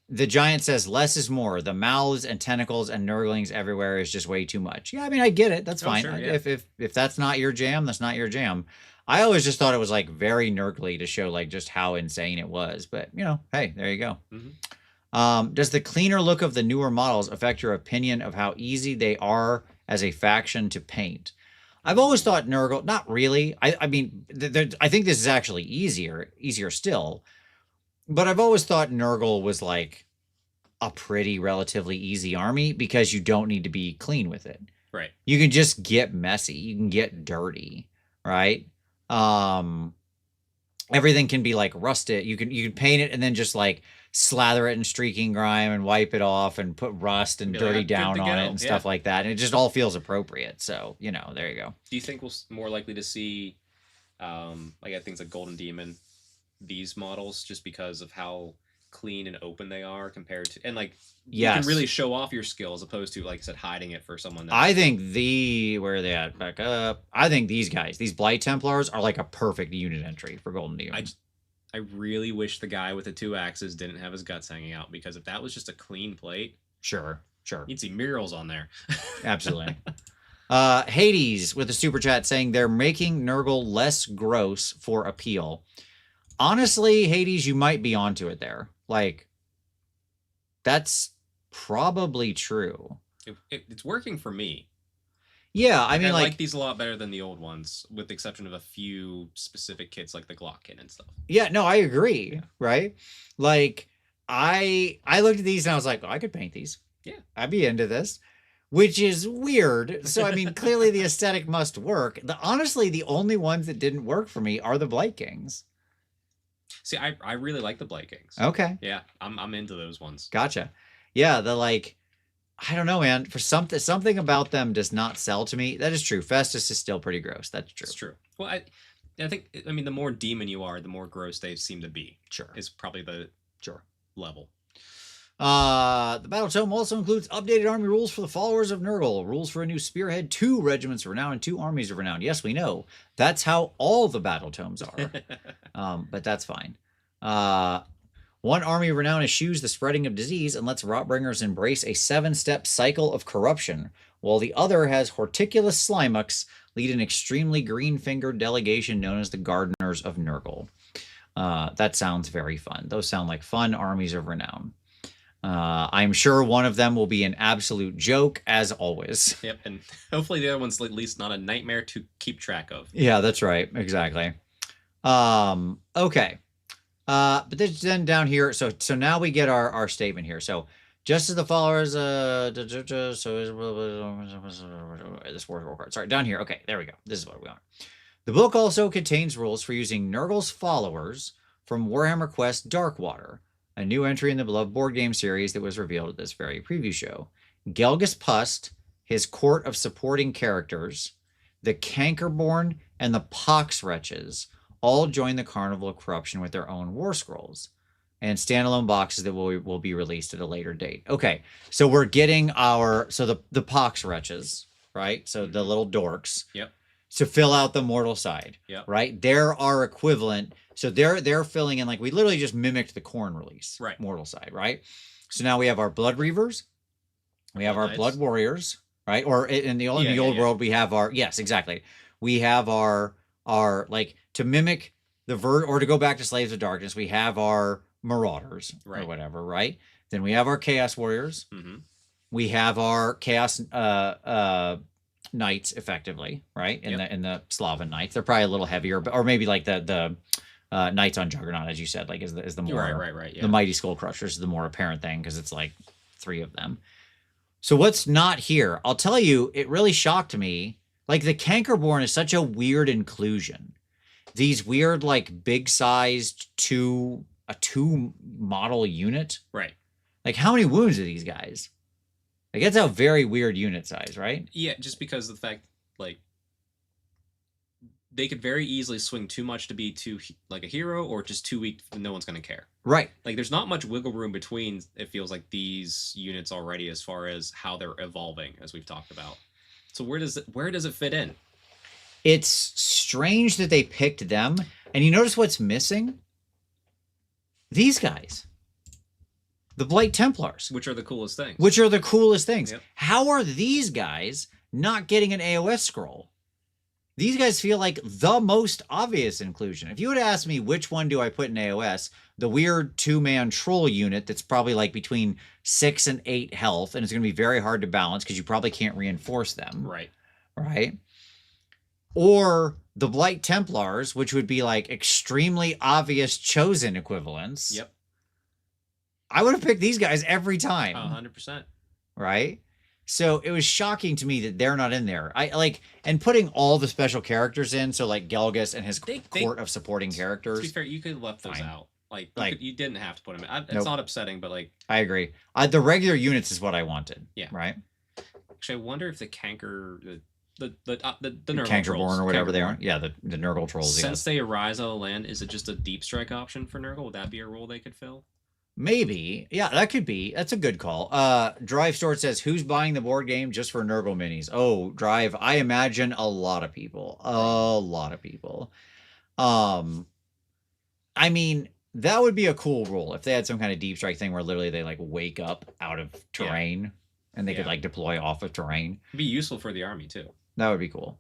The giant says less is more. The mouths and tentacles and Nurglings everywhere is just way too much. Yeah, I mean, I get it. That's fine. Sure, yeah. If that's not your jam, that's not your jam. I always just thought it was like very Nurgly to show like just how insane it was. But you know, hey, there you go. Mm-hmm. Does the cleaner look of the newer models affect your opinion of how easy they are as a faction to paint? I've always thought Nurgle, not really. I mean, I think this is actually easier still. But I've always thought Nurgle was like a pretty relatively easy army because you don't need to be clean with it. Right. You can just get messy. You can get dirty, right? Everything can be like rusted. You can paint it and then just like slather it in streaking grime and wipe it off and put rust and Be dirty like, down good to on go. it and stuff like that. And it just all feels appropriate. So, you know, there you go. Do you think we're more likely to see, like things like Golden Demon, these models, just because of how clean and open they are compared to, and like you can really show off your skill as opposed to, like I said, hiding it for someone else. I think where are they at? Back up. I think these guys, these Blight Templars, are like a perfect unit entry for Golden Demon. I really wish the guy with the 2 axes didn't have his guts hanging out, because if that was just a clean plate, sure, you'd see murals on there. Absolutely. Hades with a super chat saying they're making Nurgle less gross for appeal. Honestly, Hades, you might be onto it there. Like, that's probably true. It's working for me. Yeah, I mean, I like these a lot better than the old ones, with the exception of a few specific kits like the Glockkin and stuff. Yeah, no, I agree. Yeah. Right? Like, I looked at these and I was like, oh, I could paint these. Yeah. I'd be into this. Which is weird. So, I mean, clearly the aesthetic must work. Honestly, the only ones that didn't work for me are the Blight Kings. See, I really like the Blight Kings. Okay. Yeah, I'm into those ones. Gotcha. Yeah, I don't know, man. For something about them does not sell to me. That is true. Festus is still pretty gross. That's true. It's true. Well, I think, I mean, the more demon you are, the more gross they seem to be. Sure. Is probably the level. The Battle Tome also includes updated army rules for the followers of Nurgle, rules for a new Spearhead, 2 regiments of renown, and 2 armies of renown. Yes, we know. That's how all the Battle Tomes are. But that's fine. 1 army of renown eschews the spreading of disease and lets Rotbringers embrace a 7-step cycle of corruption, while the other has Horticulous Slimucks lead an extremely green-fingered delegation known as the Gardeners of Nurgle. That sounds very fun. Those sound like fun armies of renown. I'm sure one of them will be an absolute joke, as always. Yep, and hopefully the other one's at least not a nightmare to keep track of. Yeah, that's right. Exactly. Okay. But then down here, so now we get our statement here. So just as the followers, this War card. Sorry, down here. Okay, there we go. This is what we want. The book also contains rules for using Nurgle's followers from Warhammer Quest Darkwater, a new entry in the beloved board game series that was revealed at this very preview show. Gelgus Pust, his court of supporting characters, the Cankerborn, and the Pox Wretches all join the Carnival of Corruption with their own war scrolls and standalone boxes that will be released at a later date. Okay, so we're getting the Pox Wretches, right? So the little dorks. Yep. to fill out the mortal side. Yep. Right? They're our equivalent. So they're filling in, like, we literally just mimicked the Khorne release. Right. Mortal side, right? So now we have our Blood Reavers. We have our Blood Warriors, right? Or in the old world, we have our, yes, exactly. We have our like, to mimic the or to go back to Slaves of Darkness, we have our Marauders or whatever, right? Then we have our Chaos Warriors. Mm-hmm. We have our Chaos Knights, effectively, right? In the Slavan Knights, they're probably a little heavier, or maybe like the Knights on Juggernaut, as you said, like is the more right. Yeah. The Mighty Skull Crushers is the more apparent thing because it's like 3 of them. So what's not here? I'll tell you, it really shocked me. Like, the Cankerborn is such a weird inclusion. These weird, like, big-sized two model unit. Right. Like, how many wounds are these guys? Like, that's a very weird unit size, right? Yeah, just because of the fact, like, they could very easily swing too much to be too, like, a hero, or just too weak and no one's going to care. Right. Like, there's not much wiggle room between, it feels like, these units already as far as how they're evolving, as we've talked about. So where does it fit in? It's strange that they picked them. And you notice what's missing? These guys. The Blight Templars. Which are the coolest things. Yep. How are these guys not getting an AOS scroll? These guys feel like the most obvious inclusion. If you would ask me which one do I put in AOS, the weird 2-man troll unit that's probably like between 6 and 8 health, and it's going to be very hard to balance because you probably can't reinforce them. Right. Right? Or the Blight Templars, which would be like extremely obvious chosen equivalents. Yep. I would have picked these guys every time. 100%. Right? So it was shocking to me that they're not in there. And putting all the special characters in, so like Gelgus and his court of supporting characters. To be fair, you could have left those out. You didn't have to put them in. It's Nope. not upsetting, but like... I agree. The regular units is what I wanted. Yeah. Right? Actually, I wonder if the Nurgle Cankerborn trolls, or whatever they are. Yeah, the Nurgle trolls. Since they arise out of land, is it just a deep strike option for Nurgle? Would that be a role they could fill? Maybe. Yeah, that could be. That's a good call. Drive Store says, who's buying the board game just for Nurgle minis? Oh, Drive, I imagine a lot of people. I mean, that would be a cool rule if they had some kind of deep strike thing where literally they like wake up out of terrain and they could like deploy off of terrain. It'd be useful for the army too. That would be cool.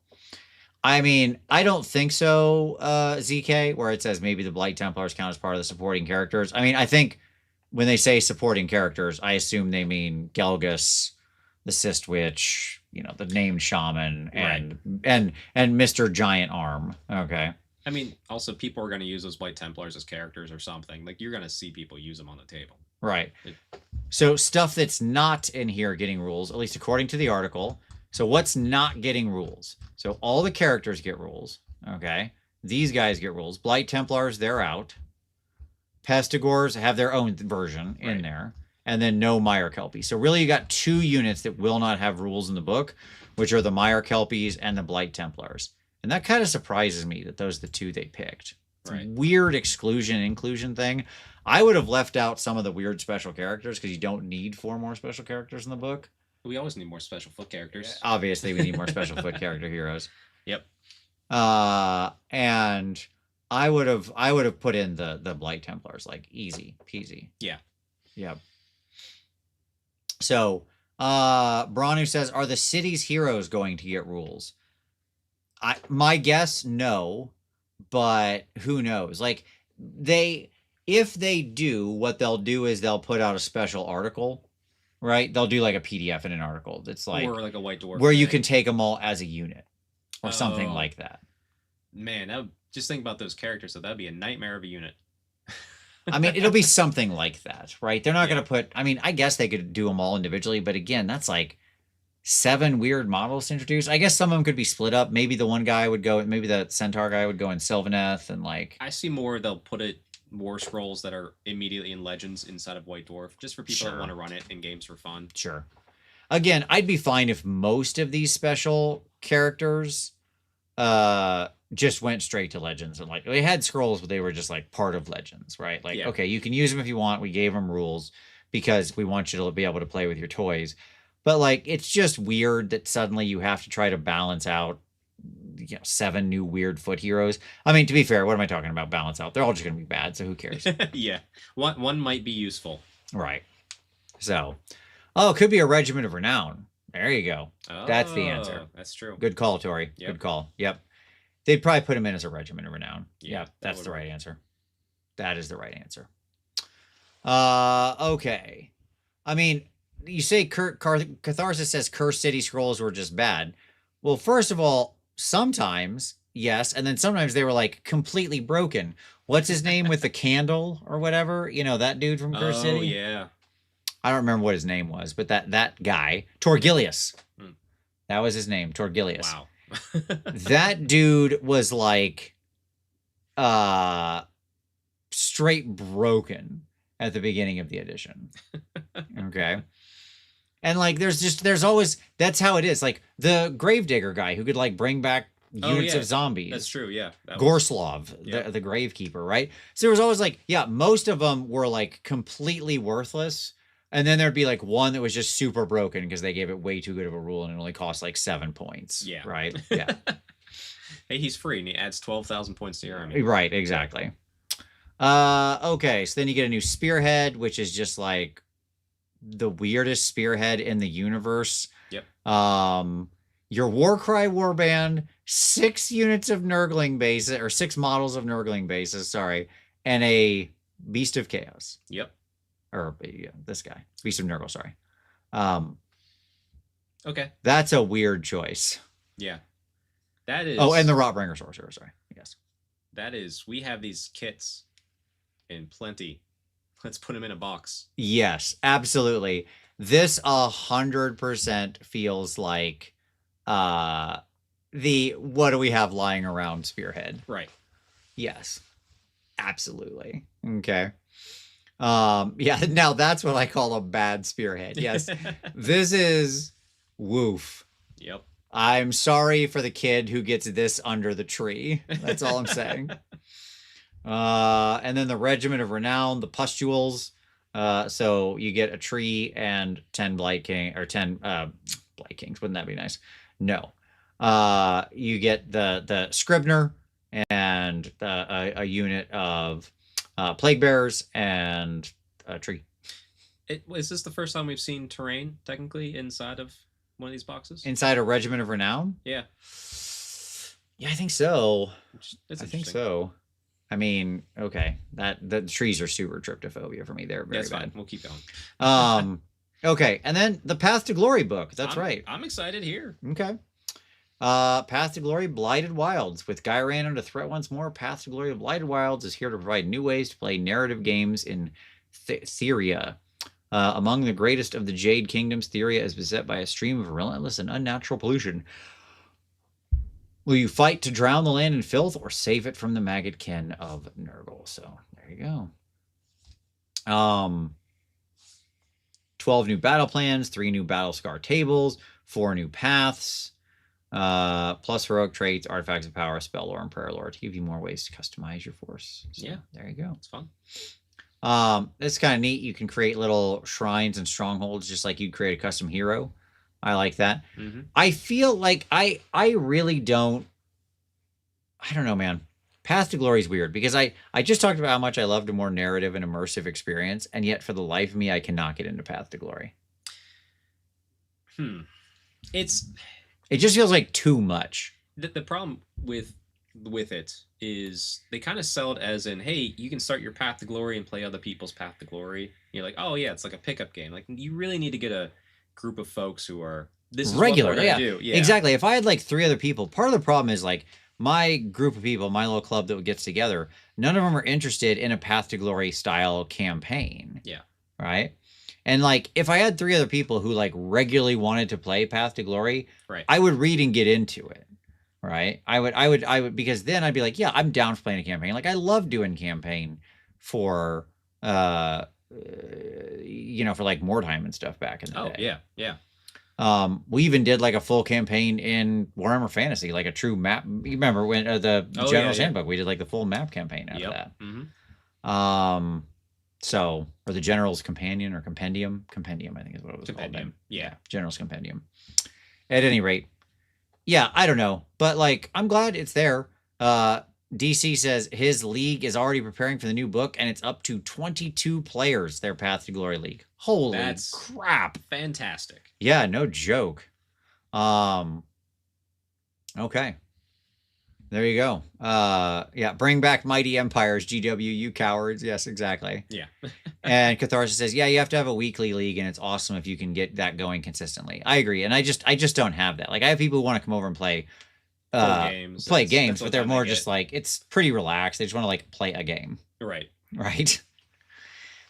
I mean, I don't think so, ZK, where it says maybe the Blight Templars count as part of the supporting characters. I mean, I think when they say supporting characters, I assume they mean Gelgus, the Cyst Witch, the named shaman, and Mr. Giant Arm. Okay. I mean, also people are going to use those Blight Templars as characters or something. Like, you're going to see people use them on the table. Right. So stuff that's not in here getting rules, at least according to the article. So what's not getting rules? So all the characters get rules. Okay. These guys get rules. Blight Templars, they're out. Pestigors have their own version in there. And then no Mire Kelpie. So really you got 2 units that will not have rules in the book, which are the Mire Kelpies and the Blight Templars. And that kind of surprises me that those are the 2 they picked. It's a weird exclusion-inclusion thing. I would have left out some of the weird special characters because you don't need 4 more special characters in the book. We always need more special foot characters. Obviously, we need more special foot character heroes. Yep. And I would have put in the Blight Templars, like easy peasy. Yeah. Yep. So, Branu says, are the city's heroes going to get rules? My guess, no, but who knows? Like, if they do, what they'll do is they'll put out a special article, right? They'll do like a PDF in an article that's like, or like a White Dwarf where you can take them all as a unit or something like that. Man, just think about those characters. So that'd be a nightmare of a unit. I mean, it'll be something like that, right? They're not going to put, I mean, I guess they could do them all individually, but again, that's like 7 weird models to introduce. I guess some of them could be split up. Maybe the one guy would go, maybe the Centaur guy would go in Sylvaneth and like. I see more they'll put it War Scrolls that are immediately in Legends inside of White Dwarf, just for people that want to run it in games for fun. Sure. Again, I'd be fine if most of these special characters just went straight to Legends. And like, they had scrolls, but they were just like part of Legends, right? Like, okay, you can use them if you want. We gave them rules because we want you to be able to play with your toys. But like, it's just weird that suddenly you have to try to balance out, 7 new weird foot heroes. I mean, to be fair, what am I talking about? Balance out. They're all just going to be bad, so who cares? Yeah. One might be useful. Right. So, it could be a Regiment of Renown. There you go. Oh, That's the answer. That's true. Good call, Tori. Yep. Good call. Yep. They'd probably put him in as a Regiment of Renown. Yeah, Yep. that That's would the work. right answer. That is the right answer. Okay. I mean, you say Catharsis says Cursed City Scrolls were just bad. Well, first of all, sometimes, yes, and then sometimes they were like completely broken. What's his name with the candle or whatever? You know, that dude from Cursed City? Oh, yeah. I don't remember what his name was, but that guy, Torgilius. Hmm. That was his name, Torgilius. Wow. That dude was like straight broken at the beginning of the edition. Okay. And like there's always, that's how it is. Like the Gravedigger guy who could like bring back units of zombies. That's true, yeah. Gorslov, yeah. the Gravekeeper, right? So there was always like, yeah, most of them were like completely worthless. And then there'd be like one that was just super broken because they gave it way too good of a rule and it only cost like 7 points. Yeah. Right? Yeah. Hey, he's free and he adds 12,000 points to your army. Right, exactly. Okay, so then you get a new Spearhead, which is just like the weirdest spearhead in the universe. Yep. Your Warcry Warband, 6 units of Nurgling bases, or 6 models of Nurgling bases, sorry, and a Beast of Chaos. Yep. Or yeah, this guy, Beast of Nurgle, sorry. Okay. That's a weird choice. Yeah. That is. Oh, and the Rotbringer Sorcerer, sorry. Yes. That is, we have these kits in plenty. Let's put them in a box. Yes, absolutely. This 100% feels like the what do we have lying around Spearhead. Right. Yes. Absolutely. Okay. Yeah, now that's what I call a bad Spearhead. Yes. This is woof. Yep. I'm sorry for the kid who gets this under the tree. That's all I'm saying. And then the Regiment of Renown, the Pustules. So you get a tree and 10 Blight King, or 10 Blight Kings. Wouldn't that be nice? No. You get the Scribner and a unit of Plague Bearers and a tree. Is this the first time we've seen terrain, technically, inside of one of these boxes? Inside a Regiment of Renown? Yeah. Yeah, I think so. That's I think so. I mean, okay, the trees are super tryptophobia for me. They're very That's bad. fine. We'll keep going. Okay, and then the Path to Glory book. That's right. I'm excited here. Okay. Path to Glory, Blighted Wilds. With Gairan under threat once more, Path to Glory of Blighted Wilds is here to provide new ways to play narrative games in Theria. Among the greatest of the Jade Kingdoms, Theria is beset by a stream of relentless and unnatural pollution. Will you fight to drown the land in filth or save it from the maggot kin of Nurgle? So there you go. 12 new battle plans, 3 new battle scar tables, 4 new paths, plus heroic traits, artifacts of power, spell lore, and prayer lore to give you more ways to customize your force. So, yeah, there you go. It's fun. It's kind of neat. You can create little shrines and strongholds just like you'd create a custom hero. I like that. Mm-hmm. I feel like I really don't. I don't know, man. Path to Glory is weird because I just talked about how much I loved a more narrative and immersive experience, and yet for the life of me, I cannot get into Path to Glory. It just feels like too much. The problem with it is they kind of sell it as in, hey, you can start your Path to Glory and play other people's Path to Glory. You're like, oh yeah, it's like a pickup game. Like you really need to get a group of folks who are this is regular. What we're gonna do. Yeah, exactly. If I had like 3 other people, part of the problem is like my group of people, my little club that gets together, none of them are interested in a Path to Glory style campaign. Yeah. Right. And like, if I had 3 other people who like regularly wanted to play Path to Glory, right, I would read and get into it. Right. I would, because then I'd be like, yeah, I'm down for playing a campaign. Like I love doing campaign for, for like Mordheim and stuff back in the day. Yeah. Yeah. We even did like a full campaign in Warhammer Fantasy, like a true map. You remember when the General's Handbook, we did like the full map campaign after that. Mm-hmm. So, or the General's Companion or Compendium, I think is what it was called. Yeah. General's Compendium. At any rate, Yeah, I don't know, but like I'm glad it's there. DC says his league is already preparing for the new book, and it's up to 22 players. Their Path to Glory league. Holy That's crap! fantastic. Yeah, no joke. Okay. There you go. Yeah, bring back mighty empires, GW, you cowards. Yes, exactly. Yeah. And Catharsis says, yeah, you have to have a weekly league, and it's awesome if you can get that going consistently. I agree, and I just don't have that. Like, I have people who want to come over and play games. play That's games, what but they're time more they just get. like it's pretty relaxed. They just want to like play a game, Right. right?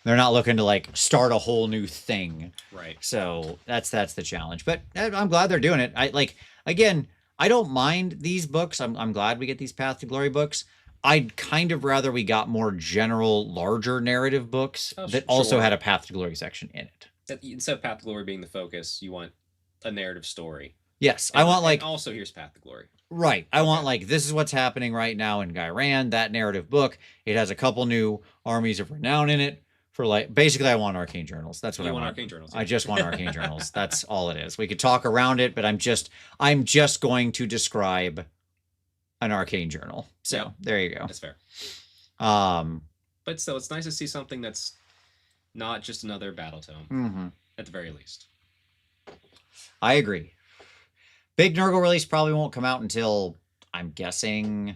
They're not looking to like start a whole new thing. Right. So that's the challenge. But I'm glad they're doing it. I like again, I don't mind these books. I'm glad we get these Path to Glory books. I'd kind of rather we got more general, larger narrative books that also sure. had a Path to Glory section in it. Instead of Path to Glory being the focus, you want a narrative story. Yes, And, I want like and also here's Path to Glory. right. I want like this is what's happening right now in Guyran, that narrative book. It has a couple new armies of renown in it. For like basically I want arcane journals. That's what I want. Arcane journals. I just want arcane journals. That's all it is. We could talk around it, but I'm just going to describe an arcane journal. So yeah, there you go. That's fair. But still, it's nice to see something that's not just another battle tome. Mm-hmm. At the very least. I agree. Big Nurgle release probably won't come out until I'm guessing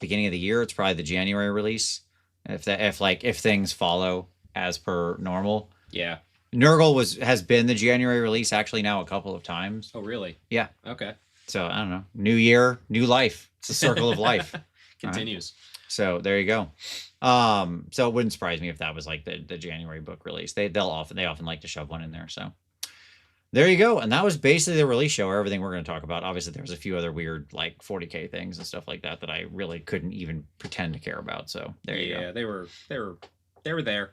beginning of the year. It's probably the January release. If things follow as per normal. Yeah. Nurgle has been the January release actually now a couple of times. Oh really? Yeah. Okay. So I don't know. New year, new life. It's a circle of life. Continues. Right. So there you go. So it wouldn't surprise me if that was like the January book release. They often like to shove one in there. So there you go. And that was basically the release show or everything we're going to talk about. Obviously, there was a few other weird like 40K things and stuff like that I really couldn't even pretend to care about. So there you go. Yeah, they were there.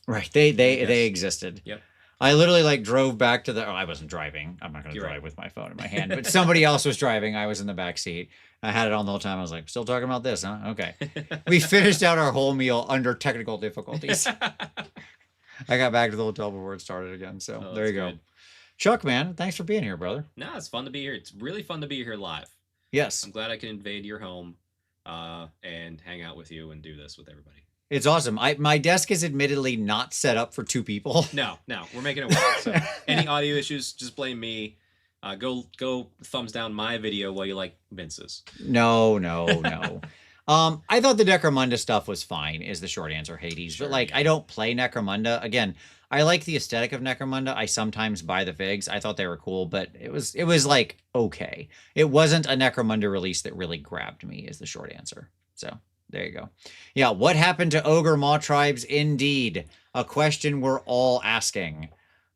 Right. They existed. Yep. I literally like drove back to I wasn't driving. I'm not going to drive with my phone in my hand, but somebody else was driving. I was in the back seat. I had it on the whole time. I was like, still talking about this, huh? Okay. We finished out our whole meal under technical difficulties. I got back to the hotel before it started again. So there you go. Good. Chuck, man, thanks for being here, brother. No, it's fun to be here. It's really fun to be here live. Yes. I'm glad I can invade your home and hang out with you and do this with everybody. It's awesome. My desk is admittedly not set up for two people. No, we're making it work. So any audio issues, just blame me. Go thumbs down my video while you like Vince's. No. I thought the Necromunda stuff was fine, is the short answer, Hades. Sure, but like, yeah. I don't play Necromunda. Again, I like the aesthetic of Necromunda. I sometimes buy the figs. I thought they were cool, but it was like okay. It wasn't a Necromunda release that really grabbed me, is the short answer. So there you go. Yeah, what happened to Ogre Maw tribes? Indeed, a question we're all asking.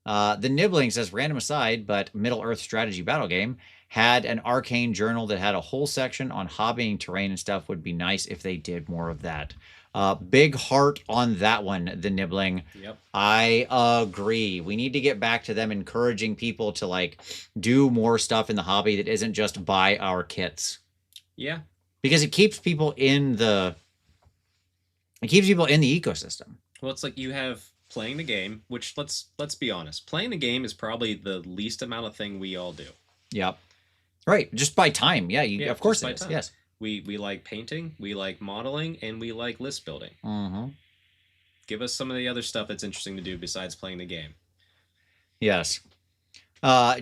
The Nibbling says, random aside, but Middle Earth strategy battle game had an arcane journal that had a whole section on hobbying terrain and stuff. Would be nice if they did more of that. Big heart on that one, the Nibbling. Yep. I agree. We need to get back to them encouraging people to like do more stuff in the hobby that isn't just buy our kits. Yeah. Because it keeps people in the ecosystem. Well, it's like you have playing the game, which let's be honest, playing the game is probably the least amount of thing we all do. Yep. Right. Just by time. Yeah. Of course it is. Time. Yes. We like painting, we like modeling, and we like list building. Mm-hmm. Give us some of the other stuff that's interesting to do besides playing the game. Yes.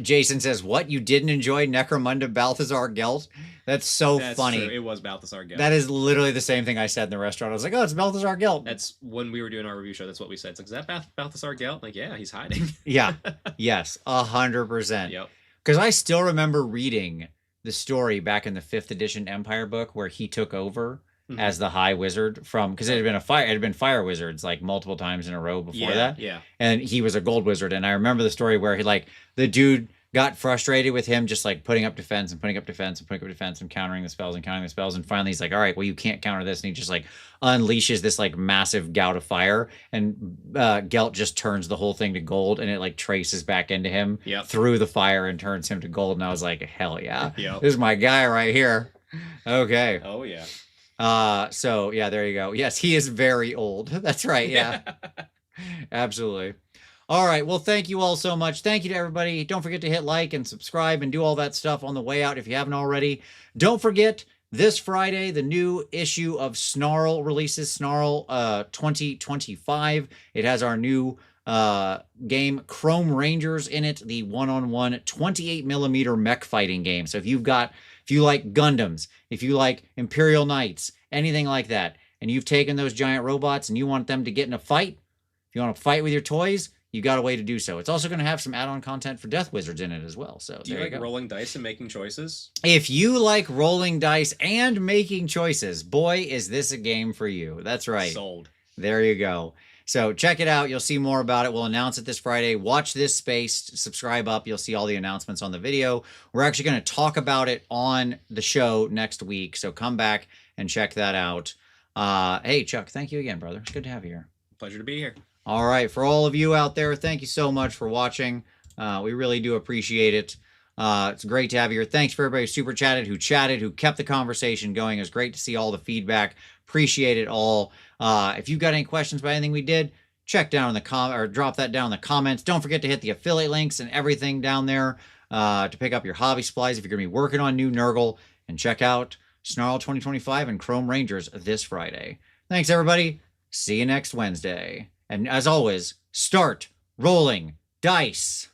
Jason says, what? You didn't enjoy Necromunda Balthazar Gelt? That's funny. True. It was Balthazar Gelt. That is literally the same thing I said in the restaurant. I was like, oh, it's Balthazar Gelt. That's when we were doing our review show. That's what we said. It's like, is that Balthazar Gelt? Like, yeah, he's hiding. Yeah. Yes. 100%. Yep. Because I still remember reading the story back in the 5th edition Empire book where he took over as the High Wizard because it had been Fire Wizards like multiple times in a row before that. Yeah. And he was a Gold Wizard. And I remember the story where the dude got frustrated with him just like putting up defense and putting up defense and putting up defense and countering the spells. And finally he's like, all right, well, you can't counter this. And he just like unleashes this like massive gout of fire. And Gelt just turns the whole thing to gold and it like traces back into him through the fire and turns him to gold. And I was like, hell yeah. Yep. This is my guy right here. Okay. Oh yeah. So yeah, there you go. Yes, he is very old. That's right. Yeah. Absolutely. All right. Well, thank you all so much. Thank you to everybody. Don't forget to hit like and subscribe and do all that stuff on the way out if you haven't already. Don't forget, this Friday, the new issue of Snarl releases, Snarl 2025. It has our new game Chrome Rangers in it, the one-on-one 28mm mech fighting game. So if you like Gundams, if you like Imperial Knights, anything like that, and you've taken those giant robots and you want them to get in a fight, if you want to fight with your toys, you got a way to do so. It's also going to have some add-on content for Death Wizards in it as well. So do you like rolling dice and making choices? If you like rolling dice and making choices, boy, is this a game for you. That's right. Sold. There you go. So check it out. You'll see more about it. We'll announce it this Friday. Watch this space. Subscribe up. You'll see all the announcements on the video. We're actually going to talk about it on the show next week. So come back and check that out. Hey, Chuck, thank you again, brother. It's good to have you here. Pleasure to be here. All right. For all of you out there, thank you so much for watching. We really do appreciate it. It's great to have you here. Thanks for everybody who super chatted, who kept the conversation going. It was great to see all the feedback. Appreciate it all. If you've got any questions about anything we did, check down in the or drop that down in the comments. Don't forget to hit the affiliate links and everything down there to pick up your hobby supplies if you're going to be working on new Nurgle. And check out Snarl 2025 and Chrome Rangers this Friday. Thanks, everybody. See you next Wednesday. And as always, start rolling dice.